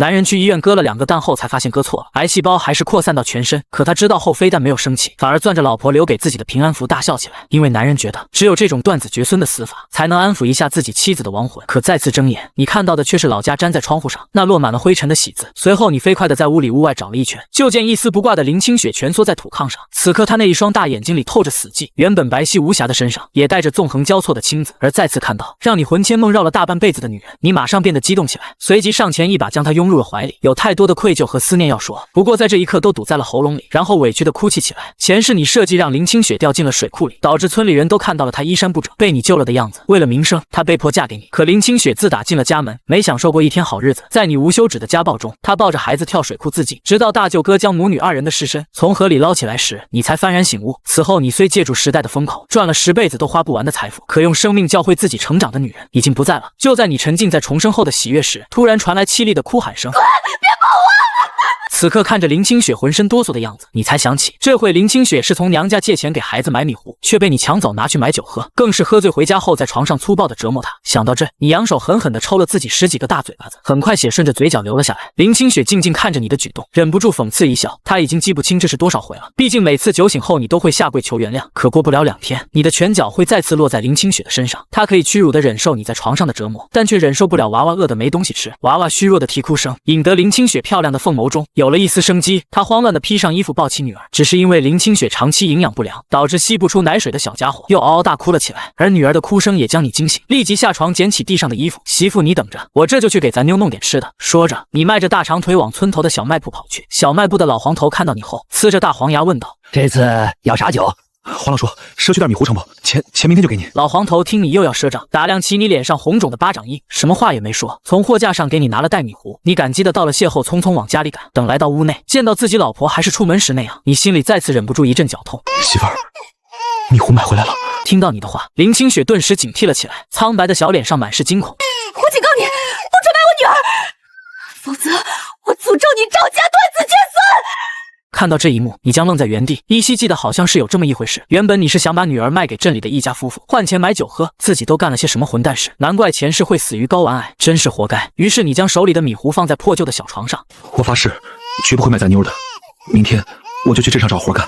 男人去医院割了2个蛋后，才发现割错了，癌细胞还是扩散到全身。可他知道后，非但没有生气，反而攥着老婆留给自己的平安符大笑起来。因为男人觉得只有这种断子绝孙的死法，才能安抚一下自己妻子的亡魂。可再次睁眼，你看到的却是老家粘在窗户上那落满了灰尘的喜字。随后你飞快地在屋里屋外找了一圈，就见一丝不挂的林清雪蜷缩在土炕上。此刻她那一双大眼睛里透着死寂，原本白皙无瑕的身上也带着纵横交错的青紫。而再次看到让你魂牵梦绕了大半辈子的女人，你马上变得激动起来，随即上前一把将她拥入了怀里。有太多的愧疚和思念要说，不过在这一刻都堵在了喉咙里，然后委屈地哭泣起来。前世你设计让林清雪掉进了水库里，导致村里人都看到了她衣衫不整被你救了的样子。为了名声，她被迫嫁给你。可林清雪自打进了家门，没享受过一天好日子。在你无休止的家暴中，她抱着孩子跳水库自尽，直到大舅哥将母女2人的尸身从河里捞起来时，你才幡然醒悟。此后你虽借助时代的风口赚了10辈子都花不完的财富，可用生命教会自己成长的女人已经不在了。就在你沉浸在重生后的喜悦时，突然传来凄厉的哭喊声，别抱我！此刻看着林清雪浑身哆嗦的样子，你才想起这回林清雪是从娘家借钱给孩子买米糊，却被你抢走拿去买酒喝，更是喝醉回家后在床上粗暴地折磨她。想到这，你扬手狠狠地抽了自己10几个大嘴巴子，很快血顺着嘴角流了下来。林清雪静静看着你的举动，忍不住讽刺一笑。她已经记不清这是多少回了，毕竟每次酒醒后你都会下跪求原谅。可过不了2天，你的拳脚会再次落在林清雪的身上，她可以屈辱地忍受你在床上的折磨，但却忍受不了娃娃饿得没东西吃，娃娃虚弱的啼哭声，引得林清雪漂亮的凤眸中有了一丝生机。她慌乱地披上衣服抱起女儿，只是因为林清雪长期营养不良，导致吸不出奶水的小家伙又嗷嗷大哭了起来，而女儿的哭声也将你惊醒，立即下床捡起地上的衣服，媳妇你等着，我这就去给咱妞弄点吃的。说着，你迈着大长腿往村头的小卖部跑去。小卖部的老黄头看到你后，呲着大黄牙问道：这次要啥酒？黄老叔，赊去点米糊成不？钱明天就给你。老黄头听你又要赊账，打量起你脸上红肿的巴掌印，什么话也没说，从货架上给你拿了袋米糊。你感激的道了谢后，匆匆往家里赶。等来到屋内，见到自己老婆还是出门时那样，你心里再次忍不住一阵绞痛。媳妇儿，米糊买回来了。听到你的话，林清雪顿时警惕了起来，苍白的小脸上满是惊恐。我警告你，不准买我女儿，否则我诅咒你赵家断子绝孙！看到这一幕，你将愣在原地，依稀记得好像是有这么一回事。原本你是想把女儿卖给镇里的一家夫妇，换钱买酒喝，自己都干了些什么混蛋事，难怪前世会死于睾丸癌，真是活该。于是你将手里的米糊放在破旧的小床上，我发誓绝不会买咱妞的，明天我就去镇上找活干。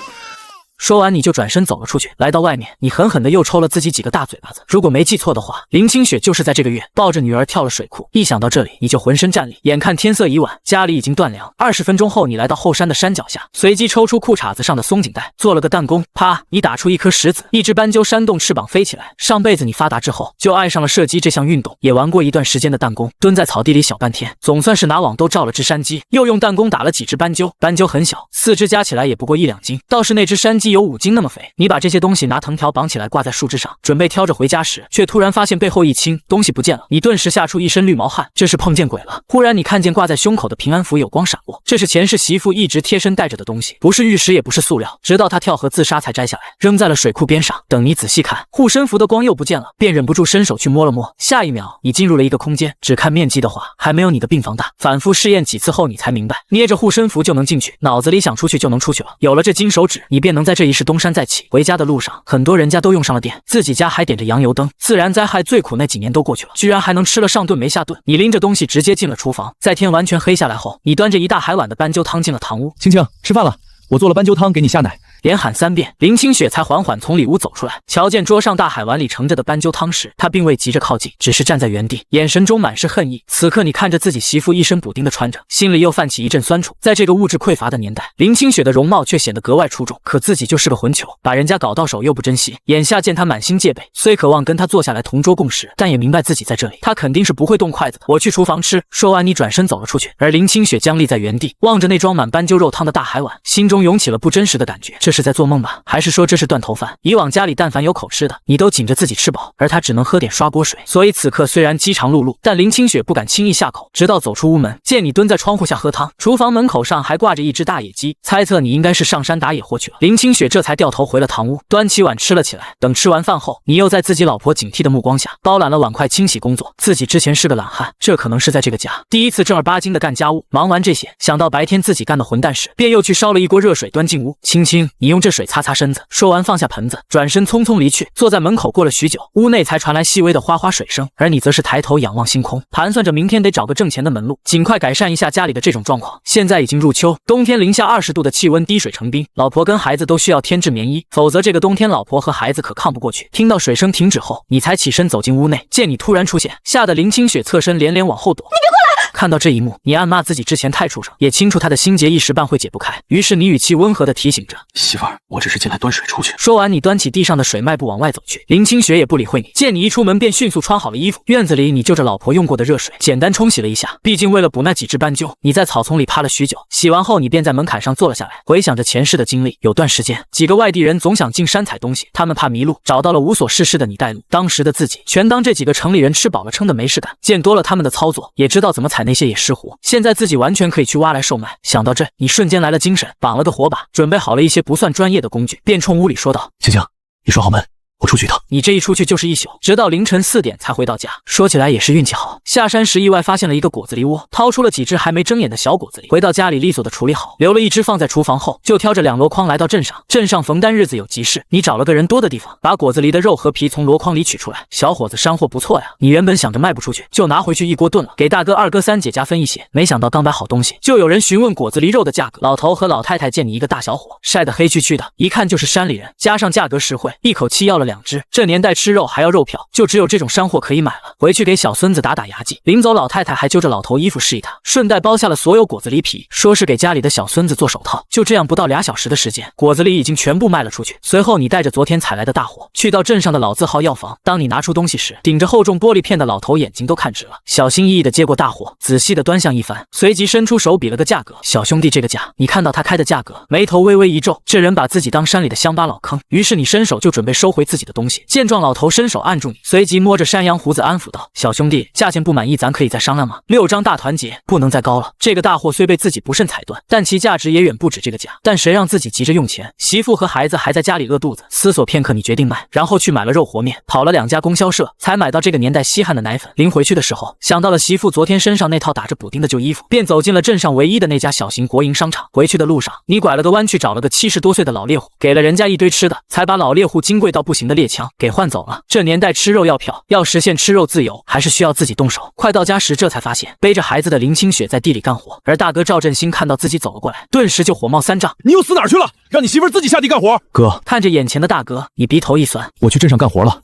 说完，你就转身走了出去。来到外面，你狠狠地又抽了自己几个大嘴巴子。如果没记错的话，林清雪就是在这个月抱着女儿跳了水库。一想到这里，你就浑身战栗。眼看天色已晚，家里已经断粮。20分钟后，你来到后山的山脚下，随即抽出裤衩子上的松紧带，做了个弹弓。啪！你打出一颗石子，一只斑鸠扇动翅膀飞起来。上辈子你发达之后，就爱上了射击这项运动，也玩过一段时间的弹弓。蹲在草地里小半天，总算是拿网兜照了只山鸡，又用弹弓打了几只斑鸠。斑鸠很小，4只加起来也不过1-2斤，倒是那只山鸡有5斤那么肥。你把这些东西拿藤条绑起来挂在树枝上，准备挑着回家时，却突然发现背后一倾，东西不见了。你顿时吓出一身绿毛汗，这是碰见鬼了。忽然你看见挂在胸口的平安符有光闪过，这是前世媳妇一直贴身带着的东西，不是玉石也不是塑料，直到她跳河自杀才摘下来，扔在了水库边上。等你仔细看，护身符的光又不见了，便忍不住伸手去摸了摸。下一秒，你进入了一个空间，只看面积的话，还没有你的病房大。反复试验几次后，你才明白，捏着护身符就能进去，脑子里想出去就能出去了。有了这金手指，你便能在这一世东山再起。回家的路上，很多人家都用上了电，自己家还点着洋油灯。自然灾害最苦那几年都过去了，居然还能吃了上顿没下顿。你拎着东西直接进了厨房，在天完全黑下来后，你端着一大海碗的斑鸠汤进了堂屋。青青，吃饭了，我做了斑鸠汤给你下奶。连喊3遍，林清雪才缓缓从里屋走出来。瞧见桌上大海碗里盛着的斑鸠汤时，她并未急着靠近，只是站在原地，眼神中满是恨意。此刻你看着自己媳妇一身补丁的穿着，心里又泛起一阵酸楚。在这个物质匮乏的年代，林清雪的容貌却显得格外出众，可自己就是个混球，把人家搞到手又不珍惜。眼下见她满心戒备，虽渴望跟她坐下来同桌共食，但也明白自己在这里，她肯定是不会动筷子的。我去厨房吃。说完，你转身走了出去，而林清雪僵立在原地，望着那装满斑鸠肉汤的大海碗，心中涌起了不真实的感觉。这是在做梦吧？还是说这是断头饭？以往家里但凡有口吃的，你都紧着自己吃饱，而他只能喝点刷锅水。所以此刻虽然饥肠辘辘，但林清雪不敢轻易下口，直到走出屋门，见你蹲在窗户下喝汤，厨房门口上还挂着一只大野鸡，猜测你应该是上山打野货去了。林清雪这才掉头回了堂屋，端起碗吃了起来。等吃完饭后，你又在自己老婆警惕的目光下包揽了碗筷清洗工作。自己之前是个懒汉，这可能是在这个家第一次正儿八经的干家务。忙完这些，想到白天自己干的混蛋事，便又去烧了一锅热水端进屋。青青，你用这水擦擦身子。说完放下盆子，转身匆匆离去。坐在门口过了许久，屋内才传来细微的哗哗水声，而你则是抬头仰望星空，盘算着明天得找个挣钱的门路，尽快改善一下家里的这种状况。现在已经入秋，冬天零下20度的气温滴水成冰，老婆跟孩子都需要添置棉衣，否则这个冬天老婆和孩子可抗不过去。听到水声停止后，你才起身走进屋内，见你突然出现，吓得林清雪侧身连连往后躲。你别过来！看到这一幕，你暗骂自己之前太畜生，也清楚他的心结一时半会解不开，于是你语气温和地提醒着媳妇儿，我只是进来端水出去。说完，你端起地上的水，迈步往外走去。林清雪也不理会你，见你一出门便迅速穿好了衣服。院子里，你就着老婆用过的热水，简单冲洗了一下。毕竟为了补那几只斑鸠，你在草丛里趴了许久。洗完后，你便在门槛上坐了下来，回想着前世的经历。有段时间，几个外地人总想进山采东西，他们怕迷路，找到了无所事事的你带路。当时的自己，全当这几个城里人吃饱了撑的没事干，见多了他们的操作，也知道怎么采那些野石斛。现在自己完全可以去挖来售卖。想到这，你瞬间来了精神，绑了个火把，准备好了一些不算专业的工具，便冲屋里说道：晴晴，你锁好门，我出去一趟。你这一出去就是一宿，直到凌晨4点才回到家。说起来也是运气好，下山时意外发现了一个果子狸窝，掏出了几只还没睁眼的小果子狸。回到家里利索的处理好，留了一只放在厨房后，就挑着2箩筐来到镇上。镇上逢单日子有急事，你找了个人多的地方，把果子狸的肉和皮从箩筐里取出来。小伙子山货不错呀，你原本想着卖不出去，就拿回去一锅炖了，给大哥、二哥、三姐家分一些。没想到刚摆好东西，就有人询问果子狸肉的价格。老头和老太太见你一个大小伙，晒得黑黢黢的，一看就是山里人，加上价格实惠，一口气要了2只。这年代吃肉还要肉票，就只有这种山货可以买了。回去给小孙子打打牙祭。临走，老太太还揪着老头衣服示意他，顺带包下了所有果子狸皮，说是给家里的小孙子做手套。就这样，不到2小时的时间，果子狸已经全部卖了出去。随后，你带着昨天采来的大货，去到镇上的老字号药房。当你拿出东西时，顶着厚重玻璃片的老头眼睛都看直了，小心翼翼地接过大货，仔细地端详一番，随即伸出手比了个价格。小兄弟，这个价。你看到他开的价格，眉头微微一皱，这人把自己当山里的乡巴佬坑。于是你伸手就准备收回自己的东西，见状，老头伸手按住你，随即摸着山羊胡子安抚道：小兄弟，价钱不满意，咱可以再商量吗？6张大团结，不能再高了。这个大货虽被自己不慎踩断，但其价值也远不止这个价。但谁让自己急着用钱，媳妇和孩子还在家里饿肚子。思索片刻，你决定卖，然后去买了肉和面，跑了2家供销社，才买到这个年代稀罕的奶粉。临回去的时候，想到了媳妇昨天身上那套打着补丁的旧衣服，便走进了镇上唯一的那家小型国营商场。回去的路上，你拐了个弯去找了个70多岁的老猎户，给了人家一堆吃的，才把老猎户金贵到不行的猎枪给换走了。这年代吃肉要票，要实现吃肉自由，还是需要自己动手。快到家时，这才发现背着孩子的林清雪在地里干活，而大哥赵振兴看到自己走了过来，顿时就火冒三丈：你又死哪儿去了？让你媳妇儿自己下地干活。哥，看着眼前的大哥，你鼻头一酸，我去镇上干活了，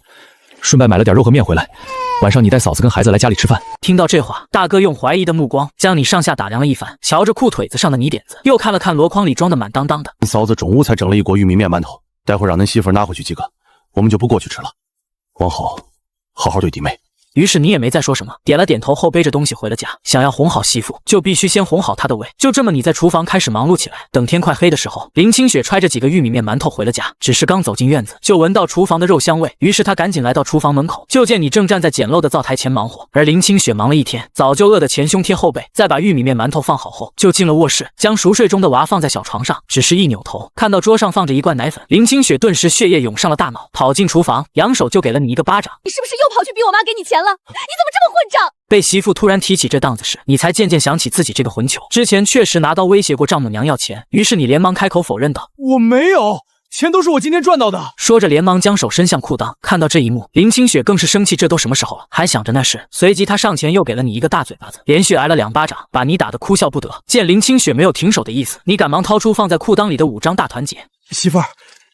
顺便买了点肉和面回来，晚上你带嫂子跟孩子来家里吃饭。听到这话，大哥用怀疑的目光将你上下打量了一番，瞧着裤腿子上的泥点子，又看了看箩筐里装的满当当的。你嫂子中午才蒸了一锅玉米面馒头，待会儿让恁媳妇拿回去几个，我们就不过去吃了。往后好好对弟妹。于是你也没再说什么，点了点头后背着东西回了家。想要哄好媳妇，就必须先哄好她的胃。就这么，你在厨房开始忙碌起来。等天快黑的时候，林清雪揣着几个玉米面馒头回了家，只是刚走进院子，就闻到厨房的肉香味。于是她赶紧来到厨房门口，就见你正站在简陋的灶台前忙活。而林清雪忙了一天，早就饿得前胸贴后背。再把玉米面馒头放好后，就进了卧室，将熟睡中的娃放在小床上。只是一扭头，看到桌上放着一罐奶粉，林清雪顿时血液涌上了大脑，跑进厨房，扬手就给了你一个巴掌。你是不是又跑去逼我妈给你钱了？你怎么这么混账？被媳妇突然提起这档子事，你才渐渐想起自己这个混球，之前确实拿刀威胁过丈母娘要钱。于是你连忙开口否认道：我没有，钱都是我今天赚到的。说着连忙将手伸向裤裆。看到这一幕，林清雪更是生气，这都什么时候了，还想着那事。随即她上前又给了你一个大嘴巴子，连续挨了2巴掌，把你打得哭笑不得。见林清雪没有停手的意思，你赶忙掏出放在裤裆里的5张大团结。媳妇儿，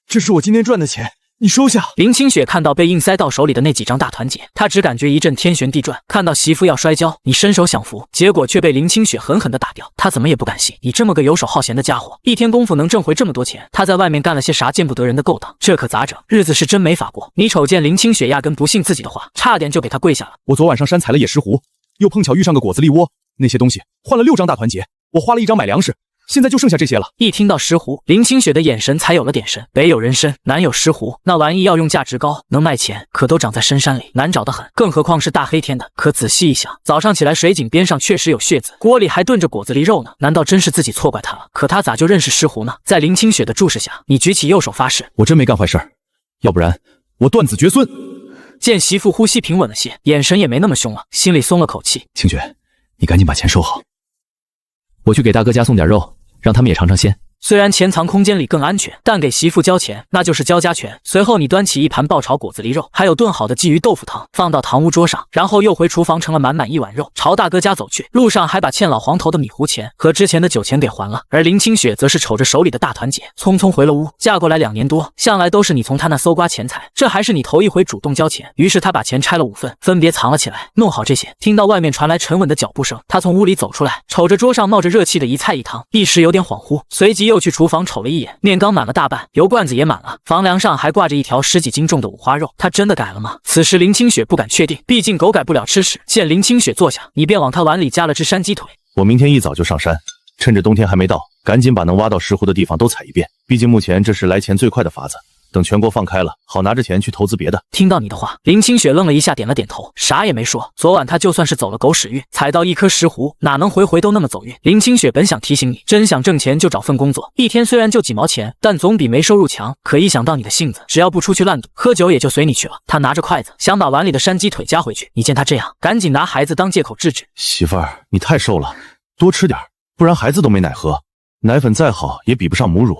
这是我今天赚的钱，你收下。林清雪看到被硬塞到手里的那几张大团结，她只感觉一阵天旋地转。看到媳妇要摔跤，你伸手想扶，结果却被林清雪狠狠地打掉。她怎么也不敢信，你这么个游手好闲的家伙，一天功夫能挣回这么多钱。她在外面干了些啥见不得人的勾当？这可咋整？日子是真没法过。你瞅见林清雪压根不信自己的话，差点就给她跪下了。我昨晚上山采了野石斛，又碰巧遇上个果子狸窝，那些东西换了6张大团结，我花了1张买粮食。现在就剩下这些了。一听到石斛，林清雪的眼神才有了点神。北有人参，南有石斛，那玩意要用价值高，能卖钱，可都长在深山里，难找得很。更何况是大黑天的。可仔细一想，早上起来水井边上确实有血渍，锅里还炖着果子狸肉呢。难道真是自己错怪他了？可他咋就认识石斛呢？在林清雪的注视下，你举起右手发誓，我真没干坏事儿，要不然我断子绝孙。见媳妇呼吸平稳了些，眼神也没那么凶了，心里松了口气。清雪，你赶紧把钱收好，我去给大哥家送点肉，让他们也尝尝鲜。虽然钱藏空间里更安全，但给媳妇交钱那就是交家权。随后你端起一盘爆炒果子狸肉，还有炖好的鲫鱼豆腐汤，放到堂屋桌上，然后又回厨房盛了满满一碗肉，朝大哥家走去。路上还把欠老黄头的米糊钱和之前的酒钱给还了。而林清雪则是瞅着手里的大团结，匆匆回了屋。嫁过来2年多，向来都是你从她那搜刮钱财，这还是你头一回主动交钱。于是她把钱拆了5份，分别藏了起来。弄好这些，听到外面传来沉稳的脚步声，她从屋里走出来，瞅着桌上冒着热气的一菜一汤，一时有点恍惚，随即又去厨房瞅了一眼，面缸满了大半，油罐子也满了，房梁上还挂着一条10几斤重的五花肉。她真的改了吗？此时林清雪不敢确定，毕竟狗改不了吃屎。见林清雪坐下，你便往她碗里加了只山鸡腿。我明天一早就上山，趁着冬天还没到，赶紧把能挖到石斛的地方都踩一遍。毕竟目前这是来钱最快的法子。等全国放开了，好拿着钱去投资别的。听到你的话，林清雪愣了一下，点了点头，啥也没说。昨晚她就算是走了狗屎运，踩到一颗石斛，哪能回回都那么走运？林清雪本想提醒你，真想挣钱就找份工作，一天虽然就几毛钱，但总比没收入强。可一想到你的性子，只要不出去乱赌，喝酒也就随你去了。她拿着筷子想把碗里的山鸡腿夹回去，你见她这样，赶紧拿孩子当借口制止。媳妇儿，你太瘦了，多吃点，不然孩子都没奶喝。奶粉再好也比不上母乳，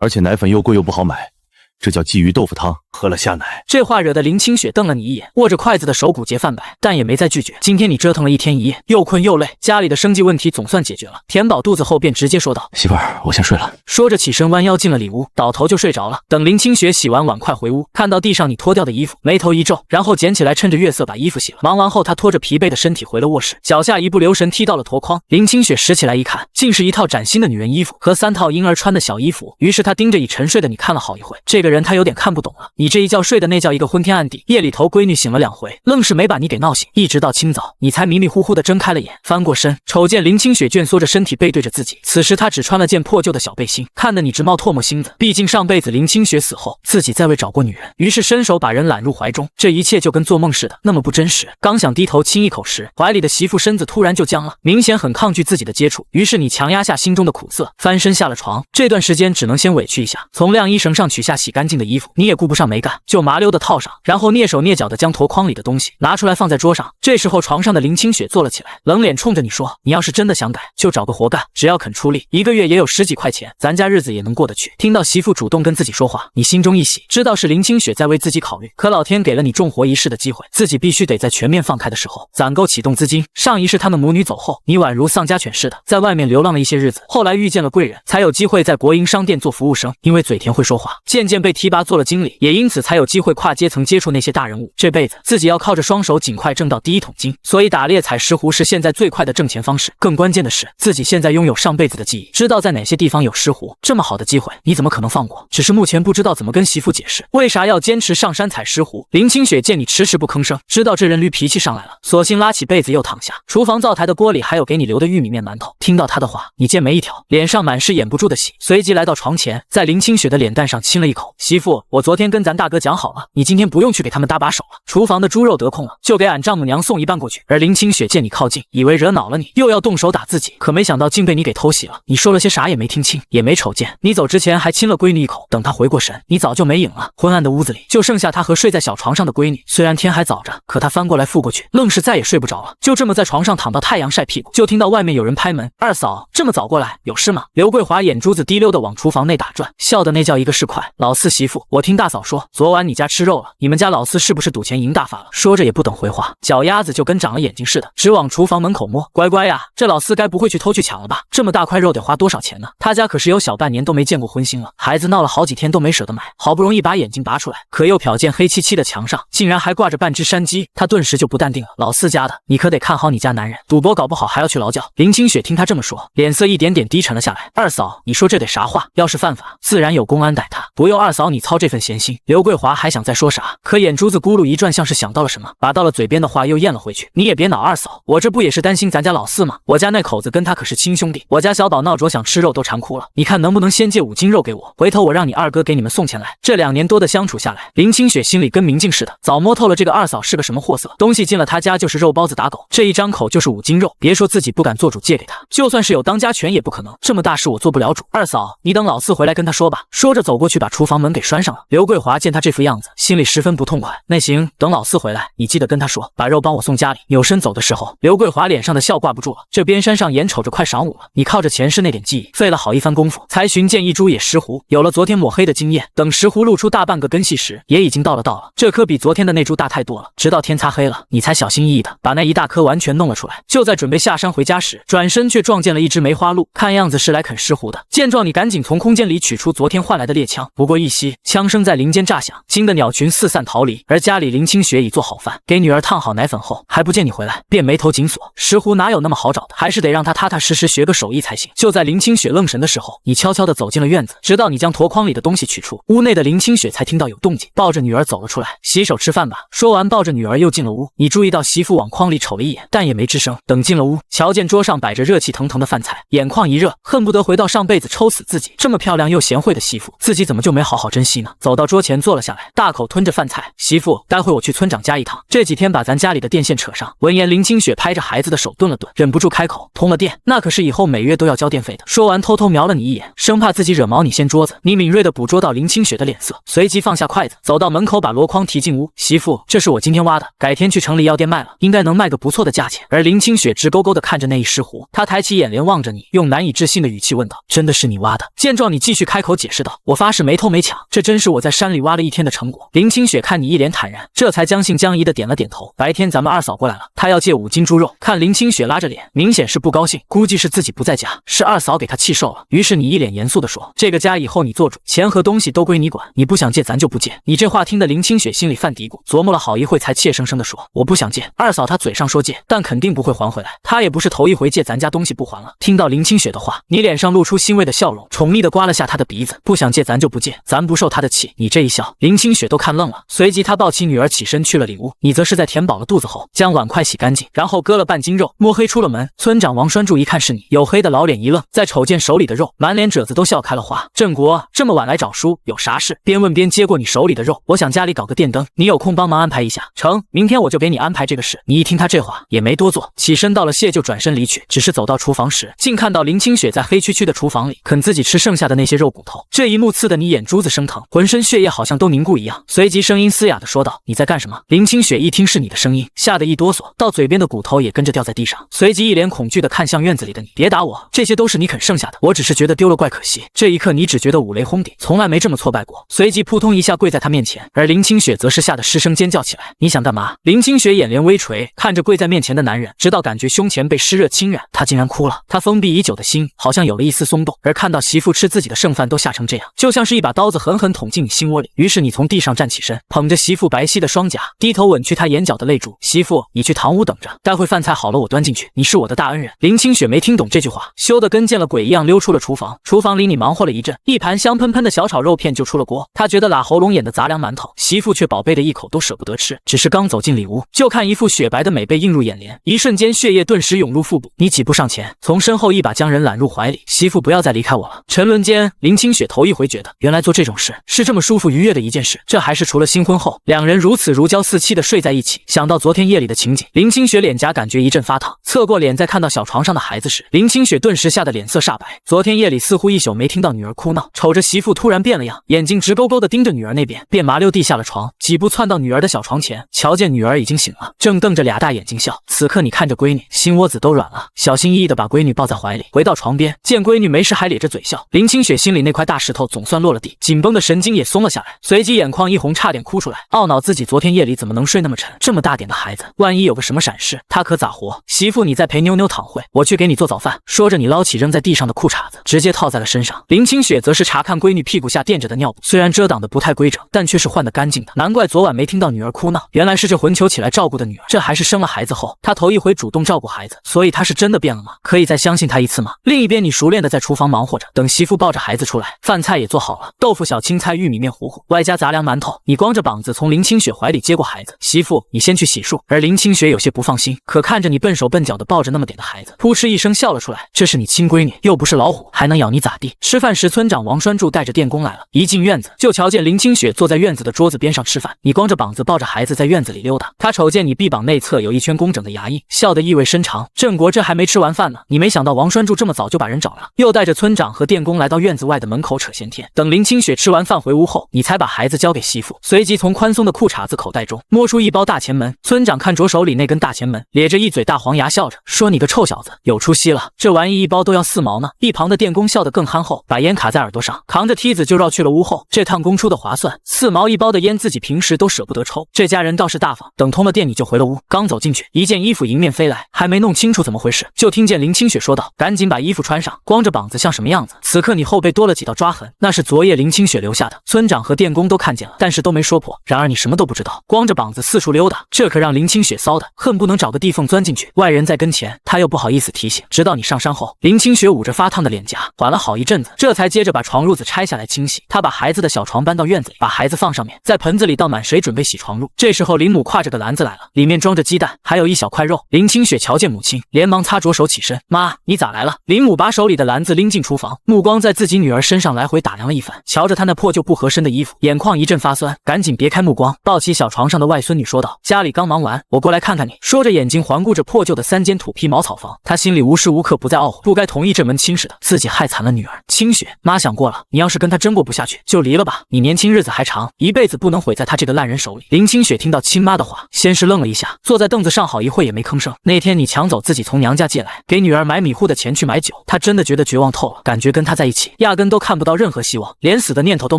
而且奶粉又贵又不好买。这叫鲫鱼豆腐汤，喝了下奶。这话惹得林清雪瞪了你一眼，握着筷子的手骨节泛白，但也没再拒绝。今天你折腾了一天一夜，又困又累，家里的生计问题总算解决了。填饱肚子后，便直接说道：“媳妇儿，我先睡了。”说着起身弯腰进了里屋，倒头就睡着了。等林清雪洗完碗筷回屋，看到地上你脱掉的衣服，眉头一皱，然后捡起来，趁着月色把衣服洗了。忙完后，她拖着疲惫的身体回了卧室，脚下一不留神踢到了箩筐。林清雪拾起来一看，竟是一套崭新的女人衣服和3套婴儿穿的小衣服。于是她盯着已沉睡的你看了好一会，这个人她有点看不懂了。你这一觉睡的那叫一个昏天暗地，夜里头闺女醒了2回，愣是没把你给闹醒，一直到清早你才迷迷糊糊的睁开了眼，翻过身瞅见林清雪蜷缩着身体背对着自己。此时她只穿了件破旧的小背心，看得你直冒唾沫星子。毕竟上辈子林清雪死后自己再未找过女人，于是伸手把人揽入怀中，这一切就跟做梦似的，那么不真实。刚想低头亲一口时，怀里的媳妇身子突然就僵了，明显很抗拒自己的接触。于是你强压下心中的苦涩，翻身下了床。这段时间只能先委屈一下，从晾衣绳上取下洗干净的衣服，你也顾不上没干，就麻溜的套上，然后蹑手蹑脚的将箩筐里的东西拿出来放在桌上。这时候床上的林清雪坐了起来，冷脸冲着你说：“你要是真的想改，就找个活干，只要肯出力，1个月也有10几块钱，咱家日子也能过得去。”听到媳妇主动跟自己说话，你心中一喜，知道是林清雪在为自己考虑。可老天给了你重活一世的机会，自己必须得在全面放开的时候攒够启动资金。上一世他们母女走后，你宛如丧家犬似的在外面流浪了一些日子，后来遇见了贵人，才有机会在国营商店做服务生。因为嘴甜会说话，渐渐被提拔做了经理，也因此才有机会跨阶层接触那些大人物。这辈子自己要靠着双手尽快挣到第一桶金，所以打猎采石斛是现在最快的挣钱方式。更关键的是，自己现在拥有上辈子的记忆，知道在哪些地方有石斛，这么好的机会你怎么可能放过？只是目前不知道怎么跟媳妇解释，为啥要坚持上山采石斛。林清雪见你迟迟不吭声，知道这人驴脾气上来了，索性拉起被子又躺下。厨房灶台的锅里还有给你留的玉米面馒头。听到他的话，你剑眉一挑，脸上满是掩不住的喜，随即来到床前，在林清雪的脸蛋上亲了一口。媳妇，我昨天跟咱大哥讲好了，你今天不用去给他们搭把手了，厨房的猪肉得空了，就给俺丈母娘送一半过去。而林清雪见你靠近，以为惹恼了你，又要动手打自己，可没想到竟被你给偷袭了。你说了些啥也没听清，也没瞅见，你走之前还亲了闺女一口。等她回过神，你早就没影了。昏暗的屋子里就剩下她和睡在小床上的闺女。虽然天还早着，可她翻过来覆过去，愣是再也睡不着了，就这么在床上躺到太阳晒屁股。就听到外面有人拍门：“二嫂，这么早过来，有事吗？”刘桂华眼珠子滴溜的往厨房内打转，笑的那叫一个是快。老四媳妇，我听大嫂说，昨晚你家吃肉了，你们家老四是不是赌钱赢大发了？说着也不等回话，脚丫子就跟长了眼睛似的，直往厨房门口摸。乖乖呀，这老四该不会去偷去抢了吧？这么大块肉得花多少钱呢？他家可是有小半年都没见过荤腥了，孩子闹了好几天都没舍得买，好不容易把眼睛拔出来，可又瞟见黑漆漆的墙上竟然还挂着半只山鸡，他顿时就不淡定了。老四家的，你可得看好你家男人，赌博搞不好还要去劳教。林清雪听他这么说，脸色一点点低沉了下来。二嫂，你说这得啥话？要是犯法，自然有公安逮他，不用二嫂你操这份闲心。刘桂华还想再说啥，可眼珠子咕噜一转，像是想到了什么，把到了嘴边的话又咽了回去。你也别恼，二嫂，我这不也是担心咱家老四吗？我家那口子跟他可是亲兄弟，我家小宝闹着想吃肉都馋哭了，你看能不能先借5斤肉给我，回头我让你二哥给你们送钱来。这2年多的相处下来，林清雪心里跟明镜似的，早摸透了这个二嫂是个什么货色，东西进了他家就是肉包子打狗，这一张口就是5斤肉，别说自己不敢做主借给他，就算是有当家权也不可能，这么大事我做不了主。二嫂，你等老四回来跟他说吧。说着走过去把厨房门门给拴上了。刘桂华见他这副样子，心里十分不痛快。那行，等老四回来，你记得跟他说，把肉帮我送家里。扭身走的时候，刘桂华脸上的笑挂不住了。这边山上眼瞅着快晌午了，你靠着前世那点记忆，费了好一番功夫，才寻见一株野石斛。有了昨天抹黑的经验，等石斛露出大半个根系时，也已经到了。这颗比昨天的那株大太多了。直到天擦黑了，你才小心翼翼的把那一大颗完全弄了出来。就在准备下山回家时，转身却撞见了一只梅花鹿，看样子是来啃石斛的。见状，你赶紧从空间里取出昨天换来的猎枪，不过一息，枪声在林间炸响，惊得鸟群四散逃离。而家里林清雪已做好饭，给女儿烫好奶粉后，还不见你回来，便眉头紧锁。石斛哪有那么好找的，还是得让他踏踏实实学个手艺才行。就在林清雪愣神的时候，你悄悄地走进了院子，直到你将箩筐里的东西取出，屋内的林清雪才听到有动静，抱着女儿走了出来。洗手吃饭吧。说完，抱着女儿又进了屋。你注意到媳妇往筐里瞅了一眼，但也没吱声。等进了屋，瞧见桌上摆着热气腾腾的饭菜，眼眶一热，恨不得回到上辈子抽死自己。这么漂亮又贤惠的媳妇，自己怎么就没好好珍惜呢？走到桌前坐了下来，大口吞着饭菜。媳妇，待会我去村长家一趟，这几天把咱家里的电线扯上。闻言，林清雪拍着孩子的手顿了顿，忍不住开口：通了电，那可是以后每月都要交电费的。说完，偷偷瞄了你一眼，生怕自己惹毛你掀桌子。你敏锐地捕捉到林清雪的脸色，随即放下筷子，走到门口把箩筐提进屋。媳妇，这是我今天挖的，改天去城里药店卖了，应该能卖个不错的价钱。而林清雪直勾勾地看着那一石斛，她抬起眼帘望着你，用难以置信的语气问道：真的是你挖的？见状，你继续开口解释道：我发誓没偷没抢，这真是我在山里挖了一天的成果。林清雪看你一脸坦然，这才将信将疑的点了点头。白天咱们二嫂过来了，她要借5斤猪肉。看林清雪拉着脸，明显是不高兴，估计是自己不在家，是二嫂给她气受了。于是你一脸严肃地说：这个家以后你做主，钱和东西都归你管，你不想借咱就不借。你这话听得林清雪心里犯嘀咕，琢磨了好一会才怯生生地说：我不想借。二嫂她嘴上说借，但肯定不会还回来，她也不是头一回借咱家东西不还了。听到林清雪的话，你脸上露出欣慰的笑容，宠溺地刮了下她的鼻子，不想借咱就不借，咱不受她的气。你这一笑，林清雪都看愣了。随即她抱起女儿起身去了里屋，你则是在填饱了肚子后，将碗筷洗干净，然后割了半斤肉，摸黑出了门。村长王栓柱一看是你，黝黑的老脸一愣，再瞅见手里的肉，满脸褶子都笑开了花。郑国这么晚来找叔，有啥事？边问边接过你手里的肉，我想家里搞个电灯，你有空帮忙安排一下。成，明天我就给你安排这个事。你一听他这话，也没多做，起身道了谢就转身离去。只是走到厨房时，竟看到林清雪在黑黢黢的厨房里啃自己吃剩下的那些肉骨头。这一幕刺得你眼珠子生疼，浑身血液好像都凝固一样。随即声音嘶哑的说道：你在干什么？林清雪一听是你的声音，吓得一哆嗦，到嘴边的骨头也跟着掉在地上，随即一脸恐惧的看向院子里的你。别打我，这些都是你啃剩下的，我只是觉得丢了怪可惜。这一刻你只觉得五雷轰顶，从来没这么挫败过。随即扑通一下跪在他面前，而林清雪则是吓得失声尖叫起来。你想干嘛？林清雪眼帘微垂，看着跪在面前的男人，直到感觉胸前被湿热侵染，她竟然哭了。她封闭已久的心好像有了一丝松动，而看到媳妇吃自己的剩饭都吓成这样，就像是一把刀子狠狠捅进你心窝里。于是你从地上站起身，捧着媳妇白皙的双颊，低头吻去她眼角的泪珠。媳妇，你去堂屋等着，待会饭菜好了我端进去，你是我的大恩人。林清雪没听懂这句话，羞得跟见了鬼一样溜出了厨房。厨房里你忙活了一阵，一盘香喷喷的小炒肉片就出了锅。她觉得拉喉咙眼的杂粮馒头，媳妇却宝贝的一口都舍不得吃。只是刚走进里屋，就看一副雪白的美背映入眼帘，一瞬间血液顿时涌入腹部。你几步上前，从身后一把将人揽入怀里。媳妇，不要再离开我了。沉沦间，林清雪头一回觉得，原来做这种事是这么舒服愉悦的一件事，这还是除了新婚后两人如此如胶似漆的睡在一起。想到昨天夜里的情景，林清雪脸颊感觉一阵发烫，侧过脸再看到小床上的孩子时，林清雪顿时吓得脸色煞白。昨天夜里似乎一宿没听到女儿哭闹，瞅着媳妇突然变了样，眼睛直勾勾的盯着女儿那边，便麻溜地下了床，几步窜到女儿的小床前，瞧见女儿已经醒了，正瞪着俩大眼睛笑。此刻你看着闺女，心窝子都软了，小心翼翼的把闺女抱在怀里，回到床边，见闺女没事还咧着嘴笑。林清雪心里那块大石头总算落了地，紧绷的神经也松了下来，随即眼眶一红，差点哭出来，懊恼自己昨天夜里怎么能睡那么沉，这么大点的孩子，万一有个什么闪失，他可咋活？媳妇，你再陪妞妞躺会，我去给你做早饭。说着，你捞起扔在地上的裤衩子，直接套在了身上。林清雪则是查看闺女屁股下垫着的尿布，虽然遮挡的不太规整，但却是换得干净的。难怪昨晚没听到女儿哭闹，原来是这混球起来照顾的女儿，这还是生了孩子后她头一回主动照顾孩子，所以她是真的变了吗？可以再相信她一次吗？另一边，你熟练的在厨房忙活着，等媳妇抱着孩子出来，饭菜也做好了，豆腐小青菜、玉米面糊糊，外加杂粮馒头。你光着膀子从林清雪怀里接过孩子，媳妇，你先去洗漱。而林清雪有些不放心，可看着你笨手笨脚的抱着那么点的孩子，扑哧一声笑了出来。这是你亲闺女，又不是老虎，还能咬你咋地？吃饭时，村长王栓柱带着电工来了，一进院子就瞧见林清雪坐在院子的桌子边上吃饭，你光着膀子抱着孩子在院子里溜达。他瞅见你臂膀内侧有一圈工整的牙印，笑得意味深长。郑国这还没吃完饭呢，你没想到王栓柱这么早就把人找了，又带着村长和电工来到院子外的门口扯闲天。等林清雪吃完饭回屋后，你才把孩子交给媳妇，随即从宽松的裤衩子口袋中摸出一包大前门。村长看着手里那根大前门，咧着一嘴大黄牙，笑着说：“你个臭小子，有出息了，这玩意一包都要4毛呢。”一旁的电工笑得更憨厚，把烟卡在耳朵上，扛着梯子就绕去了屋后。这趟工出的划算，4毛一包的烟，自己平时都舍不得抽。这家人倒是大方，等通了电你就回了屋。刚走进去，一件衣服迎面飞来，还没弄清楚怎么回事，就听见林清雪说道：“赶紧把衣服穿上，光着膀子像什么样子？”此刻你后背多了几道抓痕，那是昨夜林清雪留下的。村长和电工都看见了，但是都没说破。然而你什么都不知道，光着膀子四处溜达，这可让林清雪骚的恨不能找个地缝钻进去。外人在跟前，他又不好意思提醒。直到你上山后，林清雪捂着发烫的脸颊，缓了好一阵子，这才接着把床褥子拆下来清洗。他把孩子的小床搬到院子里，把孩子放上面，在盆子里倒满水，准备洗床褥。这时候林母挎着个篮子来了，里面装着鸡蛋，还有一小块肉。林清雪瞧见母亲，连忙擦着手起身：“妈，你咋来了？”林母把手里的篮子拎进厨房，目光在自己女儿身上来回打量了一番，瞧着她那破旧不合身的衣服，眼眶一阵发酸，赶紧别开目光，抱起小床上的外孙女说道：“家里刚忙完，我过来看看你。”说着眼睛环顾着破旧的3间土坯茅草房，他心里无时无刻不在懊悔，不该同意这门亲事的，自己害惨了女儿。清雪，妈想过了，你要是跟他真过不下去，就离了吧，你年轻日子还长，一辈子不能毁在他这个烂人手里。林清雪听到亲妈的话，先是愣了一下，坐在凳子上好一会也没吭声。那天你抢走自己从娘家借来给女儿买米糊的钱去买酒，她真的觉得绝望透了，感觉跟他在一起压根都看不到任何希望，连死的念头都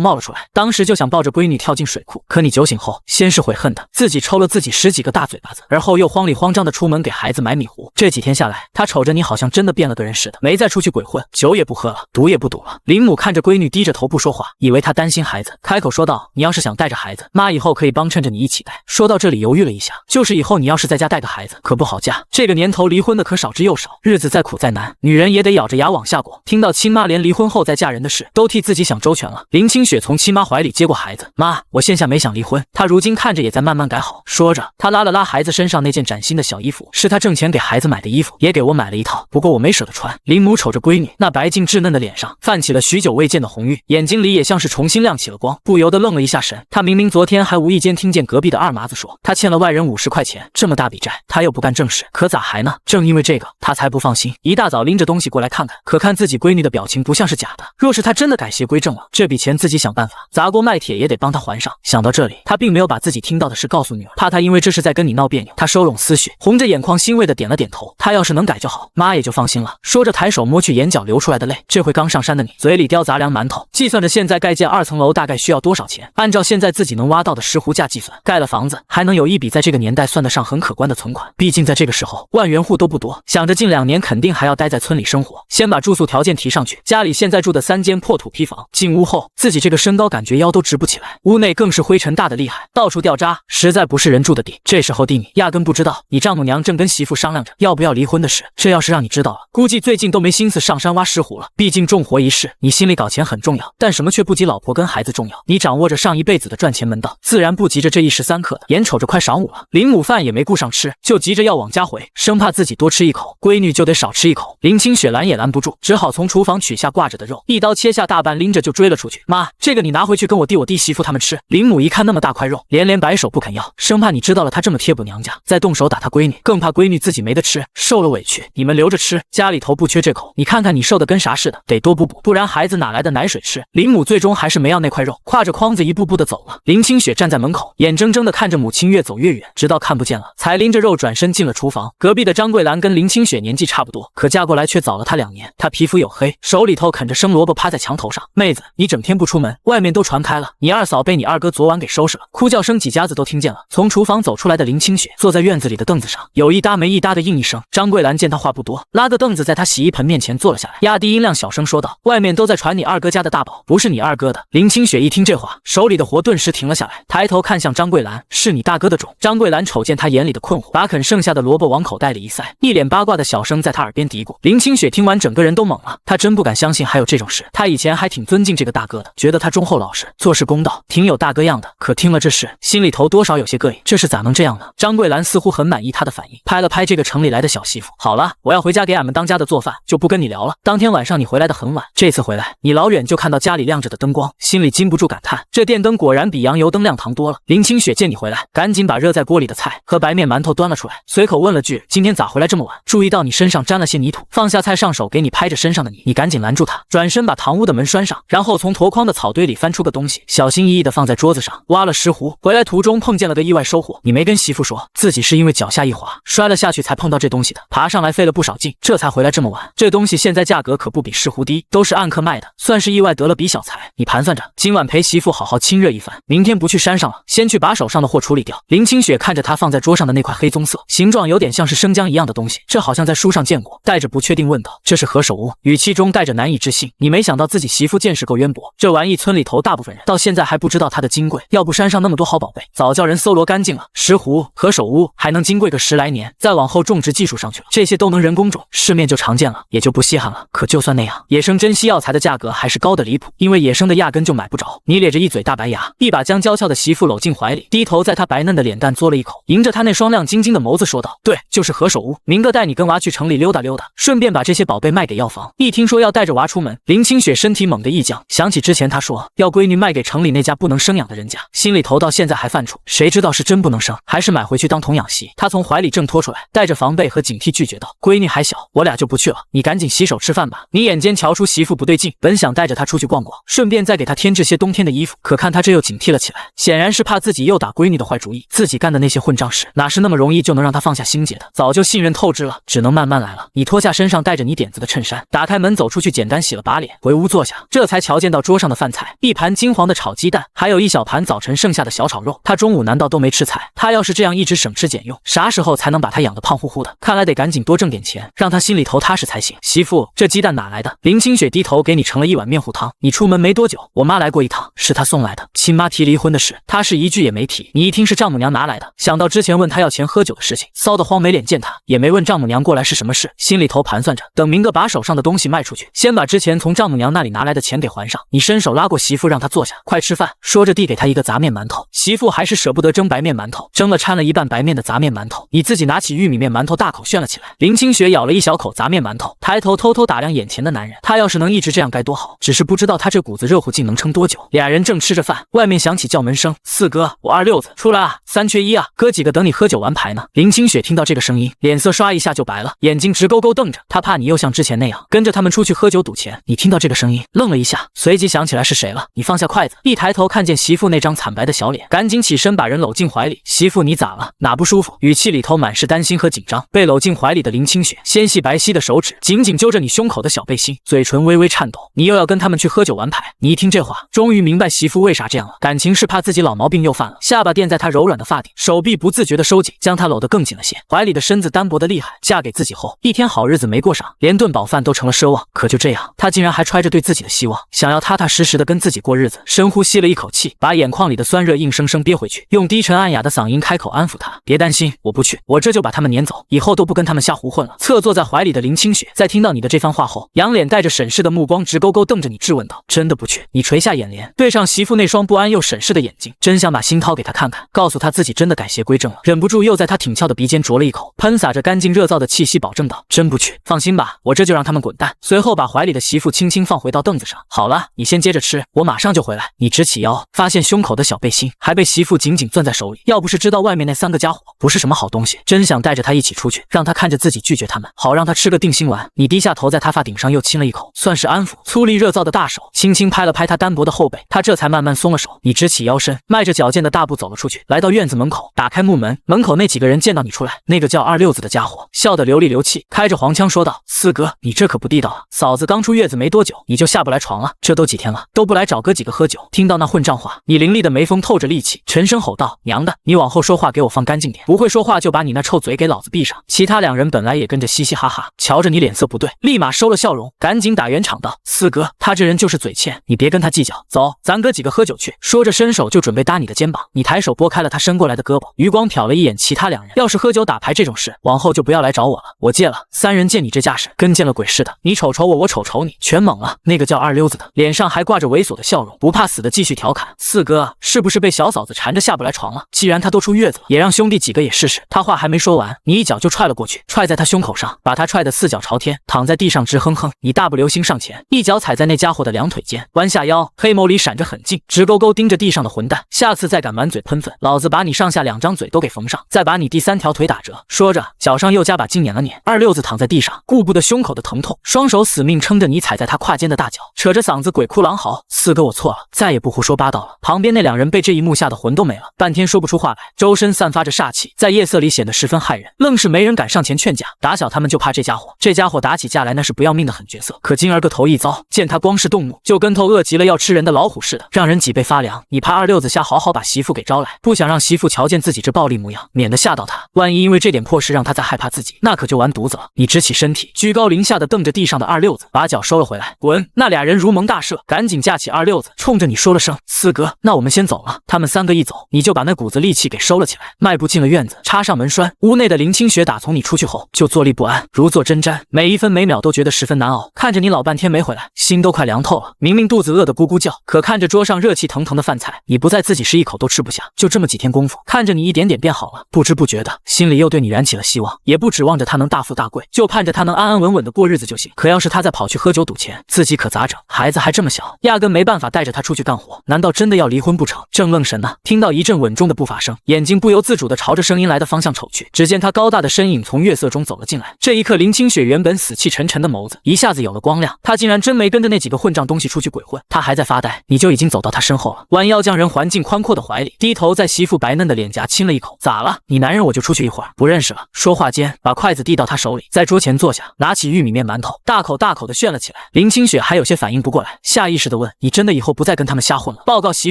冒了出来。当时就想抱着闺女跳进水库，可你酒醒后，先是悔恨的自己抽了自己10几个大嘴巴子，而后又慌里慌张的出门给孩子买米糊。这几天下来，他瞅着你好像真的变了个人似的，没再出去鬼混，酒也不喝了，赌也不赌了。林母看着闺女低着头不说话，以为她担心孩子，开口说道：“你要是想带着孩子，妈以后可以帮衬着你一起带。”说到这里犹豫了一下，就是以后你要是在家带个孩子，可不好嫁。这个年头离婚的可少之又少，日子再苦再难，女人也得咬着牙往下过。听到亲妈连离婚后再嫁人的事都替自己想周全了，林清雪从亲妈怀里接过孩子：“妈，我现下没想离婚。”她如今看着也在慢慢改好。说着，她拉了拉孩子身上那件崭新的小衣服，是她挣钱给孩子买的衣服，也给我买了一套，不过我没舍得穿。林母瞅着闺女那白净稚嫩的脸上泛起了许久未见的红晕，眼睛里也像是重新亮起了光，不由得愣了一下神。她明明昨天还无意间听见隔壁的二麻子说，她欠了外人50块钱，这么大笔债，她又不干正事，可咋还呢？正因为这个，她才不放心，一大早拎着东西过来看看。可看自己闺女的表情不像是假的，若是她真的改邪归正了，这笔钱自己想办法砸锅卖铁也得帮她还上。想到这里，她并没有把自己听到的事告诉女儿，怕她因为这是在跟你闹别扭。她收拢思绪，红着眼眶欣慰的点了点头。她要是能改就好，妈也就放心了。说着抬手摸去眼角流出来的泪，这回刚上山的你嘴里叼杂粮馒头，计算着现在盖建2层楼大概需要多少钱，按照现在自己能挖到的石斛价计算，盖了房子还能有一笔在这个年代算得上很可观的存款。毕竟在这个时候万元户都不多，想着近2年肯定还要待在村里生活，先把住宿条件提上去。家里现在住的3间破土坯房，进屋后自己这个身高感觉腰都直不起来，屋内更是灰尘大的厉害，到处掉渣，实在不是人住的地。这时候的你压根不知道，你丈母娘正跟媳妇商量着要不要离婚的事。这要是让你知道了，估计最近都没心思上山挖石斛了。毕竟重活一世，你心里搞钱很重要，但什么却不及老婆跟孩子重要。你掌握着上一辈子的赚钱门道，自然不急着这一时3刻的。眼瞅着快晌午了，林母饭也没顾上吃，就急着要往家回，生怕自己多吃一口，闺女就得少吃一口。林清雪拦也拦不住，只好从厨房取下挂着的肉，一刀切下大半，拎着就追了出去。妈，这个你拿回去跟我弟媳妇他们吃。林母一看那么大块肉，连连摆手不肯要，生怕你知道了她这么贴补娘家，再动手打她闺女，更怕闺女自己没得吃，受了委屈。你们留着吃，家里头不缺这口。你看看你瘦的跟啥似的，得多补补，不然孩子哪来的奶水吃。林母最终还是没要那块肉，挎着筐子一步步的走了。林清雪站在门口，眼睁睁的看着母亲越走越远，直到看不见了，才拎着肉转身进了厨房。隔壁的张桂兰跟林清雪年纪差不多，可嫁过来却早了她2年。她皮肤黝黑，手里头啃着生萝卜，趴在墙头上。妹子，你整天不出门，外面都传开了，你二嫂被你二哥昨晚给收拾了。哭叫声几家子都听见了。从厨房走出来的林清雪坐在院子里的凳子上，有一搭没一搭的应一声。张桂兰见她话不多，拉个凳子在她洗衣盆面前坐了下来，压低音量小声说道：“外面都在传你二哥家的大宝，不是你二哥的。”林清雪一听这话，手里的活顿时停了下来，抬头看向张桂兰：“是你大哥的种。”张桂兰瞅见她眼里的困惑，把啃剩下的萝卜往口袋里一塞，一脸八卦的小声在她耳边嘀咕。林清雪听完整个人都懵了，她真不敢相信还有这种事。她以前还挺尊敬这个大哥的，觉得他忠厚老实，做事公道，挺有大哥样的。可听了这事，心里头多少有些膈应，这是咋能这样呢？张桂兰似乎很满意他的反应，拍了拍这个城里来的小媳妇：“好了，我要回家给俺们当家的做饭，就不跟你聊了。当天晚上你回来的很晚，这次回来，你老远就看到家里亮着的灯光，心里禁不住感叹，这电灯果然比洋油灯亮堂多了。”林清雪见你回来，赶紧把热在锅里的菜和白面馒头端了出来，随口问了句：“今天咋回来这么晚？”注意到你身上沾了些泥土，放下菜上手给你拍着身上的泥，你赶紧拦住他，转身把堂屋的门拴上，然后从驼箩筐的草堆里翻出个东西，小心翼翼地放在桌子上，挖了石斛。回来途中碰见了个意外收获，你没跟媳妇说自己是因为脚下一滑摔了下去才碰到这东西的，爬上来费了不少劲，这才回来这么晚。这东西现在价格可不比石斛低，都是按克卖的，算是意外得了笔小财。你盘算着今晚陪媳妇好好亲热一番，明天不去山上了，先去把手上的货处理掉。林清雪看着他放在桌上的那块黑棕色，形状有点像是生姜一样的东西，这好像在书上见过，带着不确定问道：“这是何首乌？”语气中带着难以置信。你没想到自己媳妇见识够渊博，这玩意村里头大部分人到现在还不知道它的金贵，要不山上那么多好宝贝，早叫人搜罗干净了。石斛、何首乌还能金贵个10来年，再往后种植技术上去了，这些都能人工种，市面就常见了，也就不稀罕了。可就算那样，野生珍稀药材的价格还是高的离谱，因为野生的压根就买不着。你咧着一嘴大白牙，一把将娇俏的媳妇搂进怀里，低头在她白嫩的脸蛋嘬了一口，迎着她那双亮晶晶的眸子说道：“对，就是何首乌，明个带你跟娃去城里溜达溜达，顺便把这些宝贝卖给药房。”一听说要带着娃出门，林清雪身体猛地一僵，想起之前她说要闺女卖给城里那家不能生养的人家，心里头到现在还犯怵，谁知道是真不能生，还是买回去当童养媳。她从怀里挣脱出来，带着防备和警惕拒绝道：“闺女还小，我俩就不去了，你赶紧洗手吃饭吧。”你眼尖瞧出媳妇不对劲，本想带着她出去逛逛，顺便再给她添置些冬天的衣服，可看她这又警惕了起来，显然是怕自己又打闺女的坏主意。自己干的那些混账事，哪是那么容易就能让她放下心结的？早就信任透支了，只能慢慢来了。你脱下身上带着你点子的衬衫，打开门走出去，简单洗了把脸，回屋坐下，这才瞧见到桌上的饭菜，一盘金黄的炒鸡蛋，还有一小盘早晨剩下的小炒肉。她中午难道都没吃菜？她要是这样一直省吃俭用，啥时候才能把她养得胖乎乎的？看来得赶紧多挣点钱，让她心里头踏实才行。媳妇，这鸡蛋哪来的？林清雪低头给你盛了一碗面糊汤，你出门没多久，我妈来过一趟，是她送来的。亲妈提离婚的事，她是一句也没提，你一听是丈母娘拿来的，想到之前问她要钱喝酒的事情，骚得慌没脸见她，也没问丈母娘过来是什么事，心里头盘算着，等明个把手上的东西卖出去，先把之前从丈母娘那里拿来的钱给还上。你伸手拉过媳妇，让她坐下，快吃饭。说着递给她一个杂面馒头，媳妇还是舍不得蒸白面馒头，蒸了掺了一半白面的杂面馒头，你自己拿起玉米面馒头大口炫了起来。林清雪咬了一小口杂面馒头，抬头偷偷打量眼前的男人，他要是能一直这样该多好，只是不知道他这股子热乎劲能撑多久。俩人正吃着饭，外面响起叫门声：“四哥，我二六子出来啊，3缺1啊，哥几个等你喝酒玩牌呢。”林清雪听到这个声音，脸色刷一下就白了，眼睛直勾勾瞪着，他怕你又像之前那样跟着他们出去喝酒赌钱。你听到这个声音愣了一下，随即想起来是谁了。你放下筷子，一抬头看见媳妇那张惨白的小脸，赶紧起身把人搂进怀里。媳妇你咋了？哪不舒服？语气里头满是担心和紧张。被搂进怀里的林清雪纤细白皙的手指紧紧揪着你胸口的小背心，嘴唇微微颤抖。你又要跟他们去喝酒玩牌？你一听这话，终于明白媳妇为啥这样了，感情是怕自己老毛病又犯了。下巴垫在他柔软的发顶，手臂不自觉的收紧，将他搂得更紧了些。怀里的身子单薄的厉害，嫁给自己后一天好日子没过上，连顿饱饭都成了奢望。可就这样，他竟然还揣着对自己的希望，想要踏踏实实的跟自己过日子。深呼吸了一口气，把眼眶里的酸热硬生生憋回去，用低沉暗哑的嗓音开口安抚他：“别担心，我不去，我这就把他们撵走，以后都不跟他们瞎胡混了。”侧坐在怀里的林清雪在听到你的这番话后，仰脸带着审视的目光直勾勾瞪着你质问道：“真的不去？”你垂下眼帘，对上媳妇那双不安又审视的眼睛，真想把心掏给他看看，告诉他自己真的改邪归正了。忍不住又在他挺翘的鼻尖啄了一口，喷洒着干净热燥的气息，保证道：“真不去，放心吧，我这就让他们滚蛋。”随后把怀里的媳妇轻轻放回到凳子上。好了，你先接着吃，我马上就回来。你直起腰，发现胸口的小背心还被媳妇紧紧攥在手里。要不是知道外面那3个家伙不是什么好东西，真想带着他一起出去，让他看着自己拒绝他们，好让他吃个定心丸。你低下头在他发顶上又亲了一口，算是安抚。粗粝热燥的大手轻轻拍了拍他单薄的后背，他这才慢慢松了手。你直起腰身，迈着矫健的大步走了出去，来到院子门口，打开木门。门口那几个人见到你出来，那个叫二六子的家伙笑得流里流气，开着黄腔说道：“四哥，你这可不地道啊！嫂子刚出月子没多久，你就下不来床了，这都几天了，都不来找哥几个喝酒。”听到那混账话，你凌厉的眉峰透着戾气，沉声吼道：“娘的，你往后说话给我放干净点，不会说话就把你那臭嘴给老子闭上！”其他2人本来也跟着嘻嘻哈哈，瞧着你脸色不对，立马收了笑容，赶紧打圆场道：“四哥，他这人就是嘴欠，你别跟他计较，走，咱哥几个喝酒去。”说着伸手就准备搭你的肩膀，你抬手拨开了他伸过来的胳膊，余光瞟了一眼其他2人，要是喝酒打牌这种事，往后就不要来找我了，我戒了。3人见你这架势，跟见了鬼似的，你瞅瞅我，我瞅瞅你，全懵了。那个叫二溜子的脸上还挂着猥琐的笑容，不怕死的继续调侃：“四哥，是不是被小嫂子缠着下不来床了？既然他都出月子了，也让兄弟几个也试试。”他话还没说完，你一脚就踹了过去，踹在他胸口上，把他踹得4脚朝天，躺在地上直哼哼。你大步流星上前，一脚踩在那家伙的2腿间，弯下腰，黑眸里闪着狠劲，直勾勾盯着地上的混蛋。下次再敢满嘴喷粪，老子把你上下2张嘴都给缝上，再把你第3条腿打折。说着，脚上又加把劲撵了撵。二六子躺在地上，顾不得胸口的疼痛，双手死命撑着你踩在他胯间的大脚，扯着嗓子鬼哭狼嚎：“四哥，我错了，再也不胡说八道了。”旁边那两人被这一幕吓得魂都没了，半天说不出话来，周身散发着煞气，在夜色里显得十分骇人，愣是没人敢上前劝架。打小他们就怕这家伙，这家伙打起架来那是不要命的狠角色。可今儿个头一遭，见他光是动怒，就跟头饿极了要吃人的老虎似的，让人脊背发凉。你怕二六子下好好把媳妇给招来，不想让媳妇瞧见自己这暴力模样，免得吓到他。万一因为这点破事让他再害怕自己，那可就完犊子了。你直起身体，居高临下的瞪着地上的二六子，把脚收了回来，滚！那俩人如蒙大赦，赶紧架起二六子，冲着你说了声：“四哥，那我们先走了。”他们三个一走，你就把那股子戾气给收了起来，迈步进了院子，插上门栓。屋内的林清雪打从你出去后就坐立不安，如坐针毡，每一分每秒都觉得十分难熬。看着你老半天没回来，心都快凉透了。明明肚子饿得咕咕叫，可看着桌上热气腾腾的饭菜，你不在自己是一口都吃不下。就这么几天功夫，看着你一点点变好了，不知不觉的心里又对你燃起了希望，也不指望着他能大富大贵，就盼着他能安安稳稳的过日子就行。可要是他再跑去喝酒赌钱，自己可咋整？孩子还这么小，压根没办法带着他出去干活，难道真的要离婚不成？正愣神呢，听到一阵稳重的步伐声，眼睛不由自主地朝着声音来的方向瞅去，只见他高大的身影从月色中走了进来。这一刻，林清雪原本死气沉沉的眸子一下子有了光亮，他竟然真没跟着那几个混账东西出去鬼混。他还在发呆，你就已经走到他身后了，弯腰将人环进宽阔的怀里，低头在媳妇白嫩的脸颊亲了一口。咋了？你男人我就出去一会儿，不认识了。说话间，把筷子递到他手里，在桌前坐下，拿起玉米面馒头，大口大口的炫了起来。林清雪还有些反应不过来，下意识的问：“你真的以后不再跟他们瞎混了？”报告媳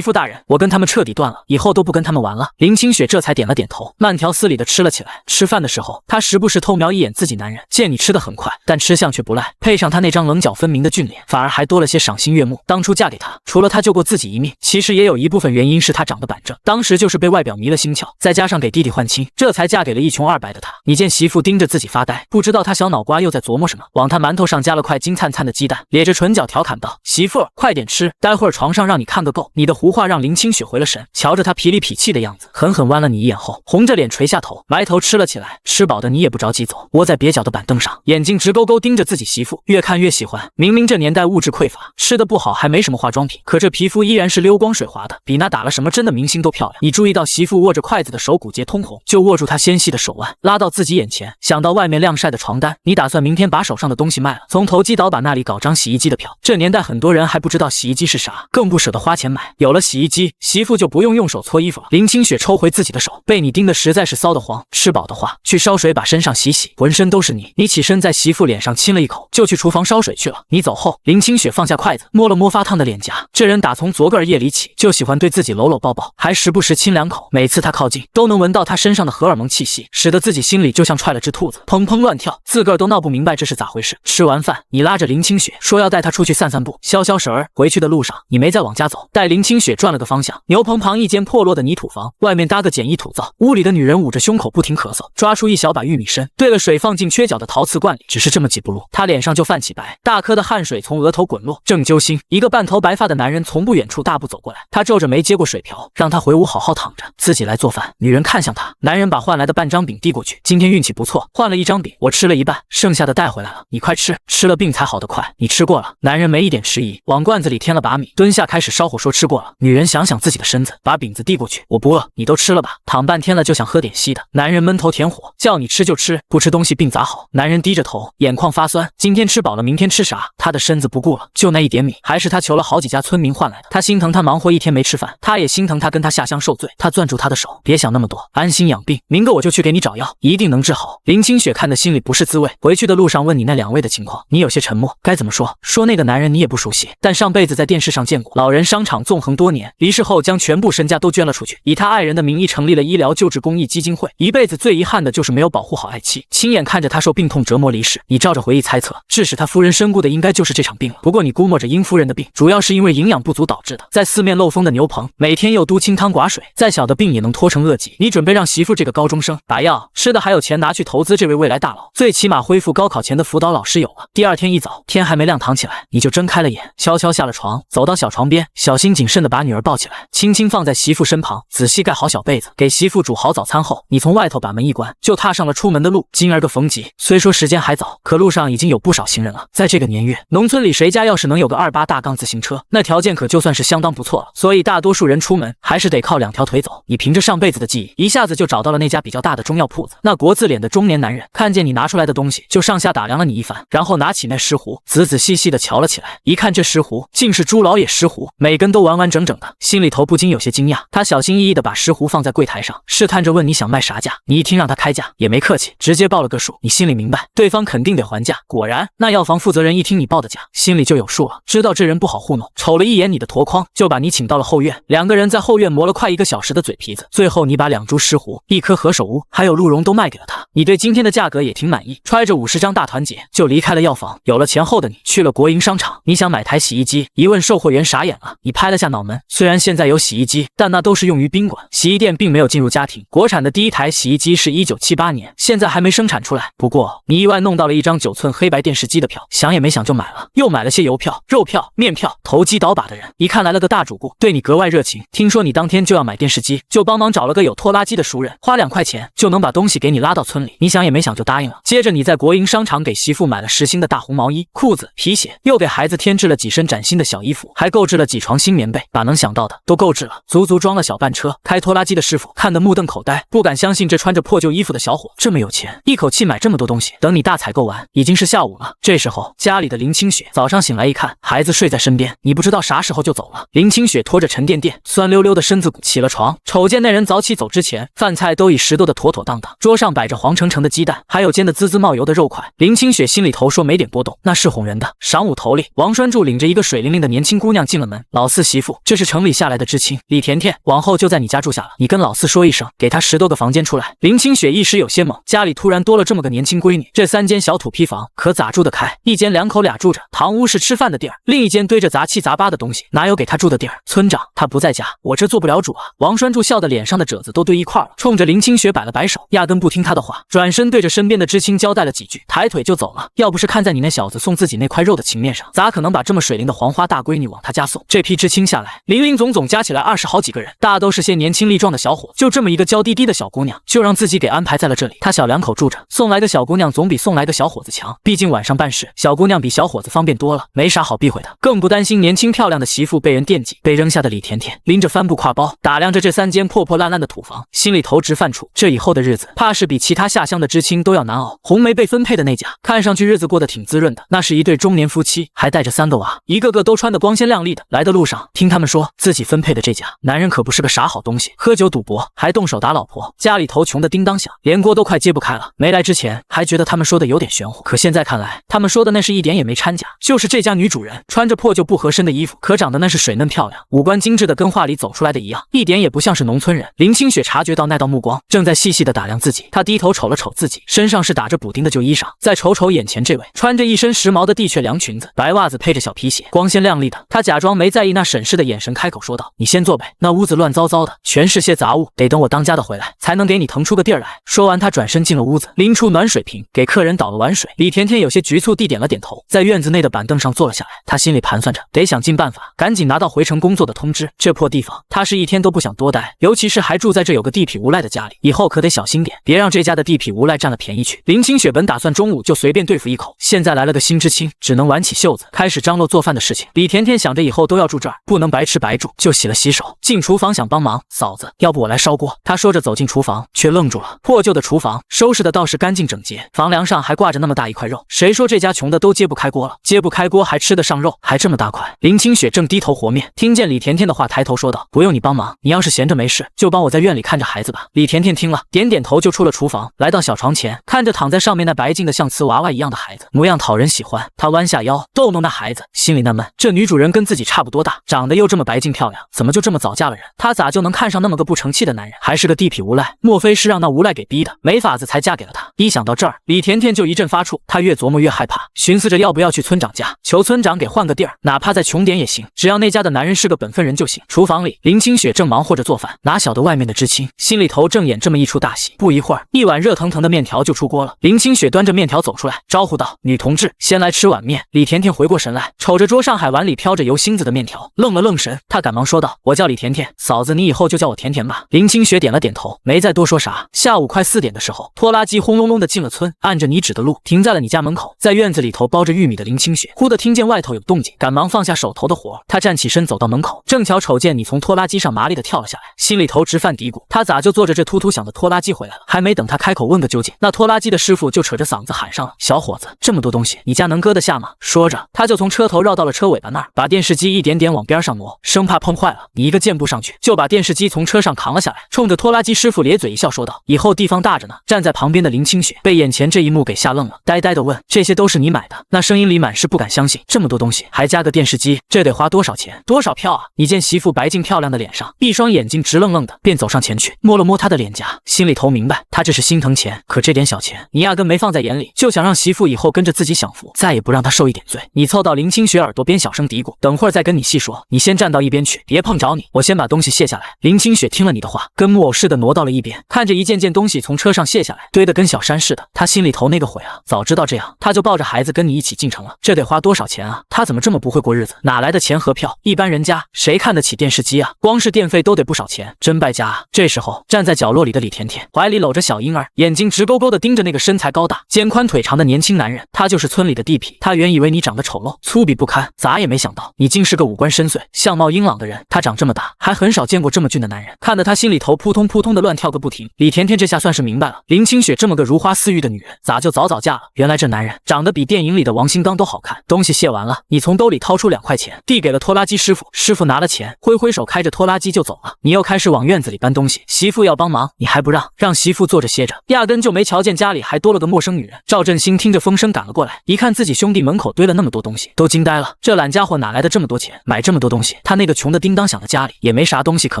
妇大人，我跟他们彻底断了，以后都不跟他们玩了。林清雪这才点了点头，慢条斯理的吃了起来。吃饭的时候，她时不时偷瞄一眼自己男人，见你吃得很快，但吃相却不赖，配上他那张棱角分明的俊脸，反而还多了些赏心悦目。当初嫁给他，除了他救过自己一命，其实也有一部分原因是他长得板正，当时就是被外表迷了心窍，再加上给弟弟换亲，这才嫁给了一穷二白的他。你见媳妇盯着自己发呆，不知道他小脑瓜又在琢磨什么，往他馒头上加了块金灿灿的鸡蛋，咧着唇角调侃道：“媳妇，快点吃，待会儿床上让你看个够。”你的胡话让林清雪回了神，瞧着他痞里痞气的样子，狠狠剜了你一眼后，红着脸垂下头，埋头吃了起来。吃饱的你也不着急走，窝在蹩脚的板凳上，眼睛直勾勾盯着自己媳妇，越看越喜欢。明明这年代物质匮乏，吃得不好还没什么化妆品，可这皮肤依然是溜光水滑的，比那打了什么针的明星都漂亮。你注意到媳妇握着筷子的手骨节通红，就握住她纤细的手腕，拉到自己眼前。想到外面晾晒的床单，你打算明天把手上的东西卖了，从投机倒把那里搞张洗衣机的票。这年代很多人还不知道洗衣机是啥，更不舍得花钱买。有了洗衣机，媳妇就不用手搓衣服了。林清雪抽回自己的手，被你盯得实在是骚得慌。吃饱的话，去烧水把身上洗洗，浑身都是泥。你起身在媳妇脸上亲了一口，就去厨房烧水去了。你走后，林清雪放下筷子，摸了摸发烫的脸颊。这人打从昨个夜里起，就喜欢对自己搂搂抱抱，还时不时亲两口。每次他靠近，都能闻到他身上的荷尔蒙气息，使得自己心里就像踹了只兔子，砰砰乱跳，自个儿都闹不明白这是咋回事。吃完饭，你拉着林清雪说要带她出去散散步，消消神儿。回去的路上，你没再往家走，带林清雪转了个方向，牛棚旁一间破落的泥土房，外面搭个简易土灶，屋里的女人捂着胸口不停咳嗽，抓出一小把玉米参，兑了水放进缺角的陶瓷罐里。只是这么几步路，她脸上就泛起白，大颗的汗水从额头滚落。正揪心，一个半头白发的男人从不远处大步走过来，他皱着眉接过水瓢，让他回屋好好躺着，自己来做饭。女人看向他，男人把换来的半张饼递过去，今天运气不错，换了一张饼，我吃了一半，剩下的带回来了，你快吃，吃了病才好得快。你吃过了。男人没一点迟疑，往罐子里添了把米，蹲下开始烧火，说吃过了。女人想想自己的身子，把饼子递过去，我不饿，你都吃了吧？躺半天了就想喝点稀的。男人闷头舔火，叫你吃就吃，不吃东西病咋好？男人低着头，眼眶发酸，今天吃饱了明天吃啥？他的身子不顾了，就那一点米，还是他求了好几家村民换来的。他心疼他忙活一天没吃饭，他也心疼他跟他下乡受罪。他攥住他的手，别想那么多，安心养病，明个我就去给你找药，一定能治好。林清雪看得心里不是滋味，回去的路上问你那两位的情况，你有些沉默，该怎么说？说那个男人你也不熟悉，但上辈子在电视上见过，老人商场纵横多年，离世后将全部身家都捐了出去，以他爱人的名义成立了医疗救治公益基金会，一辈子最遗憾的就是没有保护好爱妻，亲眼看着他受病痛折磨离世。你照着回忆猜测，致使他夫人身故的应该就是这场病了。不过你估摸着殷夫人的病主要是因为营养不足导致的，在四面漏风的牛棚，每天又督清汤寡水，再小的病也能拖成恶疾。你准备让媳妇这个高中生把药吃的还有钱拿去投资这位未来大佬，最起码恢复高考前的辅导老师有了。第二天一早，天还没亮，躺起来你就睁开了眼，悄悄下了床，走到小床边，小心谨慎的把女儿抱起来，轻轻放在媳妇身旁，仔细盖好小被子，给媳妇煮好早餐后，你从外头把门一关，就踏上了出门的路。今儿个逢集，虽说时间还早，可路上已经有不少行人了。在这个年月，农村里谁家要是能有个28大杠自行车，那条件可就算是相当不错了。所以大多数人出门还是得靠两条腿走。你凭着上辈子的记忆，一下子就找到了那家比较大的中药铺子。那国字脸的中年男人看见你拿出来的东西，就上下打量了你一番，然后拿起那石壶，仔仔细细的瞧了起来。一看这石斛，竟是朱老爷石斛，每根都完完整整的，心里头不禁有些惊讶。他小心翼翼地把石斛放在柜台上，试探着问你想卖啥价。你一听让他开价，也没客气，直接报了个数。你心里明白，对方肯定得还价。果然，那药房负责人一听你报的价，心里就有数了，知道这人不好糊弄，瞅了一眼你的箩筐，就把你请到了后院。两个人在后院磨了快1个小时的嘴皮子，最后你把2株石斛、1颗何首乌还有鹿茸都卖给了他。你对今天的价格也挺满意，揣着50张大团结就离开了药房。有了钱后的你去了国营商场，你想买台洗衣机，一问售货员傻眼了。你拍了下脑门，虽然现在有洗衣机，但那都是用于宾馆，洗衣店并没有进入家庭。国产的第一台洗衣机是1978年，现在还没生产出来。不过你意外弄到了1张9寸黑白电视机的票，想也没想就买了，又买了些邮票、肉票、面票。投机倒把的人一看来了个大主顾，对你格外热情。听说你当天就要买电视机，就帮忙找了个有拖拉机的熟人，花2块钱就能把东西给你拉到村里。你想也没想就答应了。接着你在国营商场给媳妇买了10新的大红毛衣、裤子、皮鞋，又给孩子添置了几身崭新的小衣服，还购置了几床新棉被，把能想到的都购置了，足足装了小半车。开拖拉机的师傅看得目瞪口呆，不敢相信这穿着破旧衣服的小伙这么有钱，一口气买这么多东西。等你大采购完，已经是下午了。这时候家里的林清雪早上醒来一看，孩子睡在身边，你不知道啥时候就走了。林清雪拖着沉甸甸、酸溜溜的身子骨起了床，瞅见那人早起走之前，饭菜都已拾掇得妥妥当当，桌上摆着黄澄澄的鸡蛋，还有煎得滋滋冒油的肉块。林清雪心里头说没点波动，那是哄人的。晌午头里，王栓柱领着一个水灵灵的年轻姑娘进了门。老四媳妇，这是城里下来的知青李甜甜，往后就在你家住下了，你跟老四说一声，给他10多个房间出来。林清雪一时有些懵，家里突然多了这么个年轻闺女，这3间小土坯房可咋住得开？一间2口俩住着，堂屋是吃饭的地儿，另一间堆着杂七杂八的东西，哪有给他住的地儿？村长他不在家，我这做不了主啊。王栓柱笑得脸上的褶子都堆一块了，冲着林清雪摆了摆手，压根不听他的话，转身对着身边的知青交代了几句，抬腿就走了。要不是看在你那小子送自己那块肉的情面上，咋可能把这么水灵的黄花大闺女往他家送？这批知青下来，林林总总加起来20好几个人，大都是些年轻力壮的小伙，就这么一个娇滴滴的小姑娘，就让自己给安排在了这里。他小2口住着，送来个小姑娘总比送来个小伙子强，毕竟晚上办事，小姑娘比小伙子方便多了，没啥好避讳的，更不担心年轻漂亮的媳妇被人惦记。被扔下的李甜甜拎着帆布挎包，打量着这3间破破烂烂的土房，心里头直犯怵，这以后的日子怕是比其他下乡的知青都要难熬。红梅被分配的那家，看上去日子过得挺滋润的，那是一对中年夫妻，还带着3个娃，一个个都穿得光鲜亮丽的。来的路上，听他们说自己分配的这家男人可不是个啥好东西，喝酒赌博，还动手打老婆，家里头穷得叮当响，连锅都快揭不开了。没来之前还觉得他们说的有点玄乎，可现在看来，他们说的那是一点也没掺假，就是这家女主人穿着破旧不合身的衣服，可长得那是水嫩漂亮，五官精致的跟画里走出来的一样，一点也不像是农村人。林清雪察觉到那道目光，正在细细的打量自己，她低头瞅了瞅自己身上是打着补丁的旧衣裳，再瞅瞅眼前这位穿着一身时髦的地雀凉裙子，白袜子配着小皮鞋，光鲜亮丽的。她假装没在意那审视的眼神，开口说道：“你先坐呗，那屋子乱糟糟的，全是些杂物，得等我当家的回来才能给你腾出个地儿来。”说完，她转身进了屋子，拎出暖水瓶给客人倒了碗水。李甜甜有些局促地点了点头，在院子内的板凳上坐了下来。她心里盘算着，得想尽办法赶紧拿到回城工作的通知。这破地方，她是一天都不想多待，尤其是还住在这有个地痞无赖的家里，以后可得小心点，别让这家的地痞无赖占了便宜去。林清雪本打算中午就随便对付一口，现在来了个新知青，只能挽起袖子开始张罗做饭的事情。李甜甜想着以后都要住这儿，不能白吃白住，就洗了洗手，进厨房想帮忙。嫂子，要不我来烧锅？她说着走进厨房，却愣住了。破旧的厨房收拾的倒是干净整洁，房梁上还挂着那么大一块肉，谁说这家穷的都揭不开锅了？揭不开锅还吃得上肉，还这么大块。林清雪正低头和面，听见李甜甜的话，抬头说道：“不用你帮忙，你要是闲着没事，就帮我在院里看着孩子吧。”李甜甜听了，点点头，就出了厨房，来到小床前，看着躺在上面那白净的像瓷娃娃一样的孩子，模样讨人喜欢。她弯下腰逗弄那孩子，心里纳闷，这女主人跟自己差不多大，长得又这么白净漂亮，怎么就这么早嫁了人？她咋就能看上那么个不成器的男人，还是个地痞无赖？莫非是让那无赖给逼的？没法子才嫁给了他。一想到这儿，李甜甜就一阵发怵，她越琢磨越害怕，寻思着要不要去村长家求村长给换个地儿，哪怕再穷点也行，只要那家的男人是个本分人就行。厨房里，林清雪正忙活着做饭，哪晓得外面的知青心里头正演这么一出大戏。不一会儿，一碗热腾腾的面条就出锅了。林清雪端着面条走出来，招呼道：“女同志，先来吃碗面。”李甜甜回过神来，瞅着桌上海碗里飘着油星子的面条，愣了愣神，她赶忙说道：“我叫李甜甜，嫂子你以后就叫我甜甜吧。”林清雪点了点头，没再多说啥。下午快4点的时候，拖拉机轰隆隆的进了村，按着你指的路停在了你家门口。在院子里头包着玉米的林清雪忽地听见外头有动静，赶忙放下手头的活，她站起身走到门口，正巧瞅见你从拖拉机上麻利的跳了下来，心里头直犯嘀咕，她咋就坐着这突突响的拖拉机回来了？还没等她开口问个究竟，那拖拉机的师傅就扯着嗓子喊上了：“小伙子，这么多东西，你家能搁得下吗？”说着，他就从车头头绕到了车尾巴那儿，把电视机一点点往边上挪，生怕碰坏了。你一个箭步上去，就把电视机从车上扛了下来，冲着拖拉机师傅咧嘴一笑，说道：“以后地方大着呢。”站在旁边的林清雪被眼前这一幕给吓愣了，呆呆地问：“这些都是你买的？”那声音里满是不敢相信，这么多东西，还加个电视机，这得花多少钱？多少票啊？你见媳妇白净漂亮的脸上，一双眼睛直愣愣的，便走上前去，摸了摸她的脸颊，心里头明白，他这是心疼钱，可这点小钱，你压根没放在眼里，就想让媳妇以后跟着自己享福，再也不让她受一点罪。你凑到林清雪耳朵边小声嘀咕：“等会儿再跟你细说，你先站到一边去，别碰着你，我先把东西卸下来。”林清雪听了你的话，跟木偶似的挪到了一边，看着一件件东西从车上卸下来，堆得跟小山似的，她心里头那个悔啊！早知道这样，她就抱着孩子跟你一起进城了。这得花多少钱啊？她怎么这么不会过日子？哪来的钱和票？一般人家谁看得起电视机啊？光是电费都得不少钱，真败家啊！这时候，站在角落里的李甜甜怀里搂着小婴儿，眼睛直勾勾地盯着那个身材高大、肩宽腿长的年轻男人。他就是村里的地痞。他原以为你长得丑陋、粗鄙不堪，咋也没想到你竟是个五官深邃、相貌英朗的人。他长这么大，还很少见过这么俊的男人，看得他心里头扑通扑通的乱跳个不停。李甜甜这下算是明白了，林清雪这么个如花似玉的女人，咋就早早嫁了？原来这男人长得比电影里的王新刚都好看。东西卸完了，你从兜里掏出2块钱，递给了拖拉机师傅。师傅拿了钱，挥挥手，开着拖拉机就走了。你又开始往院子里搬东西，媳妇要帮忙，你还不让媳妇坐着歇着，压根就没瞧见家里还多了个陌生女人。赵振兴听着风声赶了过来，一看自己兄弟门口堆了那么多东西，都惊呆了。这懒家伙哪来的这么多钱买这么多东西？他那个穷的叮当响的家里也没啥东西可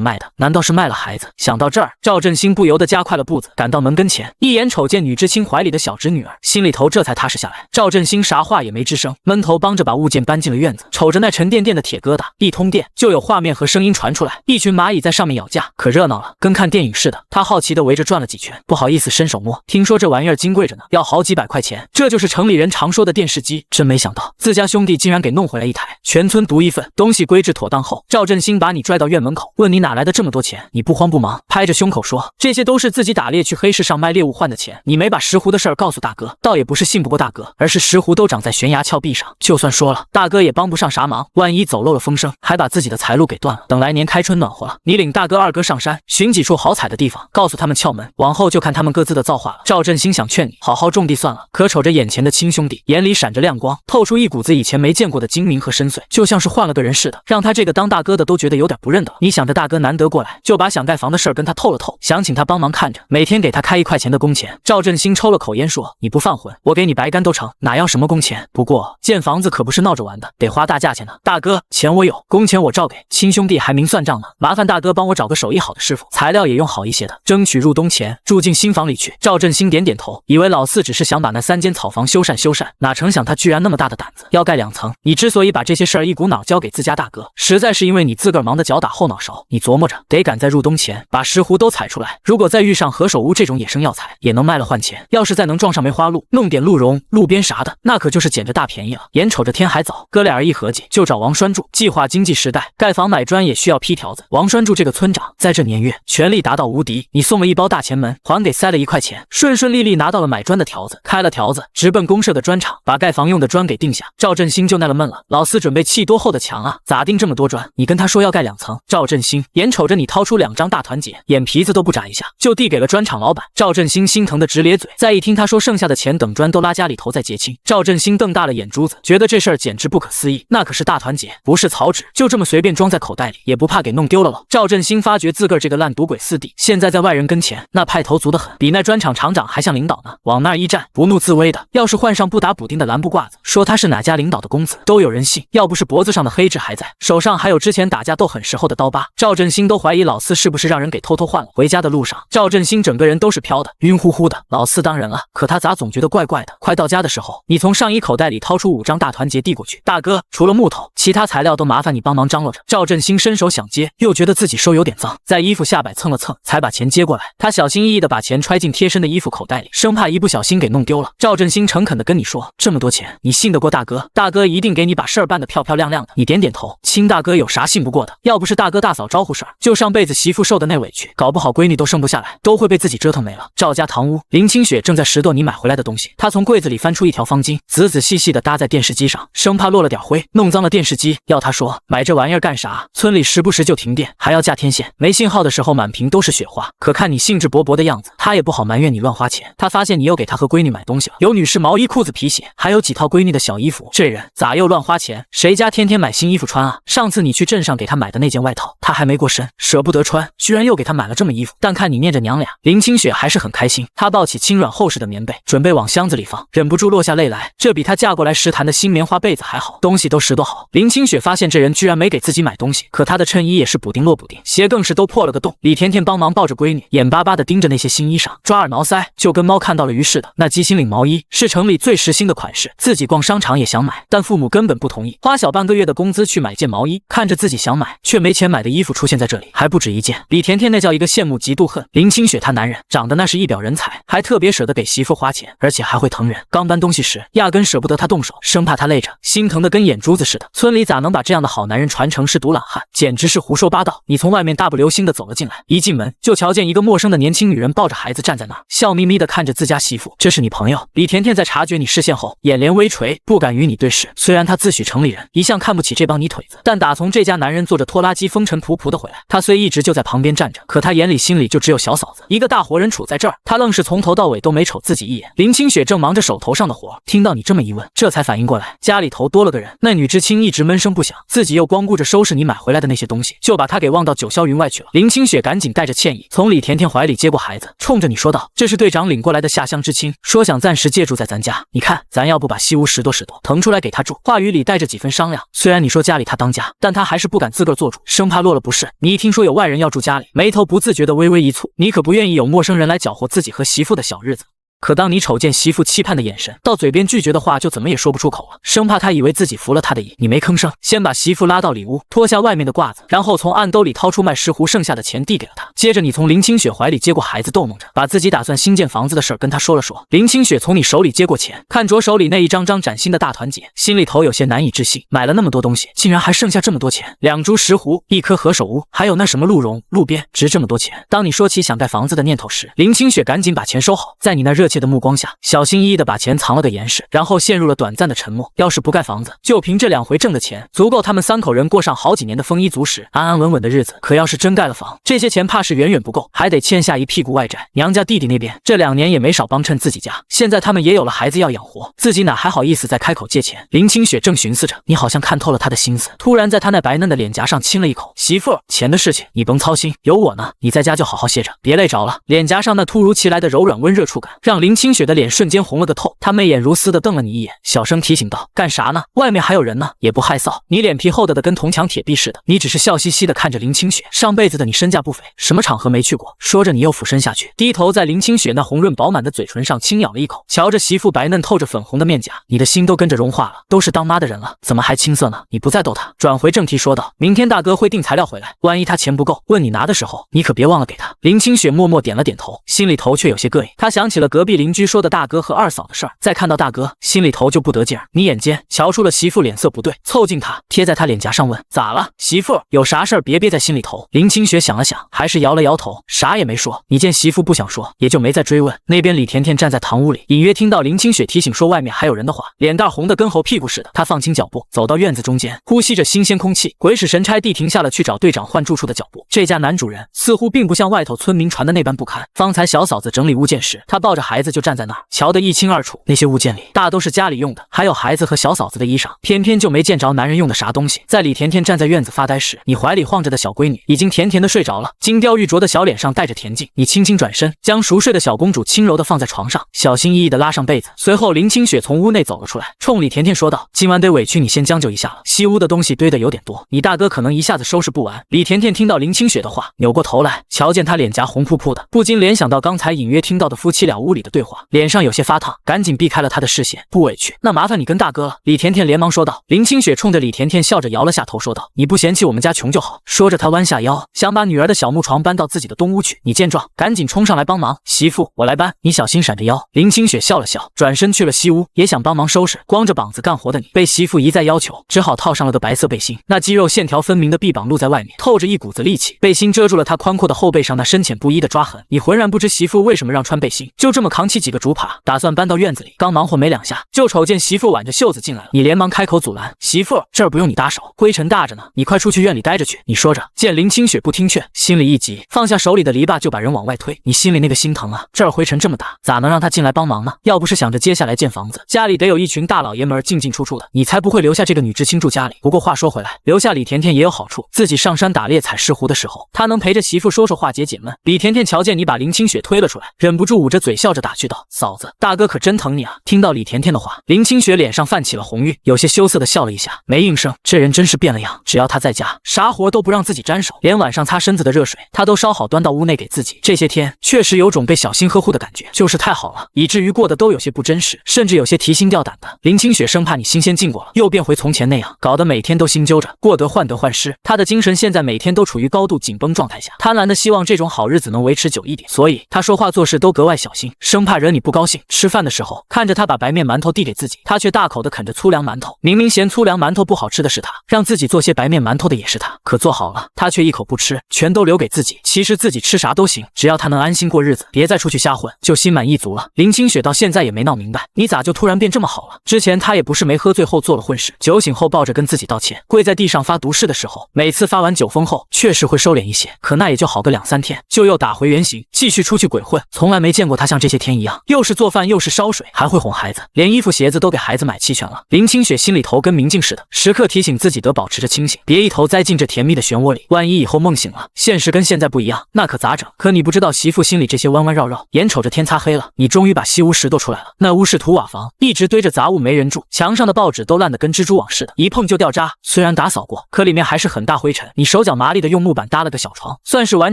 卖的，难道是卖了孩子？想到这儿，赵振兴不由得加快了步子，赶到门跟前，一眼瞅见女知青怀里的小侄女儿，心里头这才踏实下来。赵振兴啥话也没吱声，闷头帮着把物件搬进了院子，瞅着那沉甸甸的铁疙瘩，一通电就有画面和声音传出来，一群蚂蚁在上面咬架，可热闹了，跟看电影似的。他好奇地围着转了几圈，不好意思伸手摸，听说这玩意儿金贵着呢，要好几百块钱。这就是城里人常说的电视机，真没想到自家兄弟竟然给弄回来一台，全村独一份。东西归置妥当后，赵振兴把你拽到院门口，问你哪来的这么多钱。你不慌不忙，拍着胸口说，这些都是自己打猎去黑市上卖猎物换的钱。你没把石斛的事儿告诉大哥，倒也不是信不过大哥，而是石斛都长在悬崖峭壁上，就算说了，大哥也帮不上啥忙，万一走漏了风声，还把自己的财路给断了。等来年开春暖和了，你领大哥二哥上山，寻几处好踩的地方，告诉他们窍门，往后就看他们各自的造化了。赵振兴想劝你好好种地算了，可瞅着眼前的亲兄弟，眼里闪着亮光，透出一股子以前没见过的精明和深邃，就像是换了个人似的，让他这个当大哥的都觉得有点不认得。你想着大哥难得过来，就把想盖房的事儿跟他透了透，想请他帮忙看着，每天给他开1块钱的工钱。赵振兴抽了口烟说，你不犯浑，我给你白干都成，哪要什么工钱？不过建房子可不是闹着玩的，得花大价钱呢。大哥，钱我有，工钱我照给，亲兄弟还明算账呢，麻烦大哥帮我找个手艺好的师傅，材料也用好一些的，争取入冬前住进新房里去。赵振兴点点头，以为老四只是想把那3间草房修缮，哪成想他居然那么大的胆子，要盖2层。你之所以把这些事儿一股脑交给自家大哥，实在是因为你自个儿忙得脚打后脑勺。你琢磨着得赶在入冬前把石斛都采出来，如果再遇上何首乌这种野生药材，也能卖了换钱。要是再能撞上梅花鹿，弄点鹿茸、路边啥的，那可就是捡着大便宜了。眼瞅着天还早，哥俩人一合计，就找王栓住。计划经济时代，盖房买砖也需要批条子。王栓住这个村长在这年月权力达到无敌，你送了一包大前门，还给塞了1块钱，顺顺利利拿到了买砖的条子，开了条子，直奔公社的砖厂，把盖房用的砖给定下。赵振兴就纳了闷了，老四准备砌多厚的墙啊？咋定这么多砖？你跟他说要盖2层。赵振兴眼瞅着你掏出2张大团结，眼皮子都不眨一下，就递给了砖厂老板。赵振兴心疼的直咧嘴，再一听他说剩下的钱等砖都拉家里头再结清，赵振兴瞪大了眼珠子，觉得这事儿简直不可思议。那可是大团结，不是草纸，就这么随便装在口袋里，也不怕给弄丢了喽。赵振兴发觉自个儿这个烂赌鬼四弟，现在在外人跟前那派头足得很，比那砖厂厂长还像领导呢。往那儿一站，不怒自威的，要是换上不打补丁的蓝布褂子，说他是哪家领导的公子，都有人信。要不是脖子上的黑痣还在，手上还有之前打架斗狠时候的刀疤，赵振兴都怀疑老四是不是让人给偷换了。回家的路上，赵振兴整个人都是飘的，晕乎乎的。老四当然了，可他咋总觉得怪怪的。快到家的时候，你从上衣口袋里掏出5张大团结递过去，大哥，除了木头，其他材料都麻烦你帮忙张罗着。赵振兴伸手想接，又觉得自己手有点脏，在衣服下摆蹭了蹭，才把钱接过来。他小心翼翼地把钱揣进贴身的衣服口袋里，生怕一不小心给弄丢了。赵振兴诚恳地跟你说，这么多钱，你信得过大哥？大哥一定给你把事儿办得漂漂亮亮的。你点点头，亲大哥有啥信不过的？要不是大哥大嫂招呼事儿，就上辈子媳妇受的那委屈，搞不好闺女都生不下来，都会被自己折腾没了。赵家堂屋，林清雪正在拾掇你买回来的东西，她从柜子里翻出一条方巾，仔仔细细地搭在电视机上，生怕落了点灰，弄脏了电视机。要她说买这玩意儿干啥？村里时不时就停电，还要架天线，没信号的时候满屏都是雪花。可看你兴致勃勃的样子，她也不好埋怨你乱花钱。她发现你又给她和闺女买东西了，有女士毛衣、裤子、皮鞋，还有几套闺女的小衣服。这人咋咋又乱花钱？谁家天天买新衣服穿啊？上次你去镇上给他买的那件外套，他还没过身，舍不得穿，居然又给他买了这么衣服。但看你念着娘俩，林清雪还是很开心。她抱起轻软厚实的棉被，准备往箱子里放，忍不住落下泪来。这比她嫁过来时谈的新棉花被子还好，东西都拾掇好。林清雪发现这人居然没给自己买东西，可她的衬衣也是补丁落补丁，鞋更是都破了个洞。李甜甜帮忙抱着闺女，眼巴巴地盯着那些新衣裳，抓耳挠腮，就跟猫看到了鱼似的。那鸡心领毛衣是城里最时兴的款式，自己逛商场也想买，但父母根本不同意，花小半个月的工资去买件毛衣，看着自己想买却没钱买的衣服出现在这里，还不止一件。李甜甜那叫一个羡慕嫉妒恨。林清雪她男人长得那是一表人才，还特别舍得给媳妇花钱，而且还会疼人。刚搬东西时压根舍不得她动手，生怕她累着，心疼的跟眼珠子似的。村里咋能把这样的好男人传承是独懒汉，简直是胡说八道。你从外面大步流星的走了进来，一进门就瞧见一个陌生的年轻女人抱着孩子站在那儿，笑眯眯的看着自家媳妇。这是你朋友？李甜甜在察觉你视线后，眼帘微垂，不敢与你对视。虽然她自诩城里人，一向看不起这帮泥腿子，但打从这家男人坐着拖拉机风尘仆仆的回来，她虽一直就在旁边站着，可她眼里心里就只有小嫂子一个大活人处在这儿，她愣是从头到尾都没瞅自己一眼。林清雪正忙着手头上的活，听到你这么一问，这才反应过来，家里头多了个人。那女知青一直闷声不响，自己又光顾着收拾你买回来的那些东西，就把她给忘到九霄云外去了。林清雪赶紧带着歉意从李甜甜怀里接过孩子，冲着你说道：“这是队长领过来的下乡知青，说想暂时借住在咱家，你看咱要不把西屋拾掇拾掇，腾出来给他住。”话语里带着几分商量。虽然你说家里他当家，但他还是不敢自个儿做主，生怕落了不是。你一听说有外人要住家里，眉头不自觉的微微一蹙，你可不愿意有陌生人来搅和自己和媳妇的小日子。可当你瞅见媳妇期盼的眼神，到嘴边拒绝的话就怎么也说不出口了，生怕他以为自己服了他的意。你没吭声，先把媳妇拉到里屋，脱下外面的褂子，然后从暗兜里掏出卖石斛剩下的钱递给了他。接着你从林清雪怀里接过孩子，逗弄着把自己打算新建房子的事儿跟他说了说。林清雪从你手里接过钱，看着手里那一张张崭新的大团结，心里头有些难以置信，买了那么多东西，竟然还剩下这么多钱，2株石斛，1棵何首乌，还有那什么鹿茸、路边，值这么多钱。当你说起想盖房子的念头时，林清雪赶紧把钱收好，在你那热切的目光下，小心翼翼地把钱藏了个严实，然后陷入了短暂的沉默。要是不盖房子，就凭这2回挣的钱，足够他们3口人过上好几年的丰衣足食、安安稳稳的日子。可要是真盖了房，这些钱怕是远远不够，还得欠下一屁股外债。娘家弟弟那边这2年也没少帮衬自己家，现在他们也有了孩子要养活，自己哪还好意思再开口借钱？林清雪正寻思着，你好像看透了他的心思，突然在他那白嫩的脸颊上亲了一口。媳妇儿，钱的事情你甭操心，有我呢，你在家就好好歇着，别累着了。脸颊上那突如其来的柔软温热触感，让林清雪的脸瞬间红了个透。她媚眼如丝的瞪了你一眼，小声提醒道：“干啥呢？外面还有人呢，也不害臊。”你脸皮厚的跟铜墙铁壁似的，你只是笑嘻嘻的看着林清雪。上辈子的你身价不菲，什么场合没去过？说着你又俯身下去，低头在林清雪那红润饱满的嘴唇上轻咬了一口。瞧着媳妇白嫩透着粉红的面颊，你的心都跟着融化了。都是当妈的人了，怎么还青涩呢？你不再逗她，转回正题说道：“明天大哥会订材料回来，万一他钱不够，问你拿的时候，你可别忘了给他。”林清雪默默点了点头，心里头却有些膈应。她想起了隔壁邻居说的大哥和二嫂的事儿，再看到大哥，心里头就不得劲儿。你眼尖，瞧出了媳妇脸色不对，凑近她，贴在她脸颊上问：“咋了，媳妇？有啥事儿别憋在心里头。”林清雪想了想，还是摇了摇头，啥也没说。你见媳妇不想说，也就没再追问。那边李甜甜站在堂屋里，隐约听到林清雪提醒说外面还有人的话，脸蛋红的跟猴屁股似的。她放轻脚步，走到院子中间，呼吸着新鲜空气，鬼使神差地停下了去找队长换住处的脚步。这家男主人似乎并不像外头村民传的那般不堪。方才小嫂子整理物件时，他抱着孩子就站在那儿，瞧得一清二楚。那些物件里大都是家里用的，还有孩子和小嫂子的衣裳，偏偏就没见着男人用的啥东西。在李甜甜站在院子发呆时，你怀里晃着的小闺女已经甜甜的睡着了，金雕玉琢的小脸上带着恬静。你轻轻转身，将熟睡的小公主轻柔的放在床上，小心翼翼的拉上被子。随后林清雪从屋内走了出来，冲李甜甜说道：“今晚得委屈你先将就一下了，西屋的东西堆得有点多，你大哥可能一下子收拾不完。”李甜甜听到林清雪的话，扭过头来，瞧见她脸颊红扑扑的，不禁联想到刚才隐约听到的夫妻俩屋里的对话，脸上有些发烫，赶紧避开了她的视线。不委屈，那麻烦你跟大哥了。李甜甜连忙说道。林清雪冲着李甜甜笑着摇了下头，说道：“你不嫌弃我们家穷就好。”说着，她弯下腰，想把女儿的小木床搬到自己的东屋去。你见状，赶紧冲上来帮忙：“媳妇，我来搬，你小心闪着腰。”林清雪笑了笑，转身去了西屋，也想帮忙收拾。光着膀子干活的你，被媳妇一再要求，只好套上了个白色背心。那肌肉线条分明的臂膀露在外面，透着一股子力气。背心遮住了她宽阔的后背上那深浅不一的抓痕。你浑然不知媳妇为什么让穿背心，就这么扛起几个竹耙，打算搬到院子里。刚忙活没2下，就瞅见媳妇挽着袖子进来了。你连忙开口阻拦：“媳妇，这儿不用你搭手，灰尘大着呢，你快出去院里待着去。”你说着，见林清雪不听劝，心里一急，放下手里的篱笆就把人往外推。你心里那个心疼啊，这儿灰尘这么大，咋能让他进来帮忙呢？要不是想着接下来建房子，家里得有一群大老爷们进进出出的，你才不会留下这个女知青住家里。不过话说回来，留下李甜甜也有好处，自己上山打猎采石斛的时候，她能陪着媳妇说说话解解闷。李甜甜瞧见你把林清雪推了出来，忍不住捂着嘴笑着打趣道：“嫂子，大哥可真疼你啊！”听到李甜甜的话，林清雪脸上泛起了红晕，有些羞涩的笑了一下，没应声。这人真是变了样，只要他在家，啥活都不让自己沾手，连晚上擦身子的热水他都烧好端到屋内给自己。这些天确实有种被小心呵护的感觉，就是太好了，以至于过得都有些不真实，甚至有些提心吊胆的。林清雪生怕你新鲜劲过了，又变回从前那样，搞得每天都心揪着，过得患得患失。他的精神现在每天都处于高度紧绷状态下，贪婪的希望这种好日子能维持久一点，所以他说话做事都格外小心，生怕惹你不高兴。吃饭的时候，看着他把白面馒头递给自己，他却大口的啃着粗粮馒头。明明嫌粗粮馒头不好吃的是他，让自己做些白面馒头的也是他，可做好了，他却一口不吃，全都留给自己。其实自己吃啥都行，只要他能安心过日子，别再出去瞎混，就心满意足了。林清雪到现在也没闹明白，你咋就突然变这么好了？之前他也不是没喝醉后做了混事，酒醒后抱着跟自己道歉，跪在地上发毒誓的时候，每次发完酒疯后确实会收敛一些，可那也就好个2-3天，就又打回原形，继续出去鬼混。从来没见过他像这些天一样，又是做饭又是烧水，还会哄孩子，连衣服鞋子都给孩子买齐全了。林清雪心里头跟明镜似的，时刻提醒自己得保持着清醒，别一头栽进这甜蜜的漩涡里，万一以后梦醒了，现实跟现在不一样，那可咋整？可你不知道媳妇心里这些弯弯绕绕，眼瞅着天擦黑了，你终于把西屋拾掇出来了。那屋是土瓦房，一直堆着杂物没人住，墙上的报纸都烂得跟蜘蛛网似的，一碰就掉渣。虽然打扫过，可里面还是很大灰尘。你手脚麻利的用木板搭了个小床，算是完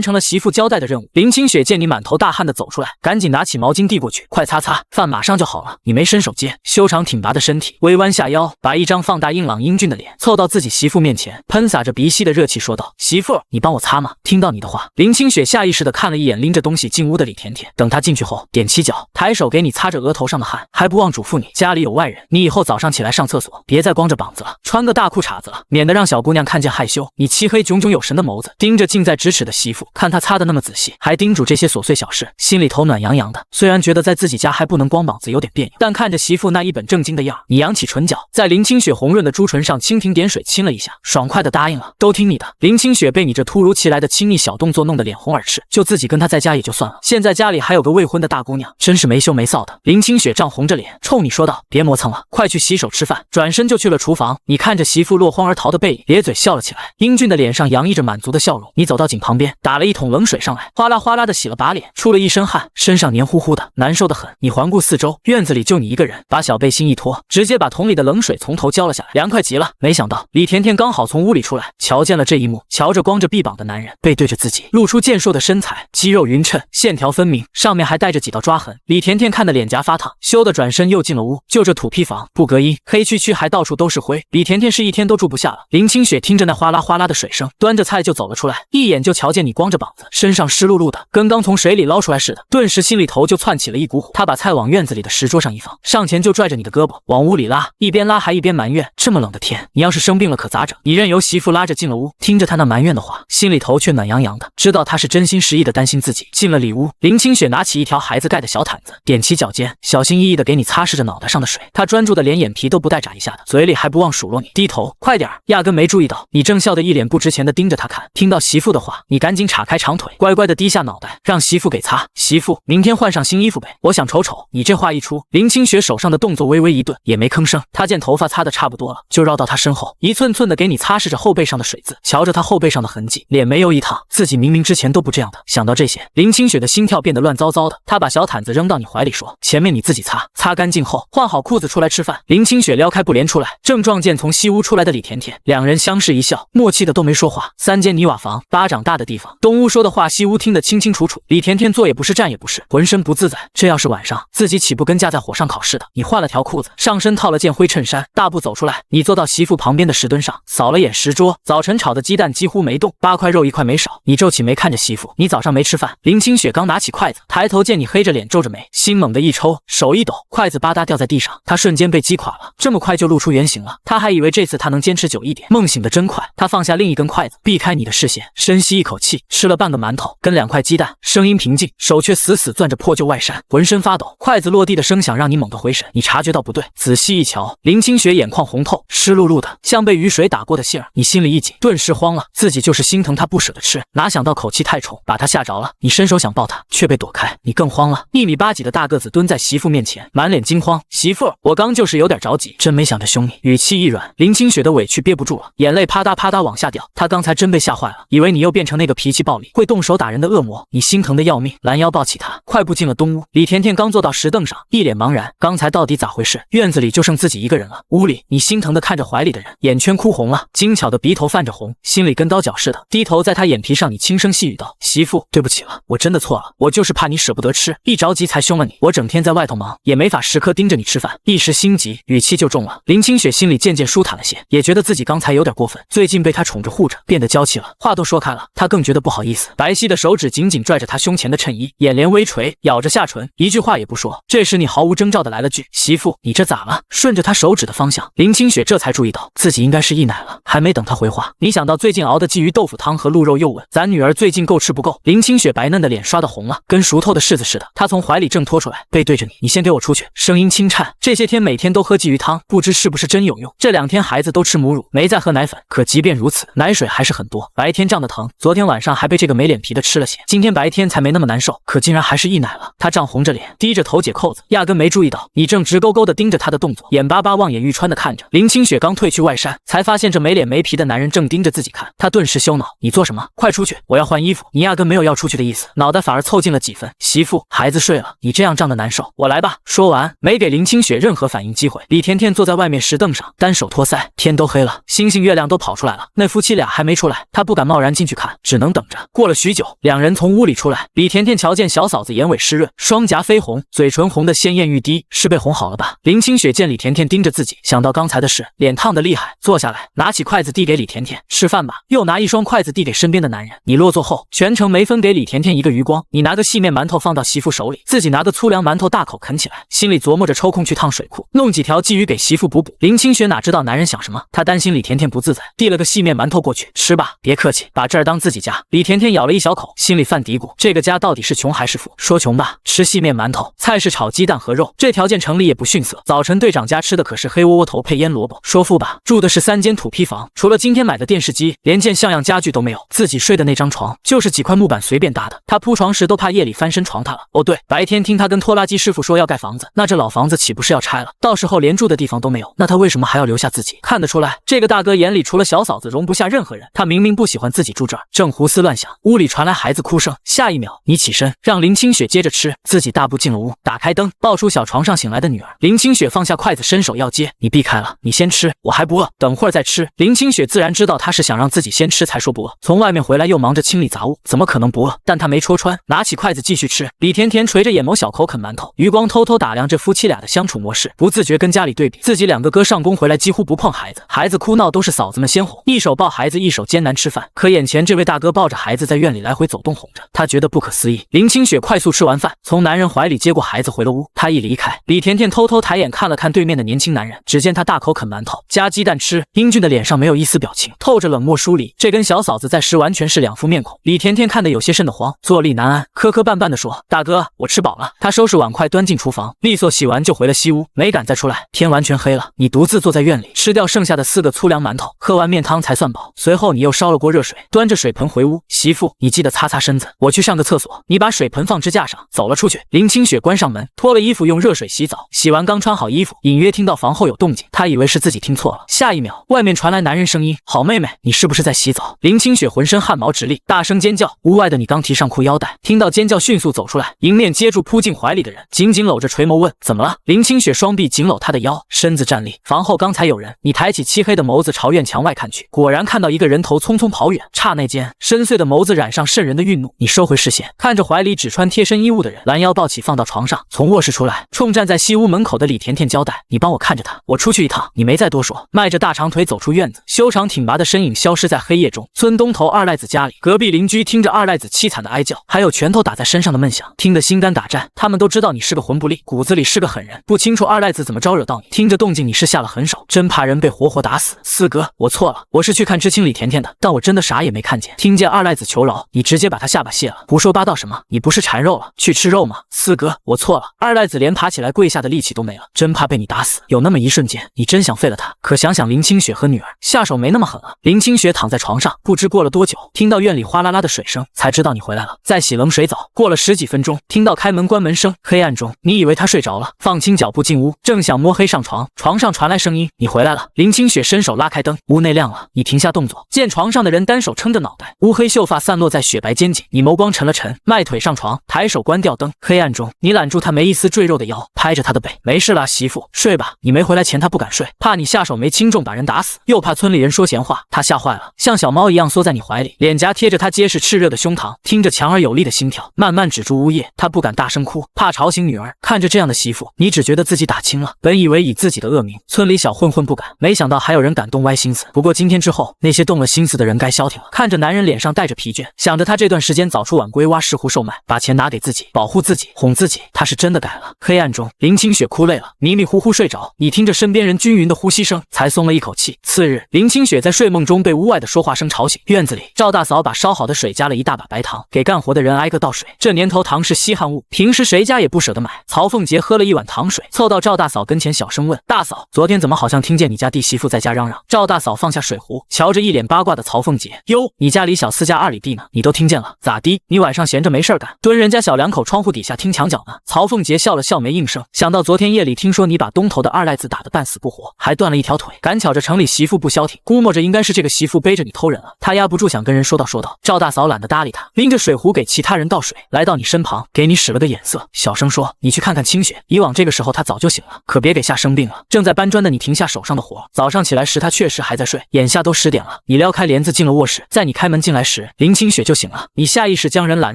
成了媳妇交代的任务。林清雪见你满头大汗的走出来，赶紧拿起毛巾递过去，快擦擦，饭马上就好了。你没伸手接，修长挺拔的身体微弯下腰，把一张放大硬朗英俊的脸凑到自己媳妇面前，喷洒着鼻息的热气说道：“媳妇，你帮我擦吗？”听到你的话，林清雪下意识的看了一眼拎着东西进屋的李甜甜，等她进去后，踮起脚，抬手给你擦着额头上的汗，还不忘嘱咐你，家里有外人，你以后早上起来上厕所别再光着膀子了，穿个大裤衩子了，免得让小姑娘看见害羞。你漆黑炯炯有神的眸子盯着近在咫尺的媳妇，看她擦得那么仔细，还叮嘱这些琐碎小事，心里头暖洋洋的。虽然觉得在自己家还不能光膀子有点别扭，但看着媳妇那一本正经的样，你扬起唇角，在林清雪红润的朱唇上蜻蜓点水亲了一下，爽快的答应了，都听你的。林清雪被你这突如其来的亲昵小动作弄得脸红耳赤，就自己跟他在家也就算了，现在家里还有个未婚的大姑娘，真是没羞没臊的。林清雪涨红着脸冲你说道：“别磨蹭了，快去洗手吃饭。”转身就去了厨房。你看着媳妇落荒而逃的背影，咧嘴笑了起来，英俊的脸上洋溢着满足的笑容。你走到井旁边，打了一桶冷水上来，哗啦哗啦的洗了把脸，出了一身汗，身上黏糊糊的，难受的很。你环顾四周，院子里就你一个人，把小背心一脱，直接把桶里的冷水从头浇了下来，凉快极了。没想到李甜甜刚好从屋里出来，瞧见了这一幕，瞧着光着臂膀的男人背对着自己，露出健硕的身材，肌肉匀称，线条分明，上面还带着几道抓痕。李甜甜看得脸颊发烫，羞得转身又进了屋。就这土坯房不隔音，黑黢黢还到处都是灰，李甜甜是一天都住不下了。林清雪听着那哗啦哗啦的水声，端着菜就走了出来，一眼就瞧见你光着膀子，身上湿漉漉的，跟刚从水里捞出来似的，顿时心里头就窜起了一股火。她把菜往院子里的石桌上一放，上前就拽着你的胳膊往屋里拉，一边拉还一边埋怨：“这么冷的天，你要是生病了可咋整？”你任由媳妇拉着进了屋，听着她那埋怨的话，心里头却暖洋洋的，知道她是真心实意的担心自己。进了里屋，林清雪拿起一条孩子盖的小毯子，踮起脚尖，小心翼翼的给你擦拭着脑袋上的水。她专注的连眼皮都不带眨一下的，嘴里还不忘数落你，低头快点，压根没注意到你正笑得一脸不值钱的盯着她看。听到媳妇的话，你赶紧岔开长腿，乖乖的低下脑袋，让媳妇给擦。媳妇，明天换上新衣服呗，我想瞅瞅。你这话一出，林清雪手上的动作微微一顿，也没吭声。她见头发擦得差不多了，就绕到她身后，一寸寸的给你擦拭着后背上的水渍。瞧着她后背上的痕迹，脸没有一烫，自己明明之前都不这样的。想到这些，林清雪的心跳变得乱糟糟的。她把小毯子扔到你怀里说：“前面你自己擦，擦干净后换好裤子出来吃饭。”林清雪撩开布帘出来，正撞见从西屋出来的李甜甜，两人相视一笑，默契的都没说话。3间泥瓦房，巴掌大的地方，东屋说的话西屋听得清清楚楚。李甜甜坐也不是站也不是，浑身不自在。这要是晚上，自己岂不跟架在火上烤似的？你换了条裤子，上身套了件灰衬衫，大步走出来。你坐到媳妇旁边的石墩上，扫了眼石桌，早晨炒的鸡蛋几乎没动，8块肉1块没少。你皱起眉看着媳妇，你早上没吃饭。林清雪刚拿起筷子，抬头见你黑着脸皱着眉，心猛地一抽，手一抖，筷子吧嗒掉在地上，她瞬间被击垮了。这么快就露出原形了，她还以为这次她能坚持久一点。梦醒的真快，她放下另一根筷子，避开你的视线，深吸一口气，吃了半个馒头跟2块鸡蛋，声音平静，手却死死攥着破旧就外扇，浑身发抖，筷子落地的声响让你猛地回神，你察觉到不对，仔细一瞧，林清雪眼眶红透，湿漉漉的，像被雨水打过的杏儿，你心里一紧，顿时慌了，自己就是心疼她不舍得吃，哪想到口气太冲，把她吓着了，你伸手想抱她，却被躲开，你更慌了。1米8几的大个子蹲在媳妇面前，满脸惊慌，媳妇，我刚就是有点着急，真没想着凶你。语气一软，林清雪的委屈憋不住了，眼泪啪嗒啪嗒往下掉，她刚才真被吓坏了，以为你又变成那个脾气暴力、会动手打人的恶魔，你心疼的要命，拦腰抱起她，快步进了东屋。李甜甜刚坐到石凳上，一脸茫然，刚才到底咋回事？院子里就剩自己一个人了。屋里，你心疼的看着怀里的人，眼圈哭红了，精巧的鼻头泛着红，心里跟刀绞似的，低头在他眼皮上，你轻声细语道：“媳妇，对不起了，我真的错了，我就是怕你舍不得吃，一着急才凶了你。我整天在外头忙，也没法时刻盯着你吃饭，一时心急，语气就重了。”林清雪心里渐渐舒坦了些，也觉得自己刚才有点过分，最近被他宠着护着，变得娇气了，话都说开了，她更觉得不好意思。白皙的手指紧紧拽着他胸前的衬衣，眼帘微垂，咬着下唇，一句话也不说。这时你毫无征兆的来了句：“媳妇，你这咋了？”顺着他手指的方向，林清雪这才注意到自己应该是溢奶了。还没等他回话，你想到最近熬的鲫鱼豆腐汤和鹿肉，又问：“咱女儿最近够吃不够？”林清雪白嫩的脸刷得红了，跟熟透的柿子似的。她从怀里挣脱出来，背对着你先给我出去，声音轻颤。这些天每天都喝鲫鱼汤，不知是不是真有用。这2天孩子都吃母乳，没再喝奶粉，可即便如此，奶水还是很多。白天胀得疼，昨天晚上还被这个没脸皮的吃了些，今天白天才没那么难受，可竟然还是溢奶了。她涨红着脸，低着头解扣子，压根没注意到你正直勾勾的盯着她的动作，眼巴巴望眼欲穿的看着。林清雪刚褪去外衫，才发现这没脸没皮的男人正盯着自己看，她顿时羞恼：“你做什么？快出去！我要换衣服！”你压根没有要出去的意思，脑袋反而凑近了几分。媳妇，孩子睡了，你这样胀得难受，我来吧。说完，没给林清雪任何反应机会。李甜甜坐在外面石凳上，单手托腮，天都黑了，星星月亮都跑出来了，那夫妻俩还没出来，她不敢贸然进去看，只能等着。过了许久，2人从屋里出来，李甜甜瞧见小嫂子眼尾湿润，双颊绯红，嘴唇红得鲜艳欲滴，是被哄好了吧？林清雪见李甜甜盯着自己，想到刚才的事，脸烫得厉害，坐下来，拿起筷子递给李甜甜：“吃饭吧。”又拿一双筷子递给身边的男人。你落座后，全程没分给李甜甜一个余光。你拿个细面馒头放到媳妇手里，自己拿个粗粮馒头大口啃起来，心里琢磨着抽空去烫水库，弄几条鲫鱼给媳妇补补。林清雪哪知道男人想什么，她担心李甜甜不自在，递了个细面馒头过去：“吃吧，别客气，把这儿当自己家。”李甜甜咬了一小口，心里犯嘀咕：这个家到底是穷还是富？说穷吧，吃细面馒头，菜是炒鸡蛋和肉，这条件城里也不逊色。早晨队长家吃的可是黑窝窝头配腌萝卜。说富吧，住的是3间土坯房，除了今天买的电视机，连件像样家具都没有。自己睡的那张床就是几块木板随便搭的，他铺床时都怕夜里翻身床塌了。哦对，白天听他跟拖拉机师傅说要盖房子，那这老房子岂不是要拆了？到时候连住的地方都没有，那他为什么还要留下自己？看得出来，这个大哥眼里除了小嫂子容不下任何人。他明明不喜欢自己住这儿，正胡思乱想，屋里传来孩子哭声。下一秒，你起身让林清雪接着吃，自己大步进了屋，打开灯，抱出小床上醒来的女儿。林清雪放下筷子，伸手要接，你避开了，你先吃，我还不饿，等会儿再吃。林清雪自然知道他是想让自己先吃才说不饿，从外面回来又忙着清理杂物，怎么可能不饿？但他没戳穿，拿起筷子继续吃。李甜甜垂着眼眸小口啃馒头，余光偷偷打量着夫妻俩的相处模式，不自觉跟家里对比，自己2个哥上工回来几乎不碰孩子，孩子哭闹都是嫂子们先哄，一手抱孩子一手艰难吃饭，可眼前这位大哥抱着孩子在院里来回走动哄着，他觉得不可思议。林清雪快速吃完饭，从男人怀里接过孩子回了屋。他一离开，李甜甜偷偷抬眼看了看对面的年轻男人，只见他大口啃馒头加鸡蛋吃，英俊的脸上没有一丝表情，透着冷漠疏离，这跟小嫂子在时完全是2副面孔。李甜甜看得有些瘆得慌，坐立难安，磕磕绊绊地说：“大哥，我吃饱了。”他收拾碗筷端进厨房，利索洗完就回了西屋，没敢再出来。天完全黑了，你独自坐在院里，吃掉剩下的4个粗粮馒头，喝完面汤才算饱。随后你又烧了锅热水，端着水盆回屋。媳妇，你记得擦擦身子，我去上个厕所。你把水盆放支架上，走了出去。林清雪关上门，脱了衣服，用热水洗澡，洗完刚穿好衣服，隐约听到房后有动静，她以为是自己听错了。下一秒，外面传来男人声音：“好妹妹，你是不是在洗澡？”林清雪浑身汗毛直立，大声尖叫。屋外的你刚提上裤腰带，听到尖叫迅速走出来，迎面接住扑进怀里的人，紧紧搂着垂眸问：“怎么了？”林清雪双臂紧搂他的腰，身子站立。房后刚才有人。你抬起漆黑的眸子朝院墙外看去，果然看到一个人头匆匆跑远，刹那间深邃的眸子染上渗人的愠怒。你收回视线，看着怀里只穿贴身衣物的人，拦腰抱起放到床上，从卧室出来，冲站在西屋门口的李甜甜交代：“你帮我看着他，我出去一趟。”你没再多说，迈着大长腿走出院子，修长挺拔的身影消失在黑夜中。村东头二赖子家里，隔壁邻居听着二赖子凄惨的哀叫，还有拳头打在身上的闷响，听得心肝打颤。他们都知道你是个魂不吝，骨子里是个狠人，不清楚二赖子怎么招惹到你。听着动静，你是下了狠手，真怕人被活活打死。四哥，我错了，我是去看知青李甜甜的，但我真的啥也没看见。听见二赖子求饶，你直接把他下巴卸了，胡说八道什么？你不是馋肉了，去吃肉吗？四哥，我错了。二赖子连爬起来跪下的力气都没了，真怕被你打死。有那么一瞬间，你真想废了他。可想想林清雪和女儿，下手没那么狠了。林清雪躺在床上，不知过了多久，听到院里哗啦啦的水声，才知道你回来了。在洗冷水澡，过了10几分钟，听到开门关门声，黑暗中你以为他睡着了，放轻脚步进屋，正想摸黑上床，床上传来声音，你回来了。林清雪伸手拉开灯，屋内亮了，你停下动作，见床上的人单手撑着脑袋，乌黑秀发散落在雪白肩颈，你眸光沉了沉，迈腿上床，抬手关掉灯。黑暗中，你揽住他没一丝赘肉的腰，拍着他的背，没事啦，媳妇，睡吧。你没回来前他不敢睡，怕你下手没轻重把人打死，又怕村里人说闲话，他吓坏了，像小猫一样缩在你怀里，脸颊贴着他结实炽热的胸膛，听着强而有力的心跳，慢慢止住呜咽。他不敢大声哭，怕吵醒女儿。看着这样的媳妇，你只觉得自己打轻了，本以为以自己的恶名，村里小混混不敢，没想到还有人敢动歪心思。不过今天之后，那些动了心思的人该消停了。看着男人脸上带着疲倦，想着他这段时间早出晚归，挖石斛售卖，把钱拿给自己，保护自己，哄自己，他是真的改了。黑暗中，林清雪哭累了，迷迷糊糊睡着，你听着身边人均匀的呼吸声，才松了一口气。次日，林清雪在睡梦中被屋外的说话声吵醒，院子里，赵大嫂把烧好的水加了一大把白糖，给干活的人挨个倒水。这年头糖是稀罕物，平时谁家也不舍得买。曹凤杰喝了一碗糖水，凑到赵大嫂跟前小声问：“大嫂，昨天怎么好像听见你家弟媳妇在家嚷嚷？”赵大嫂放下水壶，瞧着一脸八卦的曹凤杰：“哟，你家李小四家2里地呢，你都听见了？咋的？你晚上闲着没事干，蹲人家小两口窗户底下听墙角呢？”曹凤杰笑了笑没应声，想到昨天夜里听说你把东头的二赖子打得半死不活，还断了一条腿，赶巧着城里媳妇不消停，估摸着应该是这个媳妇背着你偷人了。他压不住想跟人说道。赵大嫂懒得搭理他，拎着水壶给其他人倒水，来到你身旁，给你使了个眼色，小声说：“你去看看清雪，以往这个时候她早就醒了，可别给吓生病了。”正在搬砖的你停下手上的活，早上起来时她确实还在睡，眼下都10点了。你撩开帘子进了卧室，在你开门进来时，林清雪就醒了。你下意识将人揽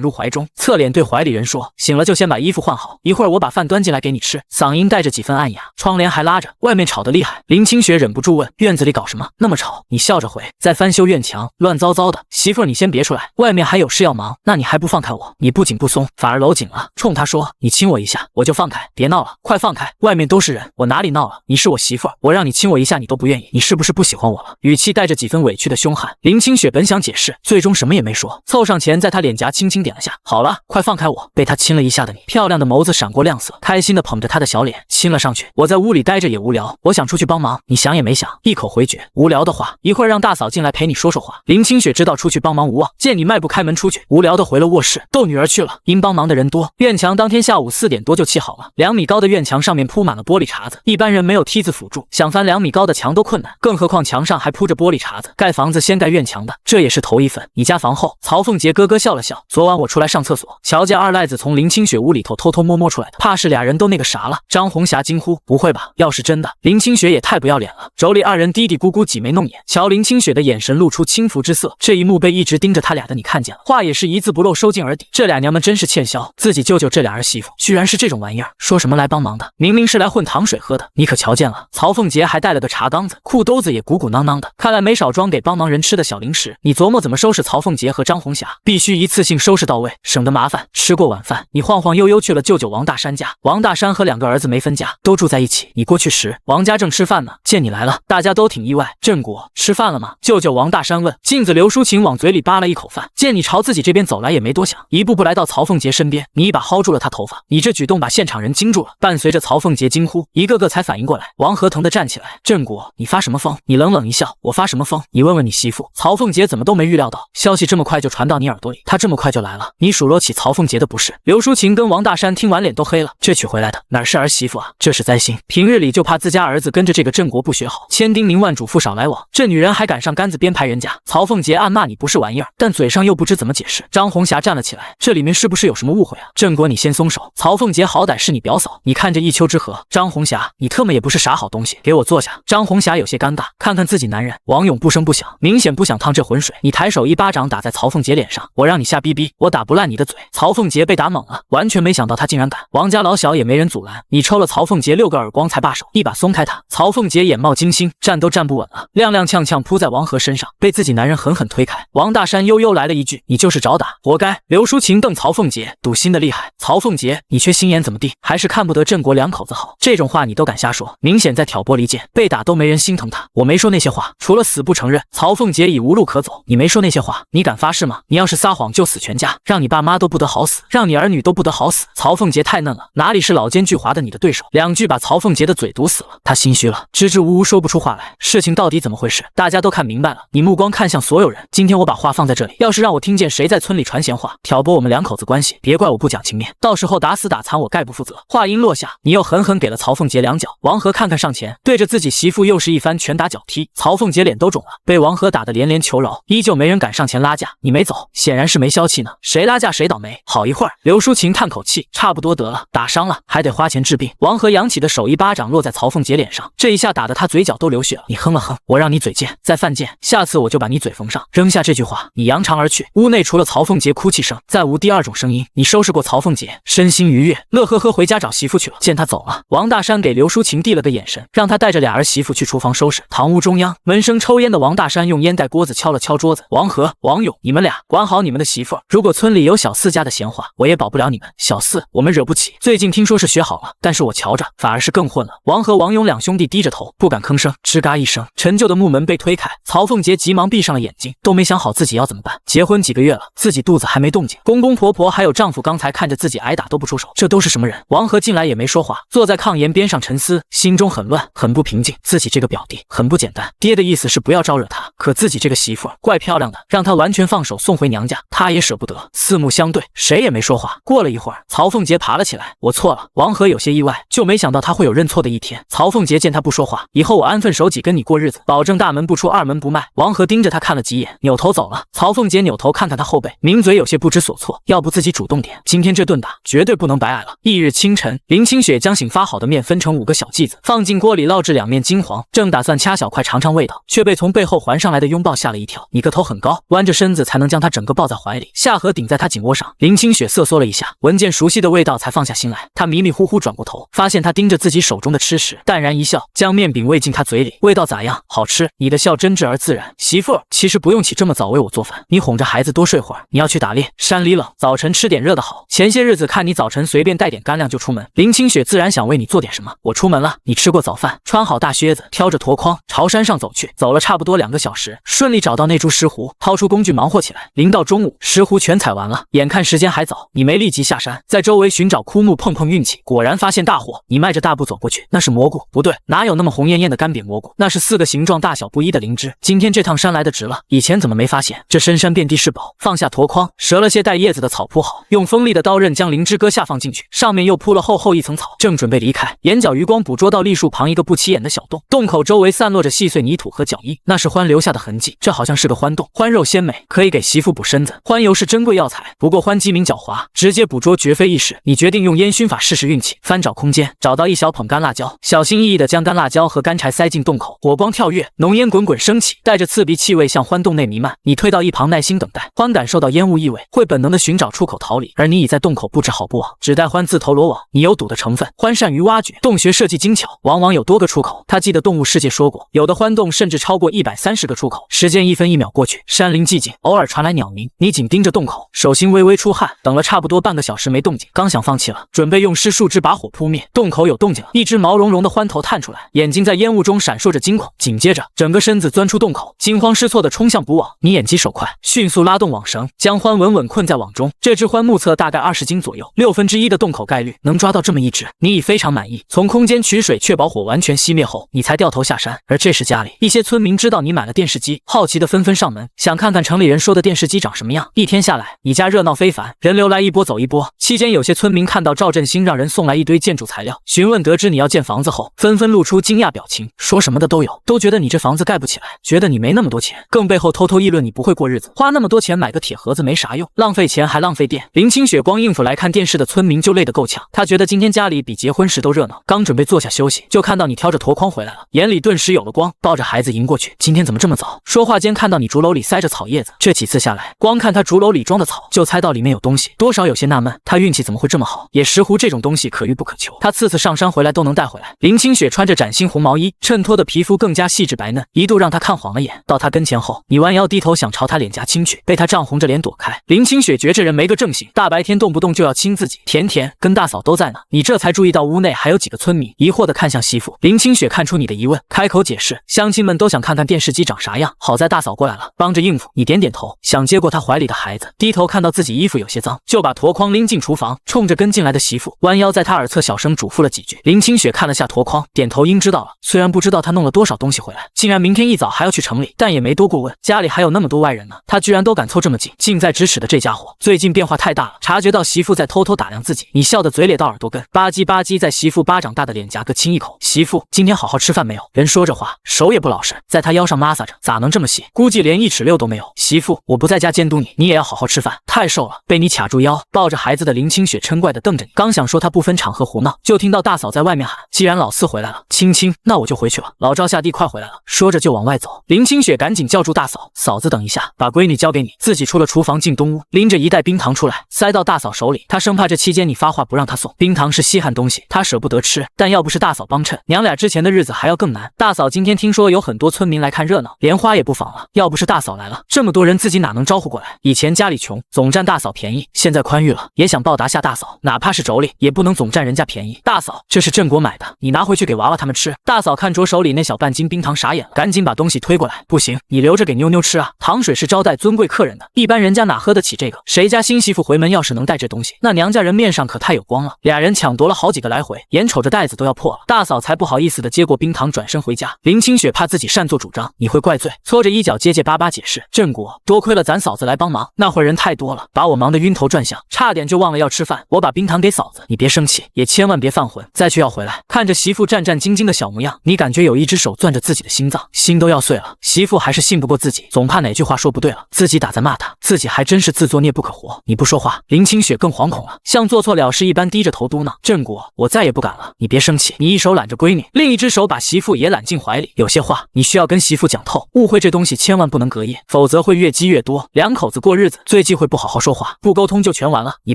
入怀中，侧脸对怀里人说：“醒了就先把衣服换好，一会儿我把饭端进来给你吃。”嗓音带着几分暗哑，窗帘还拉着，外面吵得厉害。林清雪忍不住问：“院子里搞什么？那么吵？”你笑着回：“在翻修院墙，乱糟糟的。媳妇儿，你先别出来，外面还有事要忙。那你还不放开我？”你不紧不松，反而搂紧了，冲他说：“你亲我一下，我就放开，别闹了，快放开！外面都是人，我哪里闹了？你是我媳妇儿，我让你亲我一下你都不愿意，你是不是不喜欢我了？”语气带着几分委屈的凶悍。林清雪本想解释，最终什么也没说，凑上前在他脸颊轻轻点了下：“好了，快放开我！”被他亲了一下的你，漂亮的眸子闪过亮色，开心的捧着他的小脸亲了上去。“我在屋里待着也无聊，我想出去帮忙。”你想也没想，一口回绝：“无聊的话，一会儿让大嫂进来陪你说说话。”林清雪知道出去帮忙无望，见你迈步开门出去，无聊的回了卧室逗女儿去了。因帮忙的人多，院墙当天下午4点多就砌好了。2米高的院墙上面铺满了玻璃碴子，一般人没有梯子辅助，想翻2米高的墙都困难，更何况墙上还铺着玻璃碴子。盖房子先盖院墙的，这也是头一份。你家房后，曹凤杰咯咯笑了笑：“昨晚我出来上厕所，瞧见二赖子从林清雪屋里头偷偷摸摸出来的，怕是俩人都那个啥了。”张红霞惊呼：“不会吧？要是真的，林清雪也太不要脸了。”妯娌二人嘀嘀咕咕挤眉弄眼，瞧林清雪的眼神露出轻浮之色。这一幕被一直盯着他俩的你看见了，话也是一字不漏收进耳底。这俩娘们真是欠削，自己舅舅这俩儿媳妇居然是这种玩意儿，说什么来帮忙的，明明是来混糖水喝的。你可瞧见了，曹凤杰还带了个茶缸子，裤兜子也鼓鼓囊囊的，看来没少装给帮忙人吃的小零食。你琢磨怎么收拾曹凤杰和张红霞，必须一次性收拾到位，省得麻烦。吃过晚饭，你晃晃悠悠去了舅舅王大山家。王大山和2个儿子没分家，都住在一起。你过去时，王家正吃饭呢，见你来了，大家都挺意外。振国，吃饭了吗？舅舅王大山问。镜子刘淑琴往嘴里扒了一口饭，见你朝自己这边走来，也没多想，一步步来到曹凤杰身边，你一把薅住了他头发。你这举动把现场人惊住了，伴随着曹凤杰惊呼，一个个才反应过来。王和腾的站起来：“振国，你发什么疯？”你冷冷一笑：“我发什么疯？你问问你媳妇。”曹凤杰怎么都没预料到消息这么快就传到你耳朵里，他这么快就来了。你数落起曹凤杰的不是。刘淑琴跟王大山听完脸都黑了，这娶回来的哪是儿媳妇啊，这是灾星。平日里就怕自家儿子跟着这个振国不学好，千叮咛万嘱咐少来往，这女人还敢上杆子编排人家。曹凤杰暗骂你不是玩意儿，但嘴上又不知怎么解释。张红霞站了起来：“这里面是不是有什么误会啊？”振国，你先松手。曹凤杰好歹是你表嫂，你看着一丘之貉。张红霞，你特么也不是啥好东西，给我坐下。张红霞有些尴尬，看看自己男人。王勇不声不响，明显不想趟这浑水。你抬手一巴掌打在曹凤杰脸上：“我让你瞎逼逼，我打不烂你的嘴。”曹凤杰被打懵了，完全没想到他竟然敢。王家老小也没人阻拦，你抽了曹凤杰6个耳光才罢手，一把松开他。曹凤杰眼冒金星，站都站不稳了，踉踉跄跄扑在王和身上，被自己男人狠狠推开。王大山悠悠来了一句：“你就是找打，活该。”刘淑琴瞪曹凤杰，赌心的厉害。曹凤杰，你缺心眼怎么地？还是看不得振国2口子好？这种话你都敢瞎说，明显在挑拨离间。被打都没人心疼他，我没说那些话，除了死不承认。曹凤杰已无路可走，你没说那些话，你敢发誓吗？你要是撒谎就死全家，让你爸妈都不得好死，让你你儿女都不得好死。曹凤杰太嫩了，哪里是老奸巨猾的你的对手？两句把曹凤杰的嘴堵死了，他心虚了，支支吾吾说不出话来。事情到底怎么回事？大家都看明白了，你目光看向所有人。今天我把话放在这里，要是让我听见谁在村里传闲话，挑拨我们两口子关系，别怪我不讲情面，到时候打死打残我概不负责。话音落下，你又狠狠给了曹凤杰两脚。王和看看上前，对着自己媳妇又是一番拳打脚踢。曹凤杰脸都肿了，被王和打得连连求饶，依旧没人敢上前拉架。你没走，显然是没消气呢，谁拉架谁倒霉。好一会儿，刘淑琴叹口气，差不多得了，打伤了还得花钱治病。王和扬起的手一巴掌落在曹凤杰脸上，这一下打得他嘴角都流血了。你哼了哼，我让你嘴贱，再犯贱，下次我就把你嘴缝上。扔下这句话，你扬长而去。屋内除了曹凤杰哭泣声，再无第二种声音。你收拾过曹凤杰，身心愉悦，乐呵呵回家找媳妇去了。见他走了，王大山给刘淑琴递了个眼神，让他带着俩儿媳妇去厨房收拾。堂屋中央，闻声抽烟的王大山用烟袋锅子敲了敲桌子。王和、王勇，你们俩管好你们的媳妇儿，如果村里有小四家的闲话，我也保不了你们。小四我们惹不起，最近听说是学好了，但是我瞧着反而是更混了。王和、王勇两兄弟低着头不敢吭声。吱嘎一声，陈旧的木门被推开，曹凤杰急忙闭上了眼睛，都没想好自己要怎么办。结婚几个月了，自己肚子还没动静，公公婆婆还有丈夫刚才看着自己挨打都不出手，这都是什么人？王和进来也没说话，坐在炕沿边上沉思，心中很乱，很不平静。自己这个表弟很不简单，爹的意思是不要招惹他，可自己这个媳妇怪漂亮的，让他完全放手送回娘家，他也舍不得。四目相对，谁也没说话。过了一会儿，曹凤杰爬了起来，我错了。王和有些意外，就没想到他会有认错的一天。曹凤杰见他不说话，以后我安分守己跟你过日子，保证大门不出二门不迈。王和盯着他看了几眼，扭头走了。曹凤杰扭头看看他后背，抿嘴有些不知所措，要不自己主动点，今天这顿打绝对不能白挨了。翌日清晨，林清雪将醒发好的面分成5个小剂子，放进锅里烙制2面金黄，正打算掐小块尝尝味道，却被从背后环上来的拥抱吓了一跳。你个头很高，弯着身子才能将他整个抱在怀里，下颌顶在他颈窝上。林清雪瑟缩了一下，闻见熟悉的味道才放下心来。她迷迷糊糊转过头，发现他盯着自己手中的吃食，淡然一笑，将面饼喂进他嘴里。味道咋样？好吃。你的笑真挚而自然。媳妇儿，其实不用起这么早为我做饭，你哄着孩子多睡会儿。你要去打猎，山里冷，早晨吃点热的好。前些日子看你早晨随便带点干粮就出门，林清雪自然想为你做点什么。我出门了，你吃过早饭，穿好大靴子，挑着箩筐朝山上走去。走了差不多2个小时，顺利找到那株石斛，掏出工具忙活起来。临到中午，石斛全采完了，眼看时间还早，你没立即下山，在周围寻找枯木碰碰运气，果然发现大火。你迈着大步走过去，那是蘑菇？不对，哪有那么红艳艳的干瘪蘑菇？那是4个形状大小不一的灵芝。今天这趟山来的值了，以前怎么没发现？这深山遍地是宝。放下箩筐，折了些带叶子的草铺好，用锋利的刀刃将灵芝割下放进去，上面又铺了厚厚一层草。正准备离开，眼角余光捕捉到栗树旁一个不起眼的小洞，洞口周围散落着细碎泥土和脚印，那是獾留下的痕迹。这好像是个獾洞，獾肉鲜美，可以给媳妇补身子。獾油是珍贵药材，不过獾机敏狡猾，直接捕捉绝非易事。你决定用烟熏法试试运气，翻找空间，找到一小捧干辣椒，小心翼翼地将干辣椒和干柴塞进洞口。火光跳跃，浓烟滚滚升起，带着刺鼻气味向獾洞内弥漫。你退到一旁耐心等待。獾感受到烟雾异味，会本能地寻找出口逃离，而你已在洞口布置好布网，只待獾自投罗网。你有赌的成分，獾善于挖掘，洞穴设计精巧，往往有多个出口。他记得动物世界说过，有的獾洞甚至超过130个出口。时间1分1秒过去，山林寂静，偶尔传来鸟鸣。你紧盯着洞口，手心微微出汗。等了差不多半个小时没动静，刚想放弃了，准备用湿树枝把火扑灭，洞口有动静了，一只毛茸茸的獾头探出来，眼睛在烟雾中闪烁着惊恐，紧接着整个身子钻出洞口，惊慌失措地冲向捕网。你眼疾手快，迅速拉动网绳，将獾稳稳困在网中。这只獾目测大概20斤左右，1/6的洞口概率，能抓到这么一只，你已非常满意。从空间取水，确保火完全熄灭后，你才掉头下山。而这时家里一些村民知道你买了电视机，好奇的纷纷上门，想看看城里人说的电视机长什么样。一天下来，你家热闹非凡，人流来一波走一波。期间有些村民看到赵振兴让人送来一堆建筑材料，询问得知你要建房子后，纷纷露出惊讶表情，说什么的都有，都觉得你这房子盖不起来，觉得你没那么多钱，更背后偷偷议论你不会过日子，花那么多钱买个铁盒子没啥用，浪费钱还浪费电。林清雪光应付来看电视的村民就累得够呛，她觉得今天家里比结婚时都热闹，刚准备坐下休息，就看到你挑着箩筐回来了，眼里顿时有了光，抱着孩子迎过去，今天怎么这么早？说话间看到你竹篓里塞着草叶子，这几次下来，光看他竹篓里装的草，就猜到里面有东西，多少有些纳闷，他运气怎么会这么好？也石斛这种东西可遇不可求，他次次上山回来都能带回来。林清雪穿着崭新红毛衣，衬托的皮肤更加细致白嫩，一度让他看晃了眼。到他跟前后，你弯腰低头想朝他脸颊亲去，被他涨红着脸躲开。林清雪觉这人没个正形，大白天动不动就要亲自己。甜甜跟大嫂都在呢，你这才注意到屋内还有几个村民，疑惑地看向媳妇。林清雪看出你的疑问，开口解释，乡亲们都想看看电视机长啥样，好在大嫂过来了，帮着应付。你点点头，想接过他怀里的孩子，低头看到自己衣服有些脏，就把箩筐拎进厨房，冲着跟进来的媳妇弯腰在他耳侧小声嘱咐了几句。林清雪看了下箩筐，点头应知道了。虽然不知道他弄了多少东西回来，竟然明天一早还要去城里，但也没多过问。家里还有那么多外人呢，他居然都敢凑这么近。近在咫尺的这家伙，最近变化太大了。察觉到媳妇在偷偷打量自己，你笑得嘴咧到耳朵根，吧唧吧唧在媳妇巴掌大的脸颊各亲一口。媳妇今天好好吃饭没有？人说着话，手也不老实，在他腰上抹撒着，咋能这么细？估计连1尺6都没有。媳妇，我不在家监督你，你也要好好吃饭。太瘦了，被你卡住腰，抱着孩子的林清雪嗔怪地瞪着你。刚想说他不分场合胡闹，就听到大嫂在外面喊：“既然老四回来了，青青，那我就回去了。老赵下地快回来了。”说着就往外走。林清雪赶紧叫住大嫂：“嫂子等一下，把闺女交给你。”自己出了厨房进东屋，拎着一袋冰糖出来，塞到大嫂手里。他生怕这期间你发话不让他送。冰糖是稀罕东西，他舍不得吃，但要不是大嫂帮衬，娘俩之前的日子还要更难。大嫂今天听说有很多村民来看热闹，连花也不放了。要不是大嫂来了，这么多人自己哪能招呼过来？以前家里穷，总占大嫂便宜，现在宽裕了，也想报答下大嫂，哪怕是妯娌，也不能总占人家便宜。大嫂，这是郑国买的，你拿回去给娃娃他们吃。大嫂看着手里那小半斤冰糖傻眼了，赶紧把东西推过来。不行，你留着给妞妞吃啊，糖水是招待尊贵客人的，一般人家哪喝得起这个？谁家新媳妇回门要是能带这东西，那娘家人面上可太有光了。俩人抢夺了好几个来回，眼瞅着袋子都要破了，大嫂才不好意思的接过冰糖，转身回家。林清雪怕自己擅作主张，你会怪罪，搓着衣角结结巴巴解释：“郑国，多亏了咱嫂子来帮忙，那会儿人太多了，把我忙得晕头转向，差点就忘了要吃饭。我把冰糖给嫂子，你别生气，也千万别犯浑，再去要回来。”看着媳妇战战兢兢的小模样，你感觉有一只手攥着自己的心脏，心都要碎了。媳妇还是信不过自己，总怕哪句话说不对了，自己打在骂他，自己还真是自作孽不可活。你不说话，林清雪更惶恐了，像做错了事一般低着头嘟囔：“郑国，我再也不敢了，你别生气。”你一手揽着闺女，另一只手把媳妇也揽进怀里。有些话你需要跟媳妇讲透，误会这东西千万不能隔夜，否则会越积越多。两口子过日子，最忌讳不好好说话，不沟通就全完了。你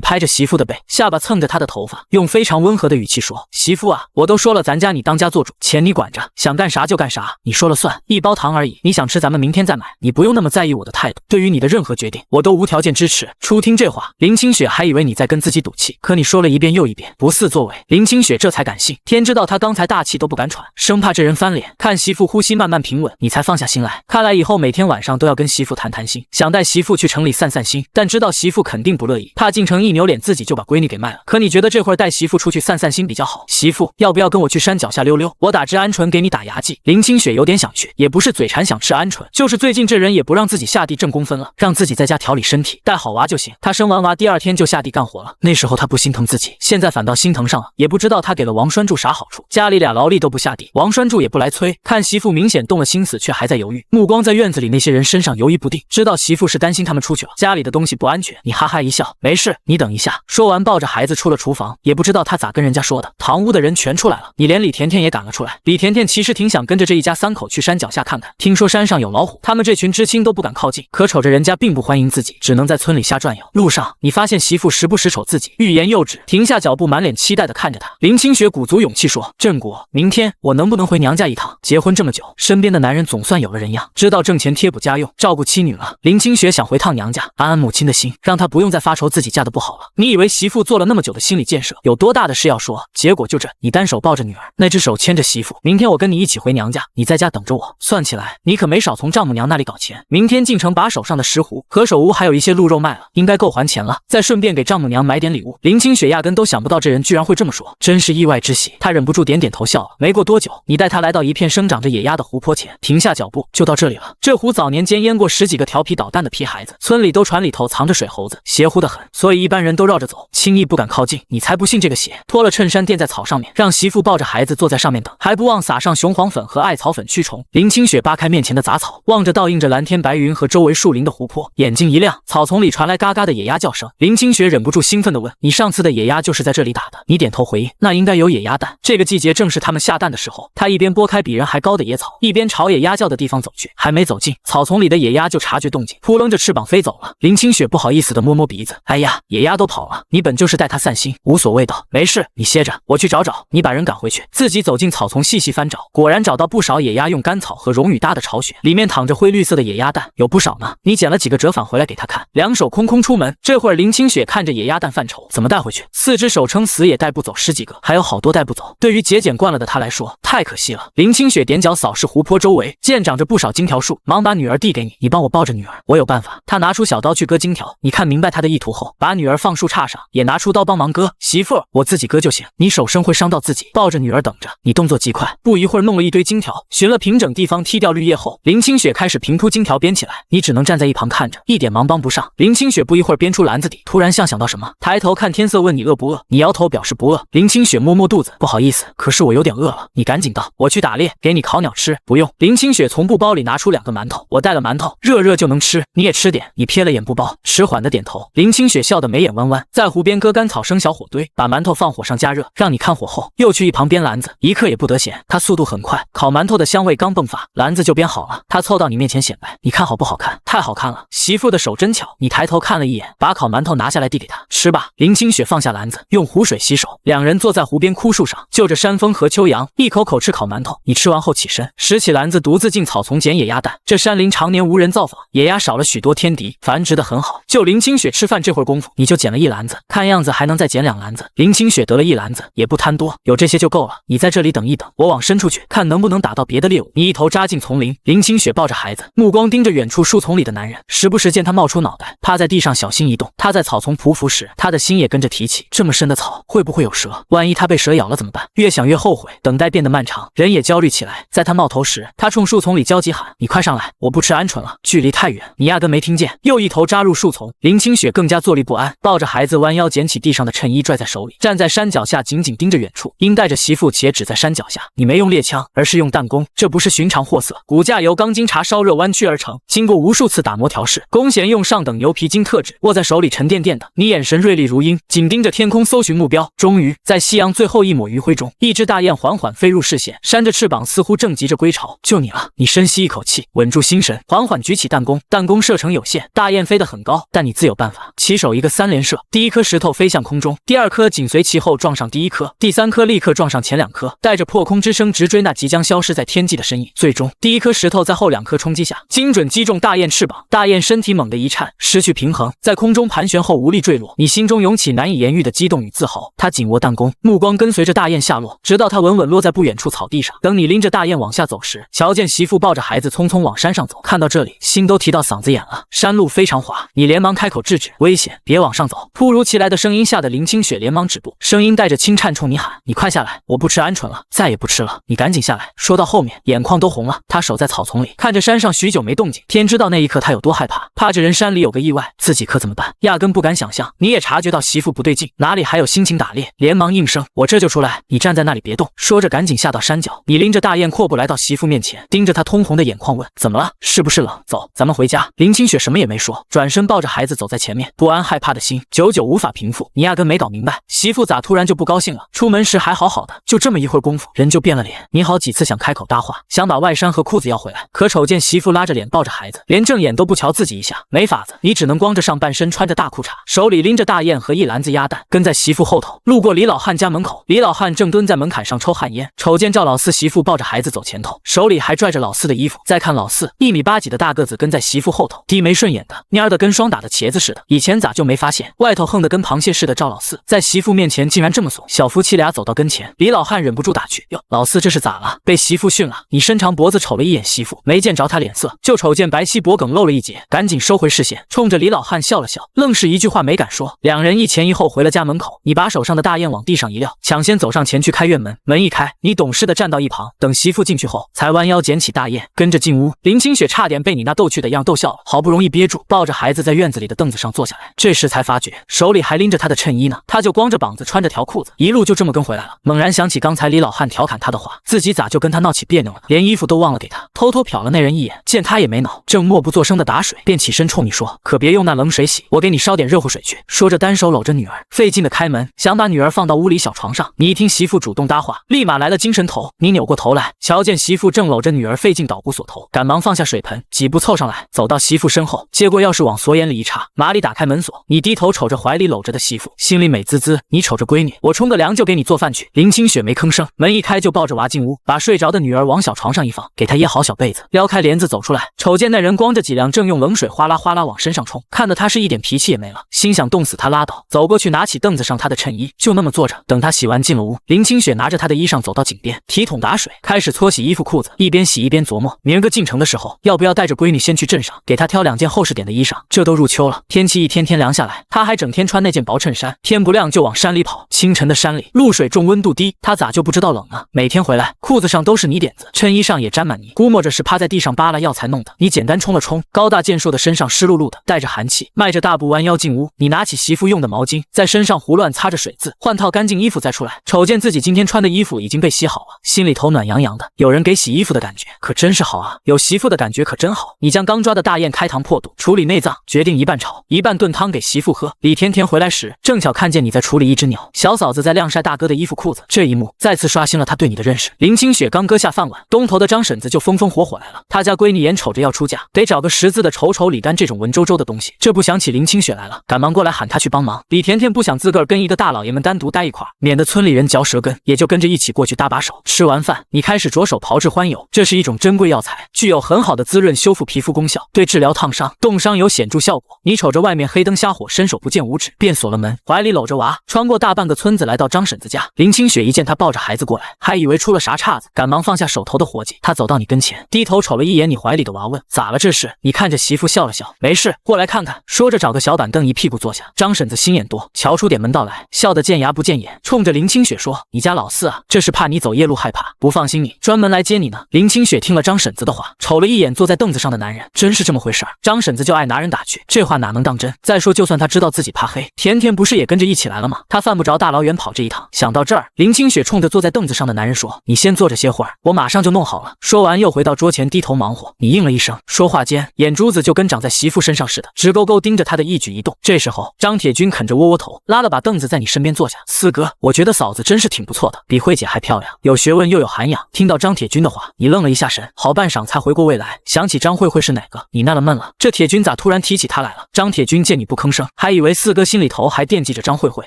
拍着媳妇的背，下巴蹭着她的头发，用非常温和的语气说：“媳妇啊，我都说了，咱家你当家做主，钱你管着，想干啥就干啥，你说了算。1包糖而已，你想吃咱们明天再买，你不用那么在意我的态度。对于你的任何决定，我都无条件支持。”初听这话，林清雪还以为你在跟自己赌气，可你说了一遍又一遍，不似作为。林清雪这才敢信，天知道她刚才大气都不敢喘，生怕这人翻脸。看媳妇呼吸慢慢平稳，你才放下心来。看来以后每天晚上都要跟媳妇谈谈心，想带媳妇去城里散散心，但知道媳妇肯定不乐意，怕进城一扭脸自己就把闺女给卖了。可你觉得这会儿带媳妇出去散散心比较好？媳妇，要不要跟我去山脚下溜溜？我打支鹌鹑给你打牙祭。林清雪有点想去，也不是嘴馋想吃鹌鹑，就是最近这人也不让自己下地挣工分了，让自己在家调理身体，带好娃就行。她生完娃第2天就下地干活了，那时候她不心疼自己，现在反倒心疼上了。也不知道她给了王栓柱啥好处，家里俩劳力都不下地，王栓柱也不来催。看媳妇明显动了心思，却还在犹豫，目光在院子里那些人身上游移不定，知道媳妇是担心他们出去了，家里的东西不安全。你哈哈一笑，没事，你等一下。说完抱着孩子出了厨房，也不知道他咋跟人家说的，堂屋的人全出来了，你连李甜甜也赶了出来。李甜甜其实挺想跟着这一家3口去山脚下看看，听说山上有老虎，他们这群知青都不敢靠近，可瞅着人家并不欢迎自己，只能在村里瞎转悠。路上你发现媳妇时不时瞅自己，欲言又止，停下脚步，满脸期待地看着他。林清雪鼓足勇气说：“郑国，明天我能不能回娘家一趟？结婚这么久，身边的男人总算有了人样，知道挣钱贴补家用，照顾妻女了。”林清雪想回趟娘家，安安母亲的心，让她不用再发愁自己嫁得不好了。你以为媳妇做了那么久的心理建设，有多大的事要说？结果就这，你单手抱着女儿，那只手牵着媳妇。明天我跟你一起回娘家，你在家等着我。算起来，你可没少从丈母娘那里搞钱。明天进城把手上的石斛、何首乌还有一些鹿肉卖了，应该够还钱了。再顺便给丈母娘买点礼物。林清雪压根都想不到这人居然会这么说，真是意外之喜。她忍不住点点头笑了。没过多久，你带她来到一片生长着野鸭的湖泊前，停下脚步，就到这里了。这湖早年间淹过10几个调皮捣蛋的皮孩子，村里都传里头藏着水猴子，邪乎得很，所以一般人都绕着走，轻易不敢靠近。你才不信这个邪！脱了衬衫垫在草上面，让媳妇抱着孩子坐在上面等，还不忘撒上雄黄粉和艾草粉驱虫。林清雪扒开面前的杂草，望着倒映着蓝天白云和周围树林的湖泊，眼睛一亮，草丛里传来嘎嘎的野鸭叫声。林清雪忍不住兴奋地问：“你上次的野鸭就是在这里打的？”你点头回应：“那应该有野鸭蛋，这个季节正是它们下蛋的时候。”他一边拨开比人还高的野草，一边朝野鸭叫的地方走去。还没走近，草丛里的野鸭就察觉动静，扑棱着翅膀飞走了。林清雪不好意思地摸摸鼻子：“哎呀，野鸭都跑了，你本就是带它散心，无所谓的。没事，你歇着，我去找找。”你把人赶回去，自己走进草丛细细翻找，果然找到不少野鸭用干草和绒羽搭的巢穴，里面躺着灰绿色的野鸭蛋，有不少呢。你捡了几个折返回来给他看，两手空空出门。这会儿林清雪看着野鸭蛋犯愁，怎么带回去？4只手撑死也带不走10几个，还有好多带不走。对于节俭惯了的他来说，太可惜了。林清雪踮脚扫视湖泊周围，见长着不少金条树，忙把女儿递给你帮我抱着女儿，我有办法。他拿出小刀去割金条，你看明白他的意图后，把女儿放树杈上，也拿出刀帮忙割。媳妇儿，我自己割就行，你手生会伤到自己，抱着女儿等着。你动作极快，不一会儿弄了一堆金条，寻了平整地方剔掉绿叶后，林清雪开始平铺金条编起来，你只能站在一旁看着，一点忙帮不上。林清雪不一会儿编出篮子底，突然像想到什么，抬头看天色问你饿不饿，你摇头表示不饿。林清雪摸摸肚子，不好意思，可是我有点饿了。你赶紧道，我去打猎，给你烤鸟吃。不用。林清雪从布包里拿出2个馒头，我带了馒头，热热就能吃，你也吃点。你瞥了眼布包，迟缓的点头。林清雪笑得眉眼弯弯，在湖边割干草生小火堆，把馒头放火上加热，让你看火后，又去一旁编篮子，一刻也不得闲。他速度很快，烤馒头的香味刚迸发，篮子就编好了。他凑到你面前显摆，你看好不好看？太好看了，媳妇的手真巧。你抬头看了一眼，把烤馒头拿下来递给他，吃吧。林清雪放下篮子，用湖水洗手，两人坐在湖边枯树上，就着山风和秋阳，一口口吃烤馒头。你吃完后起身，拾起篮子，独自进草丛捡野鸭蛋。这山林常年无人造访，野鸭少了许多天敌，繁殖得很好。就林清雪吃饭这会儿功夫，你就捡了1篮子，看样子还能再捡2篮子。林清雪得了1篮子，也不贪多，有这些就够了。你在这里等一等，我往深处去，看能不能打到别的猎物。你一头扎进丛林，林清雪抱着孩子，目光盯着远处树丛里的男人，时不时见他冒出脑袋，趴在地上小心移动。他在草丛匍匐时，他的心也跟着提起，这么深的草会不会有蛇？万一他被蛇咬了怎么办？越想越后悔，等待变得漫长，人也焦虑起来。在他冒头时，他冲树丛里焦急喊，你快上来，我不吃鹌鹑了，距离太远。你压根没听见，又一头扎入树丛。林清雪更加坐立不安，抱着孩子弯腰捡起地上的衬衣拽在手里，站在山脚下紧紧盯着远处。鹰带着媳妇且只在山脚下，你没用猎枪，而是用弹弓，这不是寻常货色，骨架由钢筋茶烧热弯曲而成，经过无数次打磨调试，弓弦用上等牛皮筋特制，握在手里沉甸甸的。你眼神锐利如鹰，紧盯着天空搜寻目标。终于在夕阳最后一抹余晖中，一只大雁缓缓飞入视线，扇着翅膀似乎正急着归巢。就你了。你深吸一口气，稳住心神，缓缓举起弹弓，弹弓射程有限，大雁飞得很高，但你自有办法。起手一个3连射，第1颗石头飞向空中，第2颗紧随其后撞上第1颗，第3颗立刻撞上前2颗，带着破空之声直追那即将消失在天际的身影。最终第1颗石头在后2颗冲击下精准击中大雁翅膀，大雁身体猛地一颤，失去平衡，在空中盘旋后无力坠落。你心中涌起难以言喻的激动与自豪。他紧握弹弓，目光跟随着大雁下落，直到他稳稳落在不远处草地上。等你拎着大雁往下走时，瞧见媳妇抱着孩子匆匆往山上走。看到这里，心都提到嗓子眼了。山路非常滑，你连忙开口制止，危险，别往上走。突如其来的声音吓得林清雪连忙止步，声音带着轻颤冲你喊，你快下来，我不吃鹌鹑了，再也不吃了，你赶紧下来。说到后面眼眶都红了。他守在草丛里，看着山上许久没动静，天知道那一刻他有多害怕，怕这人山里有个意外，自己可怎么办？压根不敢想象。你也察觉到媳妇不对劲，哪里还有心情打猎，连忙应声，我这就出来，你站在那里别动。说着赶紧下到山脚，你拎着大雁阔步来到媳妇面前，盯着她通红的眼眶问，怎么了？是不是冷？走，咱们回家。林清雪什么也没说，转身抱着孩子走在前面，不安害怕的心久久无法平复。你压根没搞明白，媳妇咋突然就不高兴了？出门时还好好的，就这么一会儿功夫，人就变了脸。你好几次想开口搭话，想把外衫和裤子要回来，可瞅见媳妇拉着脸抱着孩子，连正眼都不瞧自己一下，没法子，你只能光着上半身，穿着大裤衩，手里拎着大雁和1篮子鸭蛋，跟在媳妇后头。路过李老汉家门口，李老汉正蹲在门槛上抽旱烟，瞅见赵老四媳妇抱着孩子走前头，手里还拽着老四的衣服。再看老四1米8几的大个子跟在媳妇后头，低眉顺眼的，蔫的跟霜打的茄子似的。以前咋就没发现？外头横得跟螃蟹似的赵老四，在媳妇面前竟然这么怂。小夫妻俩走到跟前，李老汉忍不住打趣，哟，老四这是咋了？被媳妇训了？你伸长脖子瞅了一眼媳妇，没见着他脸色，就瞅见白皙脖梗露了一截，赶紧收回视线，冲着李老汉笑了笑，愣是一句话没敢说。两人一前一后回了家门口，你把手上的大雁往地上一撂，抢先走上前去开院门。门一开，你懂事的站到一旁，等媳妇进去后，才弯腰捡起大雁，跟着进屋。林清雪差点被你那逗趣的样逗笑了，好不容易憋住，抱着孩子在院子里的凳子上坐下来，这时才发觉手里还拎着他的衬衣呢，他就光着膀子穿着条裤子，一路就这么跟回来了。猛然想起刚才李老汉调侃他的话，自己咋就跟他闹起别扭了，连衣服都忘了给他，偷偷瞟了那人一眼，见他也没恼，正默不作声的打水，便起身冲你说，可别用那冷水洗，我给你烧点热乎水去。说着单手搂着女儿，费劲的开门，想把女儿放到屋里小床上。你一听媳妇主动搭话，立马来了精神头，你扭过头来，瞧见媳妇正搂着女儿费劲捣鼓锁头，赶忙放下水盆，几步凑上来，走到媳妇身后，接过钥匙往锁眼里一插，麻利打开门锁。你低头瞅着怀里搂着的媳妇，心里美滋滋。你瞅着闺女，我冲个凉就给你做饭去。林清雪没吭声，门一开就抱着娃进屋，把睡着的女儿往小床上一放，给她掖好小被子，撩开帘子走出来，瞅见那人光着脊梁正用冷水哗啦哗啦往身上冲，看得他是一点脾气也没了，心想冻死他拉倒。走过去拿起凳子上他的衬衣，就那么坐着，等他洗完进了屋。林清雪拿着他的衣裳走到井边，提桶打水，开始搓洗衣服裤子，一边洗一边琢磨，明儿个进城的时候，要不要带着闺女先去镇上，给她挑2件厚实点的衣裳。这都入秋了，天气一天天凉下来，他还整天穿那件薄衬衫，天不亮就往山里跑。清晨的山里露水重，温度低，他咋就不知道冷呢？每天回来，裤子上都是泥点子，衬衣上也沾满泥，估摸着是趴在地上扒拉药材弄的。你简单冲了冲，高大健硕的身上湿漉漉的，带着寒气，迈着大步弯腰进屋。你拿起媳妇用的毛巾，在身上胡乱擦着水渍，换套干净衣服再出来。瞅见自己今天穿的衣服已经被洗好了，心里头暖洋洋的。有人给洗衣服的感觉可真是好啊，有媳妇的感觉可真好。你将刚抓的大雁开膛破肚，处理内脏，决定一半炒一半炖汤给媳妇喝。李甜甜回来时，正巧看见你在处理一只鸟，小嫂子在晾晒大哥的衣服裤子，这一幕再次刷新了他对你的认识。林清雪刚搁下饭碗，东头的张婶子就风风火火来了。他家闺女眼瞅着要出嫁，得找个识字的瞅瞅李丹这种文绉绉的东西，这不想起林清雪来了，赶忙过来喊她去帮忙。李甜甜不想自个儿跟一个大老爷们单独待一块儿，免得村里人嚼舌根，也就跟着一起过去搭把手。吃完饭，你开始着手炮制欢油，这是一种珍贵药材，具有很好的滋润修复皮肤功效，对治疗烫伤、冻伤有显著效果。你瞅着外面黑灯瞎火，伸手不见五指，便锁了门，怀里搂着娃，穿过大半个村子来到张婶子家。林清雪一见他抱着孩子过来，还以为出了啥岔子，赶忙放下手头的活计。他走到你跟前，低头瞅了一眼你怀里的娃，问：咋了这是？你看着媳妇笑了笑，没事，过来看看。说着找个小板凳一屁股坐下。张婶子心眼多，瞧出点门道来，笑得见牙不见眼，冲着林清雪说：你家老四啊，这是怕你走夜路害怕，不放心你，专门来接你呢。林清雪听了张婶子的话，瞅了一眼坐在凳子上的男人，真是这么回事儿。张婶子就爱拿人打趣，这话哪能当真？再说就算他知道自己怕黑，甜甜不是也跟着一起来了吗？他犯不着大老远跑这一趟。想到这儿，林清雪冲着坐在凳子上的男人说：你先坐着歇会儿，我马上就弄好了。说完又回到桌前低头忙活。你应了一声，说话间眼珠子就跟长在媳妇身上似的，直勾勾盯着他的一举一动。这时候张铁军啃着窝窝头，拉了把凳子在你身边坐下。四哥，我觉得嫂子真是挺不错的，比慧姐还漂亮，有学问又有涵养。听到张铁军的话，你愣了一下神，好半晌才回过味来，想起张慧慧是哪个，你那了闷了。这铁军咋突然提起他来了？张铁军见你不吭声，还以为四哥心里头还惦记着张慧慧，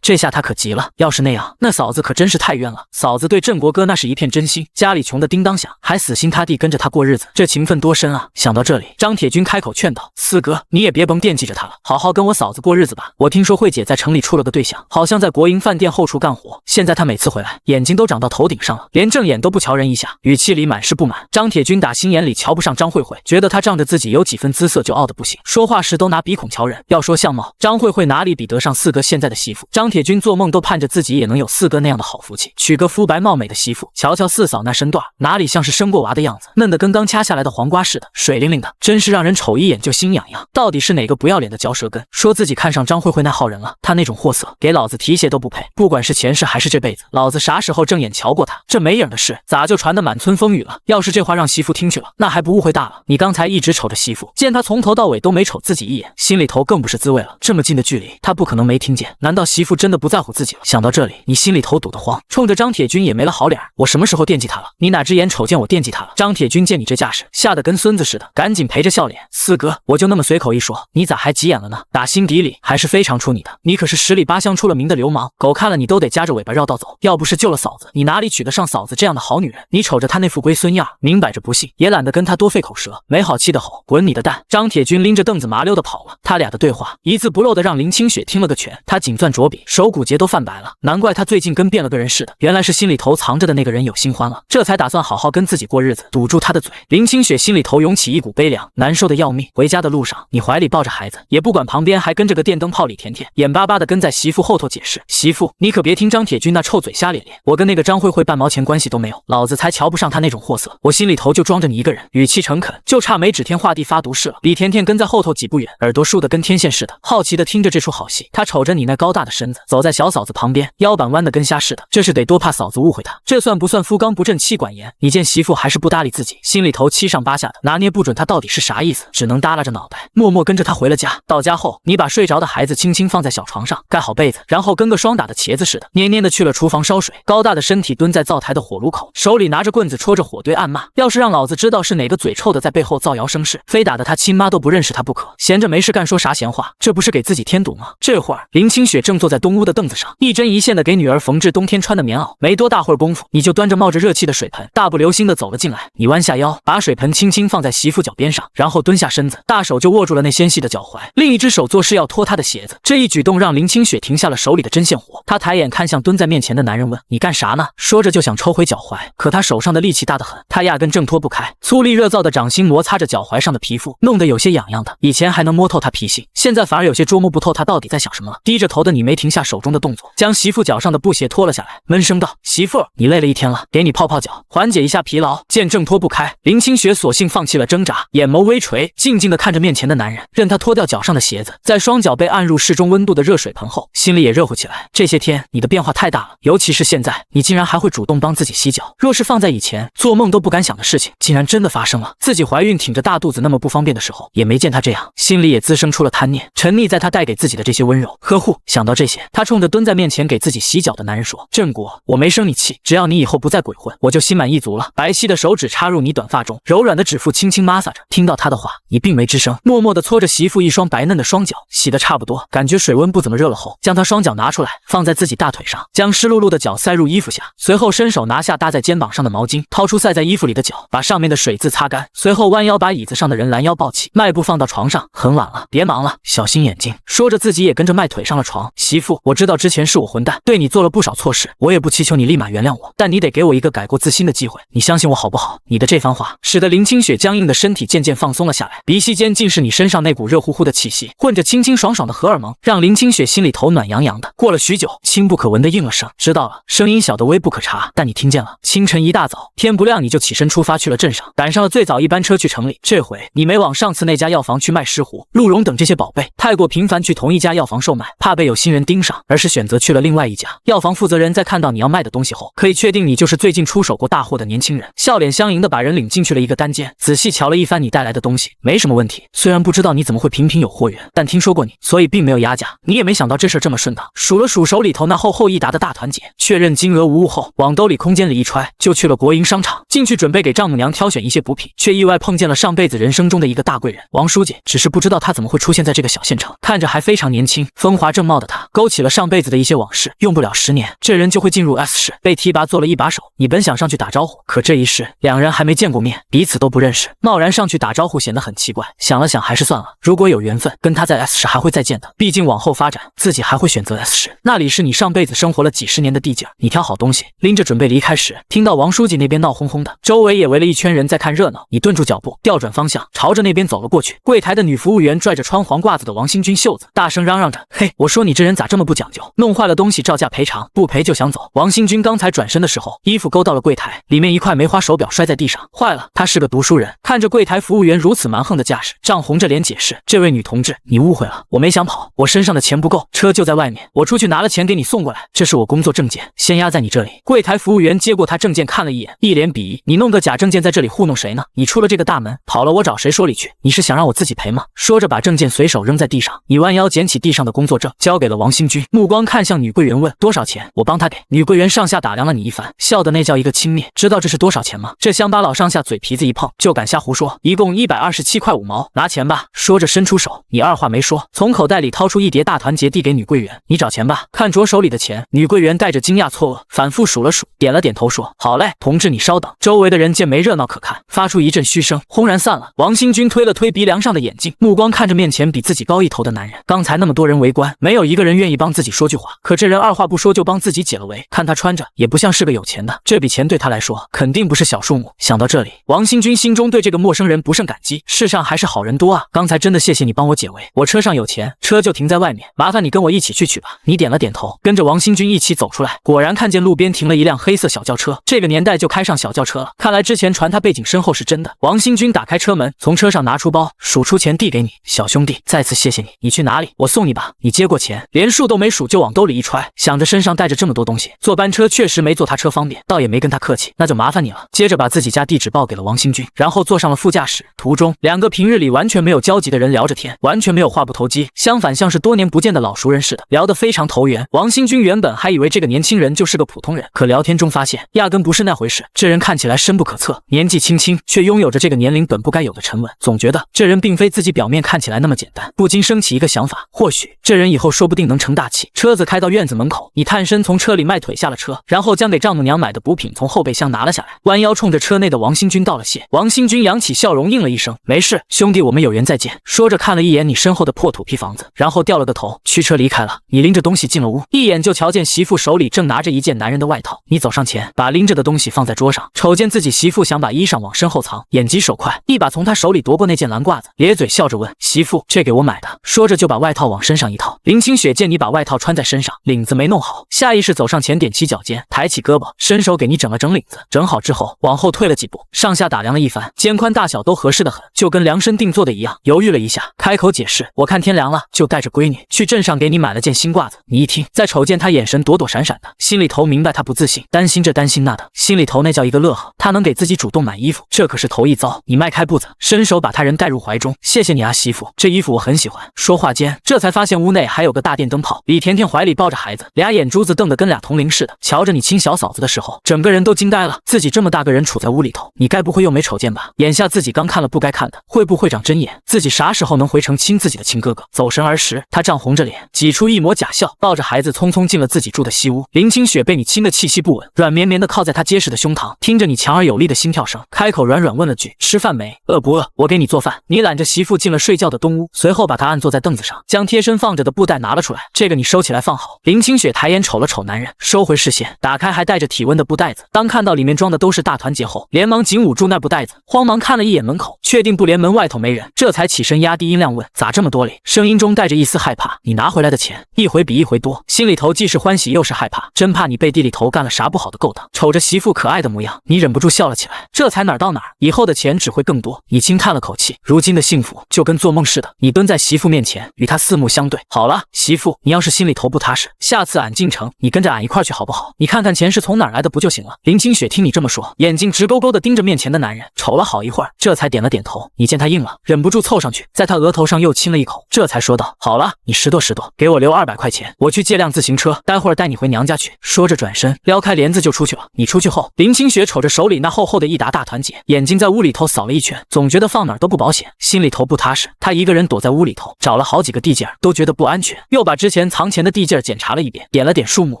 这下他可急了。要是那样，那嫂子可真是太冤了。嫂子对镇国哥那是一片真心，家里穷的叮当响，还死心塌地跟着他过日子，这情分多深啊！想到这里，张铁军开口劝道：四哥，你也别甭惦记着他了，好好跟我嫂子过日子吧。我听说慧姐在城里处了个对象，好像在国营饭店后厨干活，现在她每次回来，眼睛都长到头顶上了，连正眼都不瞧人一下，语气里满是不满。张铁军打心眼里瞧不上张慧慧，觉得她仗着自己有几分姿色就傲得不行，说话时都拿鼻孔瞧人。要说相貌，张慧慧哪里比得上四哥现在的媳妇？张铁军做梦都盼着自己也能有四哥那样的好福气，娶个肤白貌美的媳妇。瞧瞧四嫂那身段，哪里像是生过娃的样子，嫩得跟刚掐下来的黄瓜似的，水灵灵的，真是让人瞅一眼就心痒痒。到底是哪个不要脸的嚼舌根，说自己看上张慧慧那号人了？她那种货色，给老子提鞋都不配。不管是前世还是这辈子，老子啥时候正眼瞧过她？这没影的事，咋就传得满村风雨了？要是这话让媳妇听去了，那还不误会大了？你刚才一直瞅着媳妇，见她从头到尾都没瞅自己一眼，心里头更不是滋味了。这么近的距离，她不可能没听见。难道媳妇真的不在乎自己了？想到这里，你心里头堵得慌，冲着张铁军也没了好脸。我什么时候惦记她了？你哪只眼瞅见我惦记她了？张铁军见你这架势，吓得跟孙子似的，赶紧陪着笑脸。四哥，我就那么随口一说，你咋还急眼了呢？打心底里还是非常出你的，你可是10里8乡出了名的流氓，狗看了你都得夹着尾巴绕道走。要不是救了嫂子，你哪里娶得上嫂子这样的好女人？你瞅着她那副龟孙样，明摆着不信，也懒得跟她多费口舌，没好气的吼：滚你的蛋！张铁军拎着凳子麻溜的跑了。他俩的对话一字不漏的让林清雪听了个全，他紧攥着笔，手骨节都泛白了。难怪他最近跟变了个人似的，原来是心里头藏着的那个人有新欢了，这才打算好好跟自己过日子，堵住他的嘴。林清雪心里头涌起一股悲凉，难受的要命。回家的路上，你怀里抱着孩子，也不管旁边还跟着个电灯泡李甜甜，眼巴巴的跟在媳妇后头解释：媳妇，你可别听张铁军那臭嘴瞎咧咧，我跟那个张慧慧半毛钱关系都没有，老子才瞧不上他那种货色，我心里头就装着你一个人。语气诚恳，就差没指天画地发毒誓了。李甜甜跟在后头几步远，耳朵竖得跟天线似的，好奇的听着这出好戏。她瞅着你那高大的身子，走在小嫂子旁边，腰板弯得跟虾似的，这是得多怕嫂子误会她。这算不算夫刚不正妻管严？你见媳妇还是不搭理自己，心里头七上八下的，拿捏不准她到底是啥意思，只能耷拉着脑袋，默默跟着她回了家。到家后，你把睡着的孩子轻轻放在小床上，盖好被子，然后跟个霜打的茄子似的，蔫蔫的去了厨房烧水。高大的身体蹲在灶台的火炉口，手里拿着棍子戳着火堆暗骂：要是让老子知道是哪个嘴臭的在背后造谣生事，非打得他亲妈都不认识他不可。闲着没事干说啥闲话，这不是给自己添堵吗？这会儿林清雪正坐在东屋的凳子上，一针一线的给女儿缝制冬天穿的棉袄。没多大会儿功夫，你就端着冒着热气的水盆，大步流星的走了进来。你弯下腰，把水盆轻轻放在媳妇脚边上，然后蹲下身子，大大手就握住了那纤细的脚踝，另一只手做事要脱她的鞋子。这一举动让林清雪停下了手里的针线活，她抬眼看向蹲在面前的男人问：“你干啥呢？”说着就想抽回脚踝，可她手上的力气大得很，她压根挣脱不开。粗粝热燥的掌心摩擦着脚踝上的皮肤，弄得有些痒痒的。以前还能摸透她脾性，现在反而有些捉摸不透她到底在想什么了。低着头的你没停下手中的动作，将媳妇脚上的布鞋脱了下来，闷声道：“媳妇，你累了一天了，给你泡泡脚，缓解一下疲劳。”见挣脱不开，林清雪索性放弃了挣扎，眼眸微垂，静静地看着面前的男人，任他脱掉脚上的鞋子，在双脚被按入适中温度的热水盆后，心里也热乎起来。这些天你的变化太大了，尤其是现在，你竟然还会主动帮自己洗脚。若是放在以前，做梦都不敢想的事情，竟然真的发生了。自己怀孕挺着大肚子那么不方便的时候，也没见他这样，心里也滋生出了贪念，沉溺在他带给自己的这些温柔呵护。想到这些，他冲着蹲在面前给自己洗脚的男人说：“振国，我没生你气，只要你以后不再鬼混，我就心满意足了。”白皙的手指插入你短发中，柔软的指腹轻轻摩挲着。听到他的话，你并没吱声，默默地搓着媳妇一双白嫩的双脚，洗得差不多，感觉水温不怎么热了后，将她双脚拿出来，放在自己大腿上，将湿漉漉的脚塞入衣服下，随后伸手拿下搭在肩膀上的毛巾，掏出塞在衣服里的脚，把上面的水渍擦干，随后弯腰把椅子上的人拦腰抱起，迈步放到床上。很晚了，别忙了，小心眼睛。说着自己也跟着迈腿上了床。媳妇，我知道之前是我混蛋，对你做了不少错事，我也不祈求你立马原谅我，但你得给我一个改过自新的机会，你相信我好不好？你的这番话使得林清雪僵硬的身体渐渐放松了下来，鼻息间尽是你身上那股热乎乎的气息，混着清清爽爽的荷尔蒙，让林清雪心里头暖洋洋的。过了许久，轻不可闻的应了声：“知道了。”声音小得微不可察，但你听见了。清晨一大早，天不亮你就起身出发去了镇上，赶上了最早一班车去城里。这回你没往上次那家药房去卖狮狐、鹿茸等这些宝贝，太过频繁去同一家药房售卖，怕被有心人盯上，而是选择去了另外一家。药房负责人在看到你要卖的东西后，可以确定你就是最近出手过大货的年轻人，笑脸相迎的把人领进去了一个单间，仔细瞧了一番你带来的东西，没什么问题。虽然不知道你怎么会频频有货源，但听说过你，所以并没有压价。你也没想到这事这么顺当，数了数手里头那厚厚一沓的大团结，确认金额无误后，往兜里空间里一揣，就去了国营商场。进去准备给丈母娘挑选一些补品，却意外碰见了上辈子人生中的一个大贵人王书记。只是不知道他怎么会出现在这个小县城，看着还非常年轻，风华正茂的他，勾起了上辈子的一些往事。用不了10年，这人就会进入 S 市，被提拔做了一把手。你本想上去打招呼，可这一世两人还没见过面，彼此都不认识，贸然上去打招呼显得很奇怪。想了想，还是算了。如果有缘分，跟他在 S 市还会再见的，毕竟往后发展，自己还会选择 S 市，那里是你上辈子生活了几十年的地界。你挑好东西，拎着准备离开时，听到王书记那边闹哄哄的，周围也围了一圈人在看热闹。你顿住脚步，调转方向，朝着那边走了过去。柜台的女服务员拽着穿黄褂子的王新军袖子，大声嚷嚷着：“嘿，我说你这人咋这么不讲究，弄坏了东西照价赔偿，不赔就想走。”王新军刚才转身的时候，衣服勾到了柜台，里面一块梅花手表摔在地上，坏了。他是个读书人，看着柜台服务员如此蛮横的架势，涨红着脸解释：“这位女同志，你误会了，我没想跑，我身上的钱不够，车就在外面，我出去拿了钱给你送过来，这是我工作证件，先压在你这里。”柜台服务员接过他证件看了一眼，一脸鄙夷：“你弄个假证件在这里糊弄谁呢？你出了这个大门，跑了我找谁说理去？你是想让我自己赔吗？”说着把证件随手扔在地上，你弯腰捡起地上的工作证，交给了王新军，目光看向女柜员问：“多少钱？我帮他给。”女柜员上下打量了你一番，笑的那叫一个轻蔑。知道这是多少钱吗？这乡巴佬上下嘴皮子一碰，就敢瞎胡说，一共127块5毛，拿钱吧。说着伸出手，你二话没说，从口袋里掏出一叠大团结递给女柜员：“你找钱吧。”看着手里的钱，女柜员带着惊讶错愕，反复数了数，点了点头说：“好嘞，同志你稍等。”周围的人见没热闹可看，发出一阵嘘声，轰然散了。王新军推了推鼻梁上的眼镜，目光看着面前比自己高一头的男人。刚才那么多人围观，没有一个人愿意帮自己说句话，可这人二话不说就帮自己解了围。看他穿着也不像是个有钱的，这笔钱对他来说肯定不是小数目。想到这里，王新军心中对这个陌生人不胜感激，世上还是好人多啊。刚才真的谢谢你帮我解围，我车上有钱，车就停在外面，麻烦你跟我一起去取吧。你点了点头，跟着王新军一起走出来，果然看见路边停了一辆黑色小轿车。这个年代就开上小轿车了，看来之前传他背景深厚是真的。王新军打开车门，从车上拿出包，数出钱递给你：“小兄弟，再次谢谢你。你去哪里？我送你吧。”你接过钱，连数都没数就往兜里一揣，想着身上带着这么多东西，坐班车确实没坐他车方便，倒也没跟他客气，那就麻烦你了。接着把自己家地址报给了王新军，然后坐上了副驾驶。途中，两个平日里完全没有交集的人聊着天，完全没有话不投机，相反像是多年不见的老熟人似的，聊得非常投缘。王新军原本还以为这个年轻人就是个普通人，可聊天中发现压根不是那回事。这人看起来深不可测，年纪轻轻，却拥有着这个年龄本不该有的沉稳，总觉得这人并非自己表面看起来那么简单，不禁升起一个想法，或许这人以后说不定能成大器。车子开到院子门口，你探身从车里迈腿下了车，然后将给丈母娘买的补品从后备箱拿了下来，弯腰冲着车内的王新军道了谢。王新军扬起笑容应了一声：“没事，兄弟。”兄弟，我们有缘再见。说着看了一眼你身后的破土坯房子，然后掉了个头，驱车离开了。你拎着东西进了屋，一眼就瞧见媳妇手里正拿着一件男人的外套。你走上前，把拎着的东西放在桌上，瞅见自己媳妇想把衣裳往身后藏，眼疾手快，一把从他手里夺过那件蓝褂子，咧嘴笑着问：媳妇，这给我买的。说着就把外套往身上一套。林清雪见你把外套穿在身上，领子没弄好，下意识走上前，踮起脚尖，抬起胳膊，伸手给你整了整领子。整好之后，往后退了几步，上下打量了一番，肩宽大小都合适的很，就跟量身定做的一样。犹豫了一下，开口解释：我看天凉了，就带着闺女去镇上给你买了件新褂子。你一听，再瞅见他眼神躲躲闪闪的，心里头明白他不自信，担心这担心那的，心里头那叫一个乐呵。他能给自己主动买衣服，这可是头一遭。你迈开步子，伸手把他人带入怀中。谢谢你啊，媳妇，这衣服我很喜欢。说话间，这才发现屋内还有个大电灯泡，李甜甜怀里抱着孩子，俩眼珠子瞪得跟俩铜铃似的，瞧着你亲小嫂子的时候，整个人都惊呆了。自己这么大个人处在屋里头，你该不会又没瞅见吧？眼下自己刚看了不该看的，会不会长针眼？自己啥时候能回城亲自己的亲哥哥？走神儿时，他涨红着脸，挤出一抹假笑，抱着孩子匆匆进了自己住的西屋。林清雪被你亲的气息不稳，软绵绵的靠在他结实的胸膛，听着你强而有力的心跳声，开口软软问了句：吃饭没？饿不饿？我给你做饭。你揽着媳妇进了睡觉的东屋，随后把她按坐在凳子上，将贴身放着的布袋拿了出来，这个你收起来放好。林清雪抬眼瞅了瞅男人，收回视线，打开还带着体温的布袋子，当看到里面装的都是大团结后，连忙紧捂住那布袋子，慌忙看了一眼门口，确定布帘门外头没人，这才起身压低音量问：咋这么多哩？声音中带着一丝害怕。你拿回来的钱一回比一回多，心里头既是欢喜又是害怕，真怕你背地里头干了啥不好的勾当。瞅着媳妇可爱的模样，你忍不住笑了起来，这才哪儿到哪儿，以后的钱只会更多。你轻叹了口气，如今的幸福就跟做梦似的。你蹲在媳妇面前，与她四目相对。好了，媳妇，你要是心里头不踏实，下次俺进城，你跟着俺一块去好不好？你看看钱是从哪儿来的不就行了？林清雪听你这么说，眼睛直勾勾的盯着面前的男人，瞅了好一会儿，这才点了点头。你见他应了，忍不住凑上去，在他额头上又亲了一口，这才说道：好了，你拾掇拾掇，给我留200块钱，我去借辆自行车，待会儿带你回娘家去。说着转身撩开帘子就出去了。你出去后，林清雪瞅着手里那厚厚的一沓大团结，眼睛在屋里头扫了一圈，总觉得放哪儿都不保险，心里头不踏实。她一个人躲在屋里头，找了好几个地界都觉得不安全，又把之前藏钱的地界检查了一遍，点了点数目，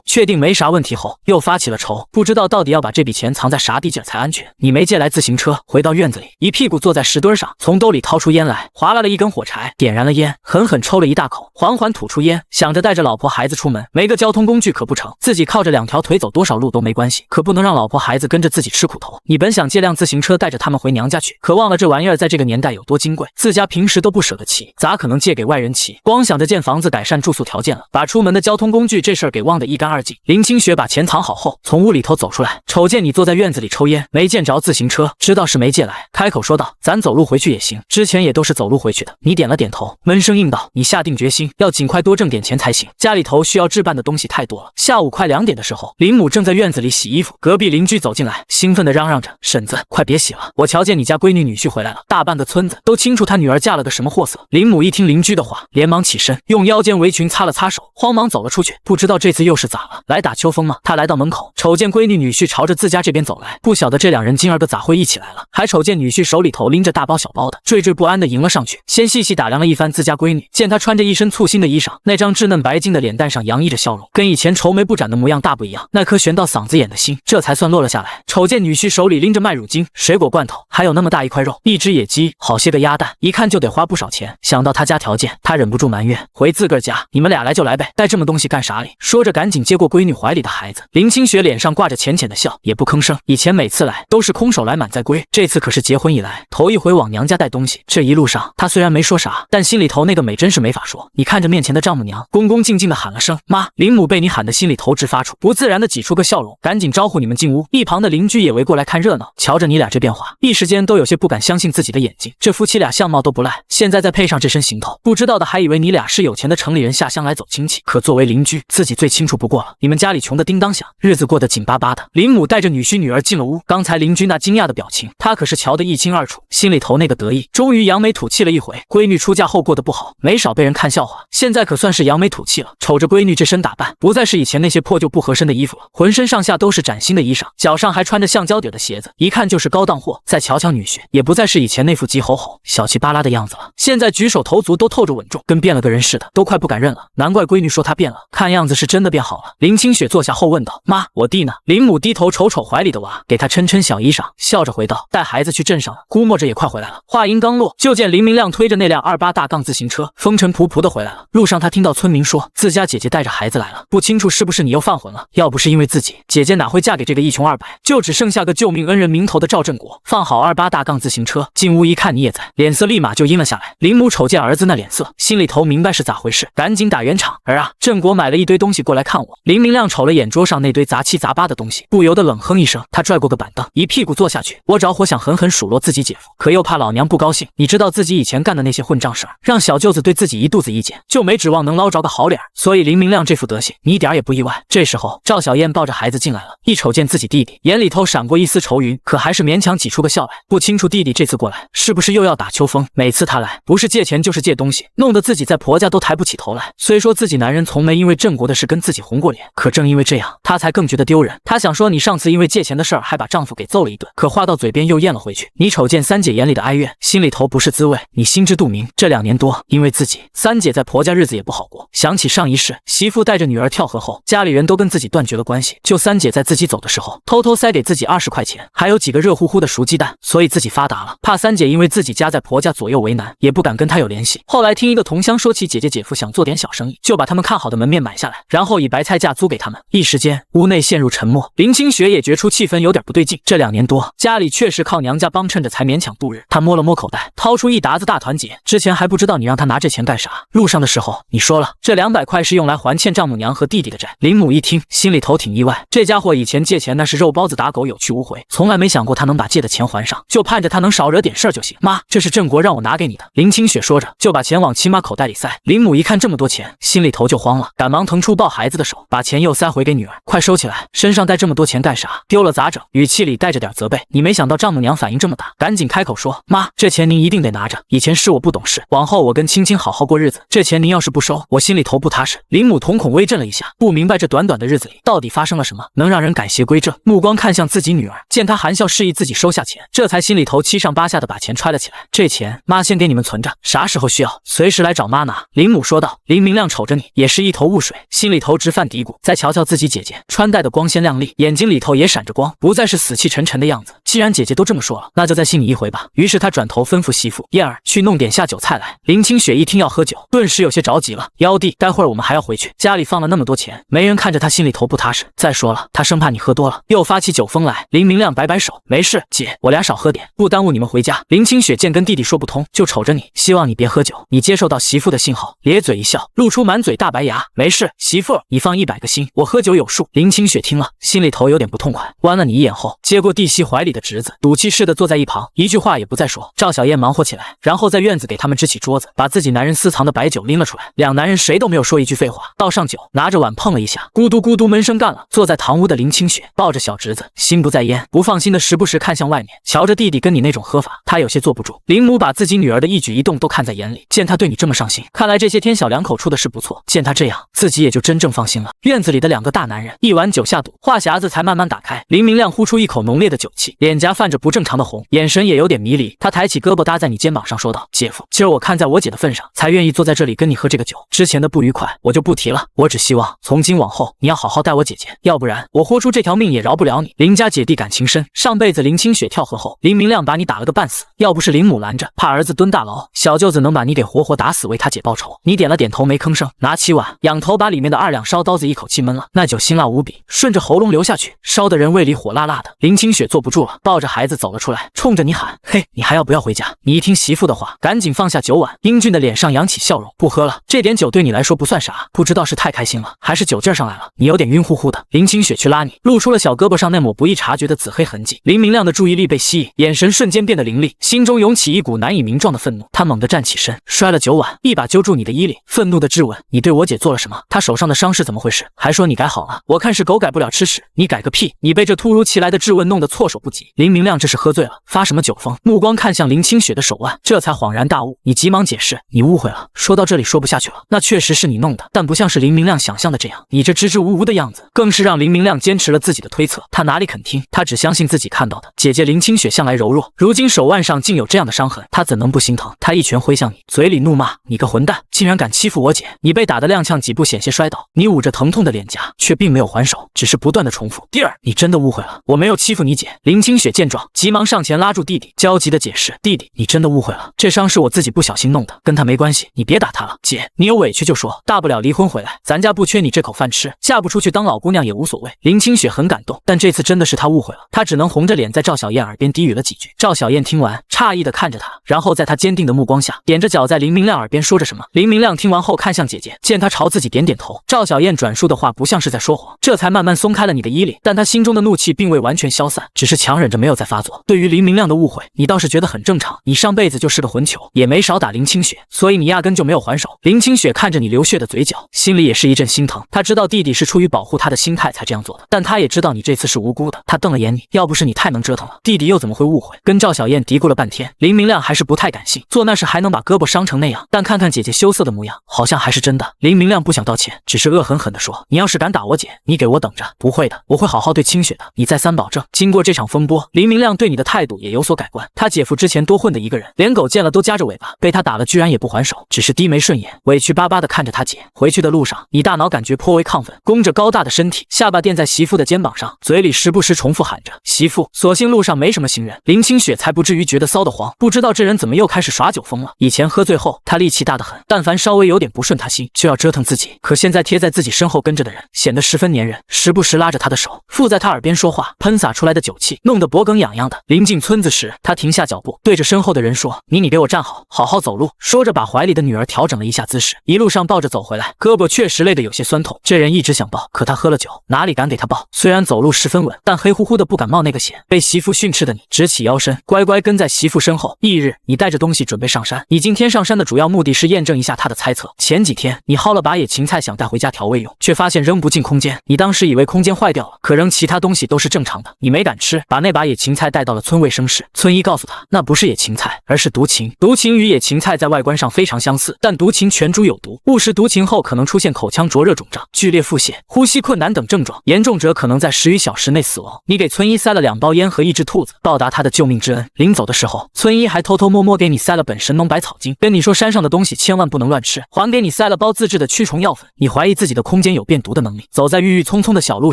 确定没啥问题后，又发起了愁，不知道到底要把这笔钱藏在啥地界才安全。你没借来自行车，回到院子里，一屁股坐在石墩上，从兜里掏出烟来，划拉了一根火柴，点燃了烟，狠狠抽了一大口，缓缓吐出烟，想着带着老婆孩子出门，没个交通工具可不成，自己靠着2条腿走多少路都没关系，可不能让老婆孩子跟着自己吃苦头。你本想借辆自行车带着他们回娘家去，可忘了这玩意儿在这个年代有多金贵，自家平时都不舍得骑，咋可能借给外人骑？光想着建房子改善住宿条件了，把出门的交通工具这事儿给忘得一干二净。林清雪把钱藏好后，从屋里头走出来，瞅见你坐在院子里抽烟，没见着自行车，知道是没借来，开口说道：咱走路回去也行，之前也都是走路回去的。你点了点头，闷声应道：你下定决心要尽快多挣点钱才行，家里头需要置办的东西太多了。下午快2点的时候，林母正在院子里洗衣服，隔壁邻居走进来，兴奋地嚷嚷着：婶子，快别洗了，我瞧见你家闺女女婿回来了，大半个村子都清楚他女儿嫁了个什么货色。林母一听邻居的话，连忙起身，用腰间围裙擦了擦手，慌忙走了出去。不知道这次又是咋了，来打秋风吗？他来到门口，瞅见闺女女婿朝着自家这边走来，不晓得这2人今儿个咋会一起来了，还瞅见女婿手里头拎着大包小包的，惴惴不安地迎了上去，先细细打量了一番自家闺女，见她穿着一身簇新的衣裳，那张稚嫩白净的脸蛋上洋溢着笑容，跟以前愁眉不展的模样大不一样，那颗悬到嗓子眼的心这才算落了下来。瞅见女婿手里拎着麦乳精、水果罐头，还有那么大一块肉，一只野鸡，好些个鸭蛋，一看就得花不少钱。想到他家条件，他忍不住埋怨：回自个儿家，你们俩来就来呗，带这么东西干啥哩？说着赶紧接过闺女怀里的孩子。林清雪脸上挂着浅浅的笑，也不吭声。以前每次来都是空手来满载归，这次可是结婚以来头一回往娘家带东西。这一路上她虽然没说啥，但心里头那个美真是没法说。你看着面前的丈母娘，恭恭敬敬的喊了声妈。林母被你喊的心里头直发怵，不自然的挤出个笑容，赶紧招呼你们进屋。一旁的邻居也围过来看热闹，瞧着你俩这变化，一时间都有些不敢相信自己的眼睛。这夫妻俩相貌都不赖，现在再配上这身行头，不知道的还以为你俩是有钱的城里人下乡来走亲戚。可作为邻居，自己最清楚不过了，你们家里穷得叮当响，日子过得紧巴巴的。林母带着女婿女儿进了屋，刚才邻居那惊讶的表情，他可是瞧得一清二楚，心里头那个得意，终于扬眉吐气了一回。闺女出嫁后过得不好，没少被人看笑话，现在可算是扬眉吐气了。瞅着闺女这身打扮，不再是以前那些破旧不合身的衣服了，浑身上下都是崭新的衣裳，脚上还穿着橡胶底的鞋子，一看就是高档货。再瞧瞧女婿，也不再是以前那副急吼吼、小气巴拉的样子了，现在举手投足都透着稳重，跟变了个人似的，都快不敢认了，难怪闺女说她变了，看样子是真的变好了。林清雪坐下后问道：“妈，我弟呢？”林母低头瞅瞅怀里的娃，给他抻抻小衣裳，笑着回道：“带孩子去镇上了，估摸着也快回来了。”话音刚落，就见林明亮推着那辆28大杠自行车，风尘仆仆的回来了。路上他听到村民说自家姐姐带着孩子来了，不清楚是不是你又犯浑了。要不是因为自己，姐姐哪会嫁给这个一穷二白，就只剩下个救命恩人名头的赵振国。放好28大杠自行车，进屋一看你也在，脸色立马就阴了下来。林母瞅见儿子那脸色，心里头明白是咋回事，赶紧打圆场：“儿啊，振国买了一堆东西过来看我。”林明亮瞅了眼桌上那堆杂七杂八的东西，不由得冷哼一声。他拽过个板凳，一屁股坐下去。我着火想狠狠数落自己姐夫，可又怕老娘不高兴。你知道自己以前干的那些混账事儿，让小舅子对自己一肚子意见，就没指望能捞着个好脸。所以林明亮这副德行，你一点也不意外。这时候赵小燕抱着孩子进来了，一瞅见自己弟弟，眼里头闪过一丝愁云，可还是勉强挤出个笑来。不清楚弟弟这次过来是不是又要打秋风，每次他来不是借钱就是借东西，弄得自己在婆家都抬不起头来。虽说自己男人从没因为郑国的事跟自己红过脸，可正因为这样，他才更觉得丢人。他想说，你上次因为借钱的事儿还把丈夫给揍了一顿，可话到嘴边又咽了回去。你瞅见三姐眼里的哀怨，心里头不是滋味，你心知肚明。这2年多，因为自己，三姐在婆家日子也不好过。想起上一世，媳妇带着女儿跳河后，家里人都跟自己断绝了关系，就三姐在自己走的时候，偷偷塞给自己20块钱，还有几个热乎乎的熟鸡蛋，所以自己发达了。怕三姐因为自己家在婆家左右为难，也不敢跟她有联系。后来听一个同乡说起姐姐姐夫想做点小生意，就把他们看好的门面买下来，然后以白菜价租给他们。一时间，屋内陷入沉默。林清雪也觉出气氛有点不对劲，这2年多，家里确实靠娘家帮衬着才勉强度日。她摸了摸口袋，掏出一沓子大团结。之前还不知道你让她拿这钱干啥，路上的时候你说了，这200块是用来还欠丈母娘和弟弟的债。林母一听，心里头挺意外，这家伙以前借钱那是肉包子打狗，有去无回，从来没想过他能把借的钱还上，就盼着他能少惹点事儿就行。妈，这是郑国让我拿给你的。林清雪说着，就把钱往亲妈口袋里塞。林母一看这么多钱，心里头就慌了，赶忙腾出抱孩子的手，把钱又塞回给女儿。快收起来，身上带这么多钱干啥？丢了咋整？语气里带着点责备。你没想到丈母娘反应这么大，赶紧开口说：“妈，这钱您一定得拿着，以前是我不懂事，往后我跟青青好好过日子，这钱您要是不收，我心里头不踏实。”林母瞳孔微震了一下，不明白这短短的日子里到底发生了什么，能让人改邪归正。目光看向自己女儿，见她含笑示意自己收下钱，这才心里头七上八下的把钱揣了起来。这钱妈先给你们存着，啥时候需要随时来找妈拿。林母说道。林明亮瞅着你，也是一头雾水，心里头直犯嘀咕。再瞧瞧自己姐姐，穿戴的光鲜亮丽，眼睛里头也闪着光，不再是死气沉沉的样子。既然姐姐都这么说了，那就再信你一回吧。于是他转头吩咐媳妇燕儿去弄点下酒菜来。林清雪一听要喝酒，顿时有些着急了。幺弟，待会儿我们还要回去，家里放了那么多钱，没人看着他心里头不踏实。再说了，他生怕你喝多了，又发起酒疯来。林明亮摆摆手，没事，姐，我俩少喝点，不耽误你们回家。林清雪见跟弟弟说不通，就瞅着你，希望你别喝酒。你接受到媳妇的信号，咧嘴一笑，露出满嘴大白牙。没事，媳妇儿，你放100个心，我喝酒有数。林清雪听了，心里头有点不痛快，弯了你一眼后，接过弟媳怀里的侄子，赌气似的坐在一旁，一句话也不再说。赵小燕忙活起来，然后在院子给他们支起桌子，把自己男人私藏的白酒拎了出来。两男人谁都没有说一句废话，倒上酒，拿着碗碰了一下，咕嘟咕嘟闷声干了。坐在堂屋的林清雪抱着小侄子，心不在焉，不放心的时不时看向外面，瞧着弟弟跟你那种喝法，他有些坐不住。林母把自己女儿的一举一动都看在眼里，见他对你这么上心，看来这些天小两口处的是不错，见他这样，自己也就真正放心了。院子里的2个大男人一碗酒下肚，话匣子才慢慢打开。林明亮呼出一口浓烈的酒气，脸颊泛着不正常的红，眼神也有点迷离。他抬起胳膊搭在你肩膀上说道：“姐夫，今儿我看在我姐的份上，才愿意坐在这里跟你喝这个酒。之前的不愉快我就不提了，我只希望从今往后你要好好待我姐姐，要不然我豁出这条命也饶不了你。林家姐弟感情深，上辈子林清雪跳河后，林明亮把你打了个半死，要不是林母拦着，怕儿子蹲大牢，小舅子能把你给活活打死为他姐报仇。你点了点头没吭声，拿起碗仰头把里面的2两烧刀子一口气闷了，那酒辛辣无比，顺着喉咙流下去，烧得人胃里火辣辣的。林清雪坐不住了，抱着孩子走了出来，冲着你喊：“嘿，你还要不要回家？”你一听媳妇的话，赶紧放下酒碗，英俊的脸上扬起笑容：“不喝了，这点酒对你来说不算啥，不知道是太开心了，还是酒劲上来了，你有点晕乎乎的。”林清雪去拉你，露出了小胳膊上那抹不易察觉的紫黑痕迹。林明亮的注意力被吸引，眼神瞬间变得凌厉，心中涌起一股难以名状的愤怒。他猛地站起身，摔了酒碗，一把揪住你的衣领，愤怒的质问：“你对我姐做了什么？她手上的伤是怎么回事？还说你改好了，我看是狗改不了吃屎，你改个屁！”你被这突如其来的质问弄得措手不及。林明亮这是喝醉了，发什么酒疯？目光看向林清雪的手腕，这才恍然大悟。你急忙解释：“你误会了。”说到这里说不下去了，那确实是你弄的，但不像是林明亮想象的这样。你这支支吾吾的样子，更是让林明亮坚持了自己的推测。他哪里肯听，他只相信自己看到的。姐姐林清雪向来柔弱，如今手腕上竟有这样的伤痕，他怎能不心疼？他一拳挥向你，嘴里怒骂：“你个混蛋，竟然敢欺负我姐！你被打得踉跄几步，险些摔倒。你捂着疼痛的脸颊，却并没有还手，只是不断的重复：弟儿，你真的误会了，我没有欺负你姐。林清雪见状，急忙上前拉住弟弟，焦急的解释：弟弟，你真的误会了，这伤是我自己不小心弄的，跟他没关系，你别打他了。姐，你有委屈就说，大不了离婚回来，咱家不缺你这口饭吃，嫁不出去当老姑娘也无所谓。林清雪很感动，但这次真的是她误会了，她只能红着脸在赵小燕耳边低语了几句。赵小燕听完，诧异的看着她，然后在她坚定的目光下，踮着脚在林明亮耳边说着什么。林明亮听完后看向姐姐，见她朝自己点点头。赵小燕转述的话不像是在说谎，这才慢慢松开了你的衣领，但她心中的怒气并未完全消散，只是强忍着没有再发作。对于林明亮的误会，你倒是觉得很正常，你上辈子就是个混球，也没少打林清雪，所以你压根就没有还手。林清雪看着你流血的嘴角，心里也是一阵心疼。她知道弟弟是出于保护她的心态才这样做的，但她也知道你这次是无辜的。她瞪了眼你，要不是你太能折腾了，弟弟又怎么会误会？跟赵小燕嘀咕了半天，林明亮还是不太敢信，做那事还能把胳膊伤成那样，但看看姐姐羞涩的模样，好像还是真的。林明亮不想道歉，只是恶狠狠地说：你要是敢打我姐，你给我等着！不会的，我会好好对清雪的，你再三保证。经过这场风波，林明亮对你的态度也有所改观。他姐夫之前多混的一个人，连狗见了都夹着尾巴，被他打了居然也不还手，只是低眉顺眼，委屈巴巴地看着他姐。回去的路上，你大脑感觉颇为亢奋，弓着高大的身体，下巴垫在媳妇的肩膀上，嘴里时不时重复喊着媳妇。所幸路上没什么行人，林清雪才不至于觉得骚得慌。不知道这人怎么又开始耍酒疯了。以前喝醉后，他力气大得很，但凡稍微有点不顺他心，就要折腾自己。可现在贴在自己身后跟着的人，显得十分粘人，时不时拉着他的手，附在他耳边说话，喷洒出来的酒气弄得脖梗痒痒的。临近村子时，他停下脚步，对着身后的人说：你给我站好，好好走路。说着把怀里的女儿调整了一下姿势，一路上抱着走回来，胳膊确实累得有些酸痛。这人一直想抱，可他喝了酒，哪里敢给他抱？虽然走路十分稳，但黑乎乎的不敢冒那个险。被媳妇训斥的你，直起腰身，乖乖跟在媳妇身后。翌日，你带着东西准备上山。你今天上山的主要目的是验证一下他的猜测。前几天你薅了把野芹菜想带回家调味用，却发现扔不进空间。你当时以为空间坏掉了，可扔其他东西都是正常的。你没敢吃，把那把野芹菜带到了村卫生室。村医告诉他，那不是野芹菜，而是毒芹。毒芹与野芹菜在外观上非常相似，但毒芹全株有毒，误食毒芹后可能出现口腔灼热肿胀、剧烈腹泻、呼吸困难等症状，严重者可能在10余小时内死亡。你给村医塞了2包烟和1只兔子，报答他的救命之恩。临走的时候，村医还偷偷摸摸给你塞了本神农百草经，跟你说山上的东西千万不能乱吃，还给你塞了包自制的驱虫药粉。你怀疑自己的空间有变毒的能力。走在郁郁葱葱的小路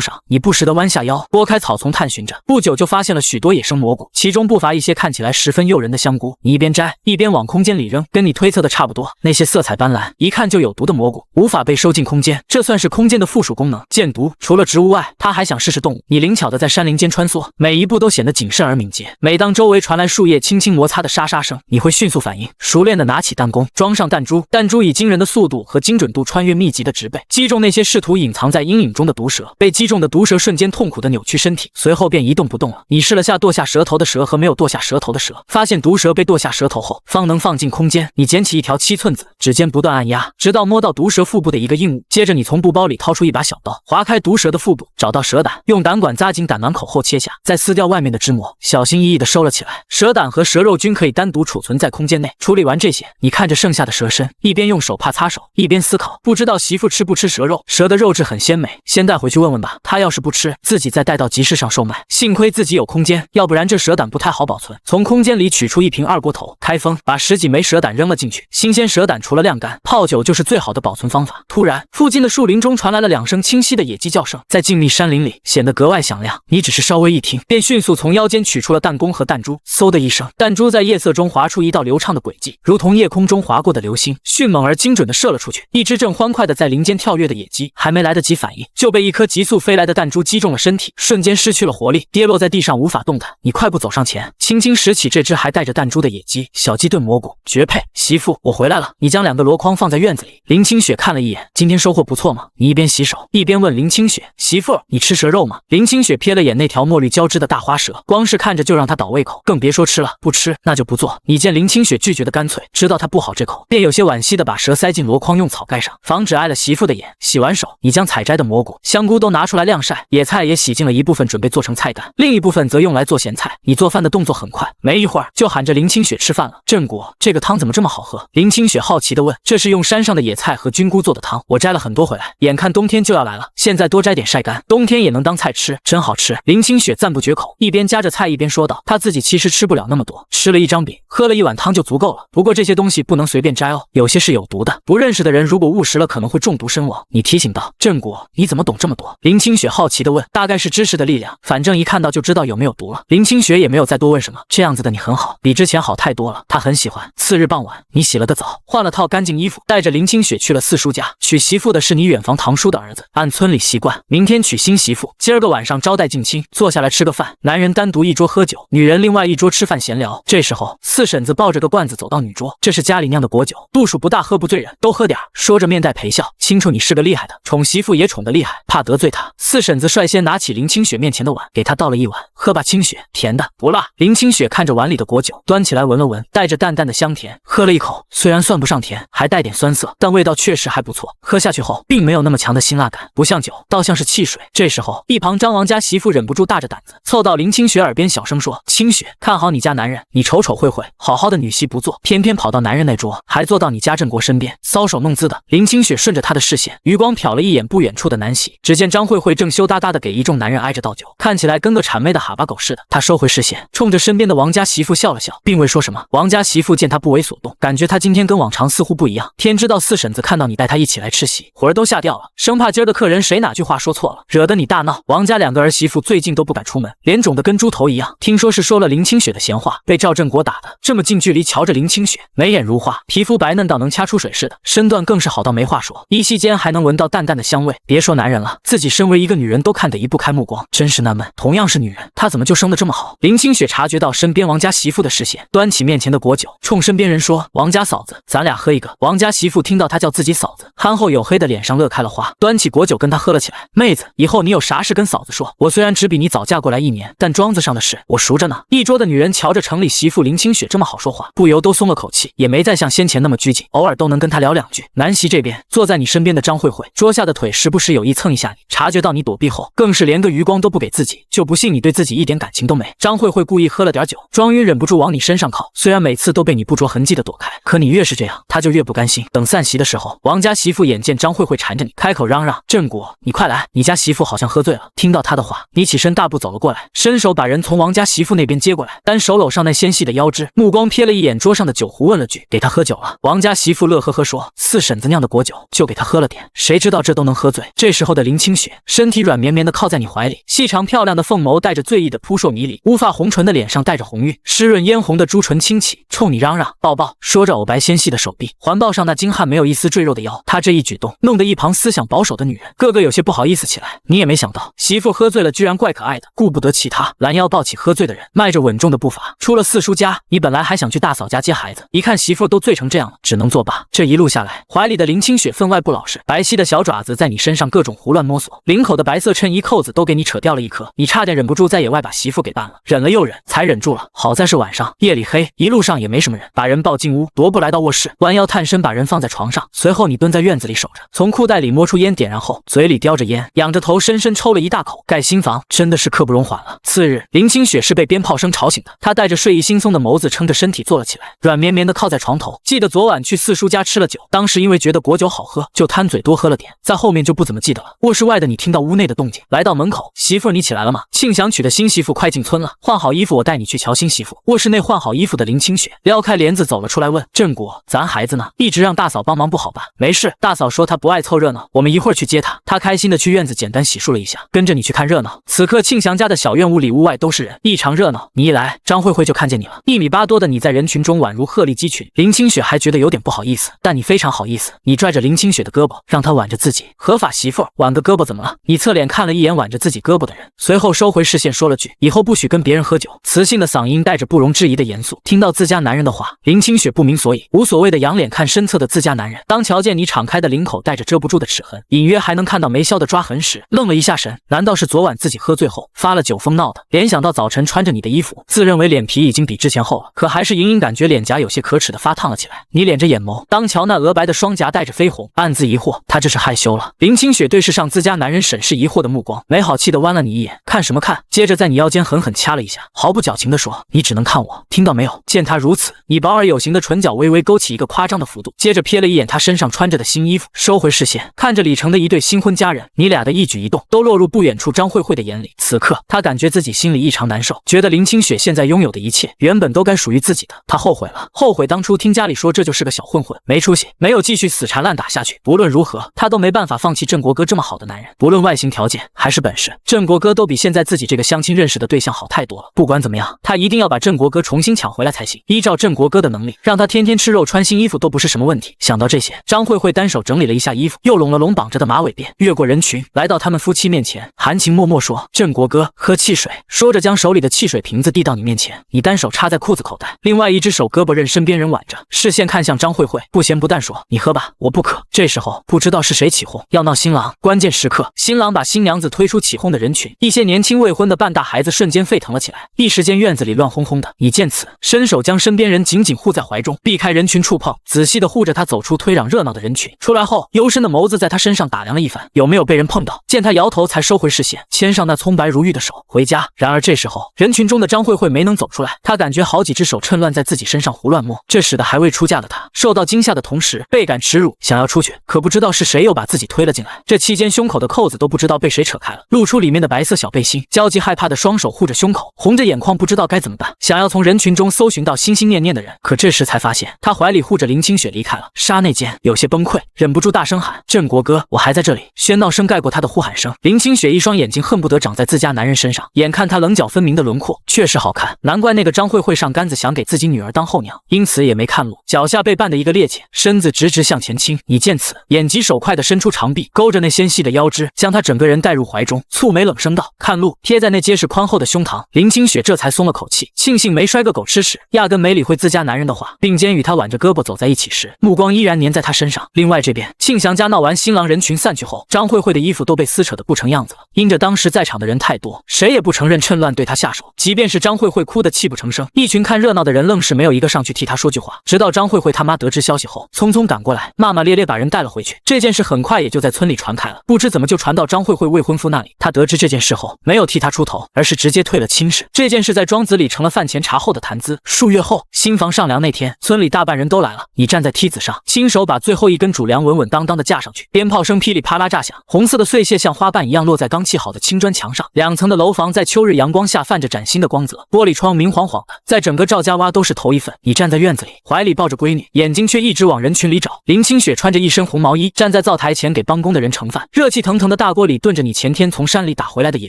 上，你不时地弯下腰，拨开草丛探寻着，不久就发现了许多野生蘑菇，其中不乏一些看起来十分诱人的香菇。你一边摘一边往空间里扔，跟你推测的差不多，那些色彩斑斓、一看就有毒的蘑菇无法被收进空间，这算是空间的附属功能。见毒除了植物外，他还想试试动物。你灵巧的在山林间穿梭，每一步都显得谨慎而敏捷。每当周围传来树叶轻轻摩擦的沙沙声，你会迅速反应，熟练的拿起弹弓，装上弹珠。弹珠以惊人的速度和精准度穿越密集的植被，击中那些试图隐藏在阴影中的毒蛇。被击中的毒蛇瞬间痛苦的扭曲身体，随后便一动不动了。你试了下剁下舌头的蛇和没有剁下舌头的蛇，发现毒蛇被剁下舌头后方能放进空间。你捡起一条7寸子，指尖不断按压，直到摸到毒蛇腹部的一个硬物。接着你从布包里掏出一把小刀，划开毒蛇的腹部，找到蛇胆，用胆管扎进胆囊口后切下，再撕掉外面的脂膜，小心翼翼地收了起来。蛇胆和蛇肉均可以单独储存在空间内。处理完这些，你看着剩下的蛇身，一边用手帕擦手，一边思考，不知道媳妇吃不吃蛇肉。蛇的肉质很鲜美，先带回去问问吧。她要是不吃，自己再带到集市上售卖。幸亏自己有空间，要不然这蛇胆不太好保存。从空间里取出一瓶2锅头，开封，把10几枚蛇胆扔了进去。新鲜蛇胆除了晾干，泡酒就是最好的保存方法。突然，附近的树林中传来了2声清晰的野鸡叫声，在静谧山林里显得格外响亮。你只是稍微一听，便迅速从腰间取出了弹弓和弹珠。嗖的一声，弹珠在夜色中划出一道流畅的轨迹，如同夜空中划过的流星，迅猛而精准地射了出去。一只正欢快地在林间跳跃的野鸡，还没来得及反应，就被一颗急速飞来的弹珠击中了身体，瞬间失去了活力，跌落在地上无法动弹。你快步走上前，轻轻拾起这只还带着弹珠的野鸡。小鸡炖蘑菇，绝配！媳妇，我回来了。你将2个箩筐放在院子里。林清雪看了一眼，今天收获不错吗？你一边洗手一边问林清雪，媳妇，你吃蛇肉吗？林清雪瞥了眼那条墨绿交织的大花蛇，光是看着就让她倒胃口，更别说吃了。不吃那就不做。你见林清雪拒绝的干脆，知道她不好这口，便有些惋惜的把蛇塞进箩筐，用草盖上，防止碍了媳妇的眼。洗完手，你将采摘的蘑菇、香菇都拿出来晾晒，野菜也洗净了一部分，准备做成菜干，另一部分则用来做咸菜。你做饭的动作很快，没一会儿就喊着林清雪吃饭了。正果，这个汤怎么这么好喝？林清雪好奇地问。这是用山上的野菜和菌菇做的汤，我摘了很多回来，眼看冬天就要来了，现在多摘点晒干，冬天也能当菜吃，真好吃。林清雪赞不绝口，一边夹着菜一边说道。她自己其实吃不了那么多，吃了1张饼，喝了1碗汤就足够了。不过这些东西不能随便摘哦，有些是有毒的，不认识的人如果误食了可能会中毒身亡。你提醒道。郑果，你怎么懂这么多？林清雪好奇地问。大概是知识的力量，反正一看到就知道有没有毒了。林清雪也没有再多问什么。这样子的你很好，比之前好太多了，她很喜欢。次日傍晚，你洗了个澡，换了套干净衣服，带着林清雪去了四叔家。娶媳妇的是你远房堂叔的儿子，按村里习惯，明天娶新媳妇，今儿个晚上招待近亲，坐下来吃个饭。男人单独一桌喝酒，女人另外一桌吃饭闲聊。这时候，四婶子抱着个罐子走到女桌，这是家里酿的果酒，度数不大，喝不醉人，都喝点儿。说着面带陪笑，清楚你是个厉害的，宠媳妇也宠得厉害，怕得罪她。四婶子率先拿起林清雪面前的碗，给她倒了一碗，喝吧，清雪，甜的，不辣。林清雪看着碗里的果酒，端起来闻了闻，带着淡淡的香甜，喝了一口，虽然算不上甜，还带点酸涩，但味道确实还不错。喝下去后，并没有那么强的辛辣感，不像酒，倒像是汽水。这时候，一旁张王家媳妇忍不住大着胆子凑到林清雪耳边小声说：“清雪，看好你家男人，你瞅瞅慧慧，好好的女婿不做，偏偏跑到男人那桌，还坐到你家郑国身边，搔首弄姿的。”林清雪顺着他的视线，余光瞟了一眼不远处的南喜，只见张慧慧正羞答答的给一众男人挨着倒酒，看起来跟个谄媚的哈巴狗似的。他收回视线，冲着身边的王家媳妇笑了笑，并未说什么。王家媳妇见他不为所动，感觉他今天跟往常似乎不一样。天知道四婶子看到你带他一起来吃席，魂儿都吓掉了，生怕今儿的客人谁哪句话说错了，惹得你大闹。王家两个儿媳妇最近都不敢出门，脸肿得跟猪头一样。听说是说了林清雪的闲话，被赵振国打的。这么近距离瞧着林清雪，眉眼如画，皮肤白嫩到能掐出水似的，身段更是好到没话说，依稀间还能闻到淡淡的香味。别说男人了，自己身为一个女人都看得移不开目光，真是纳闷，同样是女人，她怎么就生得这么好？林清雪察觉到身边王家媳妇的视线，端起面前的果酒，冲身边人说：“王家嫂子，咱俩喝一个。”王家媳妇听到他叫自己嫂子，憨厚黝黑的脸上乐开了花，端起果酒跟他喝了起来。妹子，以后你有啥事跟嫂子说，我虽然只比你早嫁过来1年，但庄子上的事我熟着呢。一桌的女人瞧着城里媳妇林清雪这么好说话，不由都松了口气，也没再像先前那么拘谨，偶尔都能跟他聊两句。南席这边，坐在你身边的张慧慧，桌下的腿时不时有意蹭一下你，察觉到你躲避后，更是连个余光都不给自己，就不信你对自己一点感情都没。张慧慧故意喝了点酒，庄晕忍不住往你身上靠，虽然每次都被你不着痕迹的躲开，可你越是这样，他就越不甘心。等散席的时候，王家媳妇眼见张慧慧缠着你，开口嚷嚷：“振国，你快来！”你家媳妇好像喝醉了，听到他的话，你起身大步走了过来，伸手把人从王家媳妇那边接过来，单手搂上那纤细的腰肢，目光瞥了一眼桌上的酒壶，问了句：“给他喝酒了？”王家媳妇乐呵呵说：“四婶子酿的果酒，就给他喝了点。”谁知道这都能喝醉？这时候的林清雪身体软绵绵的靠在你怀里，细长漂亮的凤眸带着醉意的扑朔迷离，乌发红唇的脸上带着红晕，湿润嫣红的朱唇轻启，冲你嚷嚷：“抱抱！”说着藕白纤细的手臂环抱上那精悍没有一丝赘肉的腰，他这一举动弄得一旁思想保守的女人个个有些不好意思起来。你也没想到媳妇喝醉了居然怪可爱的，顾不得其他，拦腰抱起喝醉的人，迈着稳重的步伐出了四叔家。你本来还想去大嫂家接孩子，一看媳妇都醉成这样了，只能作罢。这一路下来，怀里的林清雪分外不老实，白皙的小爪子在你身上各种胡乱摸索，领口的白色衬衣扣子都给你扯掉了一颗，你差点忍不住在野外把媳妇给办了，忍了又忍，才忍住了。好在是晚上，夜里黑，一路上也没什么人，把人抱进屋，踱步来到卧室，弯腰探身把人放在床上，随后你蹲在院子里守着，从裤袋里摸出烟点燃后，嘴里叼着烟，仰着头深深抽了一大口，盖心房，真的是刻不容缓了。次日，林清雪是被鞭炮声吵醒的，她带着睡意惺忪的眸子撑着身体坐了起来，软绵绵的靠在床头。记得昨晚去四叔家吃了酒，当时因为觉得果酒好喝，就贪嘴多喝了点，在后面就不怎么记得了。卧室外的你听到屋内的动静，来到门口，媳妇儿你起来了吗？庆祥娶的新媳妇快进村了，换好衣服我带你去瞧新媳妇。卧室内换好衣服的林清雪撩开帘子走了出来，问振国，咱孩子呢？一直让大嫂帮忙不好吧？没事，大嫂说她不爱凑热闹，我们一会儿去接她。她开心的去院子简单洗漱了一下，跟着你去看热闹。此刻庆祥家的小院屋里屋外都是人，异常热闹。你一来，张慧慧就看见你了，1米8多的你在人群中宛如鹤立鸡群。林清雪还觉得有点不好意思，但你非常好意思，你拽着林清雪的胳膊，让她挽着自己。合法媳妇儿挽个胳膊怎么了？你侧脸看了一眼挽着自己胳膊的人，随后收回视线说了句：“以后不许跟别人喝酒。”磁性的嗓音带着不容置疑的严肃。听到自家男人的话，林清雪不明所以，无所谓的仰脸看身侧的自家男人。当瞧见你敞开的领口带着遮不住的齿痕，隐约还能看到没消的抓痕时，愣了一下神。难道是昨晚自己喝醉后发了酒疯闹的？联想到早晨穿着你的衣服，自认为脸皮已经比之前厚了，可还是隐隐感觉脸颊有些可耻的发烫了起来。你敛着眼眸，当瞧那鹅白的双颊带着绯红，暗自疑惑，他这是害羞了。林清雪对视上自家男人审视疑惑的目光，没好气的弯了你一眼，看什么看？接着在你腰间狠狠掐了一下，毫不矫情的说：“你只能看我，听到没有？”见他如此，你薄而有形的唇角微微勾起一个夸张的幅度，接着瞥了一眼他身上穿着的新衣服，收回视线，看着李成的一对新婚佳人，你俩的一举一动都落入不远处张慧慧的眼里。此刻他感觉自己心里异常难受，觉得林清雪现在拥有的一切原本都该属于自己的，他后悔了，后悔当初听家里说这就是个小混混混，没出息，没有继续死缠烂打下去。不论如何，他都没办法放弃郑国哥这么好的男人，不论外形条件还是本事，郑国哥都比现在自己这个相亲认识的对象好太多了。不管怎么样，他一定要把郑国哥重新抢回来才行。依照郑国哥的能力，让他天天吃肉穿新衣服都不是什么问题。想到这些，张慧慧单手整理了一下衣服，又拢了拢绑着的马尾辫，越过人群，来到他们夫妻面前，含情脉脉说：“郑国哥，喝汽水。”说着将手里的汽水瓶子递到你面前，你单手插在裤子口袋，另外一只手胳膊任身边人挽着，视线看向张慧慧，不咸不淡说：“你喝吧，我不渴。”这时候不知道是谁起哄，要闹新郎。关键时刻，新郎把新娘子推出起哄的人群，一些年轻未婚的半大孩子瞬间沸腾了起来，一时间院子里乱哄哄的。你见此，伸手将身边人紧紧护在怀中，避开人群触碰，仔细的护着他走出推攘热闹的人群。出来后，幽深的眸子在他身上打量了一番，有没有被人碰到？见他摇头，才收回视线，牵上那葱白如玉的手回家。然而这时候，人群中的张慧慧没能走出来，她感觉好几只手趁乱在自己身上胡乱摸，这使得还未出嫁的她受到惊吓的同时倍感耻辱，想要出去，可不知道是谁又把自己推了进来。这期间胸口的扣子都不知道被谁扯开了，露出里面的白色小背心，焦急害怕的双手护着胸口，红着眼眶不知道该怎么办，想要从人群中搜寻到心心念念的人，可这时才发现他怀里护着林清雪离开了。刹那间有些崩溃，忍不住大声喊：“郑国哥，我还在这里！”喧闹声盖过他的呼喊声。林清雪一双眼睛恨不得长在自家男人身上，眼看他棱角分明的轮廓确实好看，难怪那个张慧慧上杆子想给自己女儿当后娘，因此也没看路，脚下被绊的一个趔趄，身子直直向前倾。你见此，眼疾手快的伸出长臂，勾着那纤细的腰肢，将他整个人带入怀中，蹙眉冷声道：“看路！”贴在那结实宽厚的胸膛，林清雪这才松了口气，庆幸没摔个狗吃屎，压根没理会自家男人的话，并肩与他挽着胳膊走在一起时，目光依然粘在他身上。另外这边，庆祥家闹完新郎人群散去后，张慧慧的衣服都被撕扯得不成样子了，因着当时在场的人太多，谁也不承认趁乱对他下手，即便是张慧慧哭得泣不成声，一群看热闹的人愣是没有一个上去替他说句话。直到张慧慧他妈得知消息后，匆匆赶过来，骂骂咧咧把人带了回去。这件事很快也就在村里传开了，不知怎么就传到张慧慧未婚夫那里。他得知这件事后，没有替他出头，而是直接退了亲事。这件事在庄子里成了饭前茶后的谈资。数月后，新房上梁那天，村里大半人都来了。你站在梯子上，亲手把最后一根主梁稳稳当当的架上去，鞭炮声噼里啪啦炸响，红色的碎屑像花瓣一样落在刚砌好的青砖墙上。2层的楼房在秋日阳光下泛着崭新的光泽，玻璃窗明晃晃的，在整个赵家洼都是头一份。你站在院子里，怀里抱着闺女，眼睛却一直往人群里找。林清雪穿着一身红毛衣，站在灶台前给帮工的人盛饭，热气腾腾的大锅里炖着你前天从山里打回来的野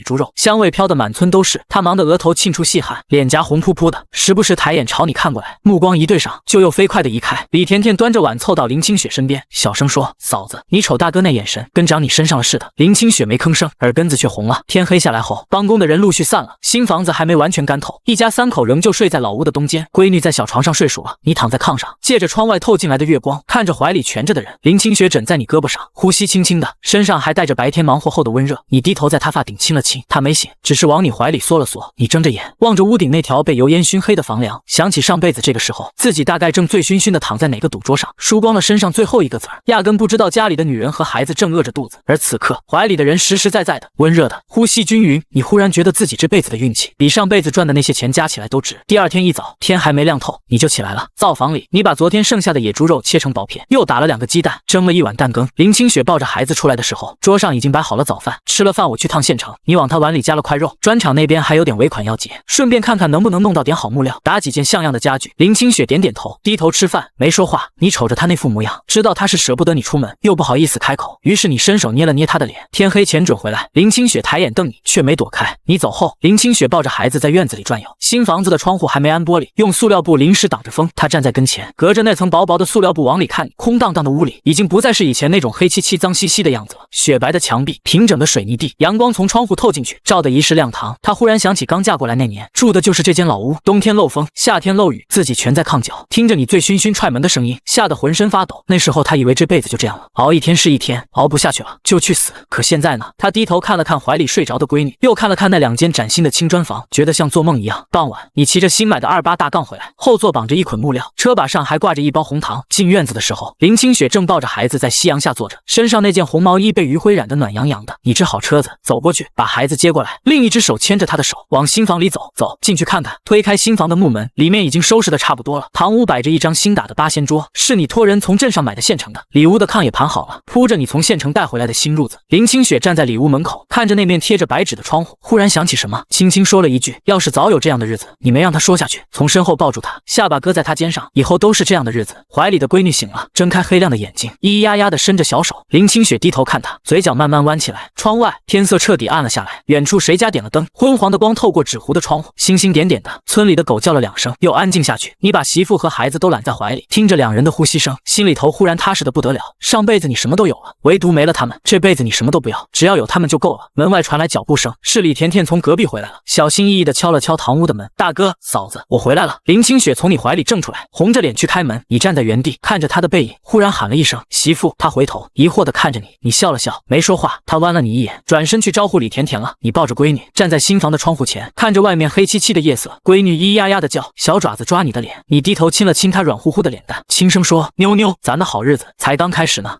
猪肉，香味飘得满村都是。她忙得额头沁出细汗，脸颊红扑扑的，时不时抬眼朝你看过来，目光一对上，就又飞快的移开。李甜甜端着碗凑到林清雪身边，小声说：“嫂子，你瞅大哥那眼神，跟长你身上了似的。”林清雪没吭声，耳根子却红了。天黑下来后，帮工的人陆续散了，新房子还没完全干透，一家3口仍旧睡在老屋的东间。闺女在小床上睡熟了，你躺在炕上，借着窗外透进来的月光，看着怀里蜷着的人。林清雪枕在你胳膊上，呼吸轻轻的，身上还带着白天忙活后的温热。你低头在她发顶亲了亲，她没醒，只是往你怀里缩了缩。你睁着眼望着屋顶那条被油烟熏黑的房梁，想起上辈子这个时候自己大概正醉醺醺的躺在哪个赌桌上，输光了身上最后一个子儿，压根不知道家里的女人和孩子正饿着肚子，而此刻怀里的人实实在在的温热的，呼吸均匀。你忽然觉得自己这辈子的运气比上辈子赚的那些钱加起来都值。第二天一早，天还没亮透，你就起来了。灶房里，你把昨天剩下的野猪肉切成薄片，又打了2个鸡蛋，蒸了1碗蛋羹。林清雪抱着孩子出来的时候，桌上已经摆好了早饭。吃了饭，我去趟县城，你往他碗里加了块肉。砖厂那边还有点尾款要结，顺便看看能不能弄到点好木料，打几件像样的家具。林清雪点点头，低头吃饭，没说话。你瞅着他那副模样，知道他是舍不得你出门，又不好意思开口，于是你伸手捏了捏他的脸。天黑前准回来。林清雪抬眼瞪你，却没躲开。你走后，林清雪抱着孩子在院子里转悠。新房子的窗户还没安玻璃，用塑料布临时挡着风。他站在跟前，隔着那层薄薄的塑料布往里看你。空荡荡的屋里已经不再是以前那种黑漆漆脏兮兮的样子了，雪白的墙壁，平整的水泥地，阳光从窗户透进去，照得一室亮堂。他忽然想起刚嫁过来那年住的就是这间老屋，冬天漏风，夏天漏雨，自己蜷在炕角，听着你醉醺醺踹门的声音，吓得浑身发抖。那时候他以为这辈子就这样了，熬一天是一天，熬不下去了就去死。可现在呢？他低头看了看怀里睡着的闺女，又看了看那2间崭新的青砖房，觉得像做梦一样。傍晚，你骑着新买的28大杠回来，后座绑着一捆木料，车把上还挂着一包红糖。进院子的时候，林清雪正抱着孩子在夕阳下坐着，身上那件红毛衣被余晖染得暖洋洋的。你支好车子，走过去，把孩子接过来，另一只手牵着他的手，往新房里走。走进去看看。推开新房的木门，里面已经收拾的差不多了。堂屋摆着一张新打的8仙桌，是你托人从镇上买的现成的。里屋的炕也盘好了，铺着你从县城带回来的新褥子。林清雪站在里屋门口，看着那面贴着白纸的窗户，忽然想起什么，轻轻说了一句：“要是早有这样的日子。”你没让他说下去，从身后抱住他，下巴搁在他肩上，以后都是这样的日子。怀里的闺女醒了，睁开黑亮的眼睛，咿咿呀呀的伸着小手。林清雪低头看她，嘴角慢慢弯起来。窗外天色彻底暗了下来，远处谁家点了灯，昏黄的光透过纸糊的窗户，星星点点的。村里的狗叫了2声，又安静下去。你把媳妇和孩子都揽在怀里，听着2人的呼吸声，心里头忽然踏实的不得了。上辈子你什么都有了，唯独没了他们，这辈子你什么都不要，只要有他们就够了。门外传来脚步声，是李甜甜从隔壁回来了，小心翼翼的敲了敲堂屋的门。大哥，嫂子，我回来了。林清雪从你怀里挣出来，红着脸去开门。你站在原地看着她的背影，忽然喊了一声媳妇。她回头疑惑的看着你，你笑了笑，没说话。她弯了你一眼，转身去招呼李甜甜了。你抱着闺女站在新房的窗户前，看着外面黑漆漆的夜色，闺女咿咿呀呀的叫，小爪子抓你的脸。你低头亲了亲她软乎乎的脸蛋，轻声说：妞妞，咱的好日子才刚开始呢。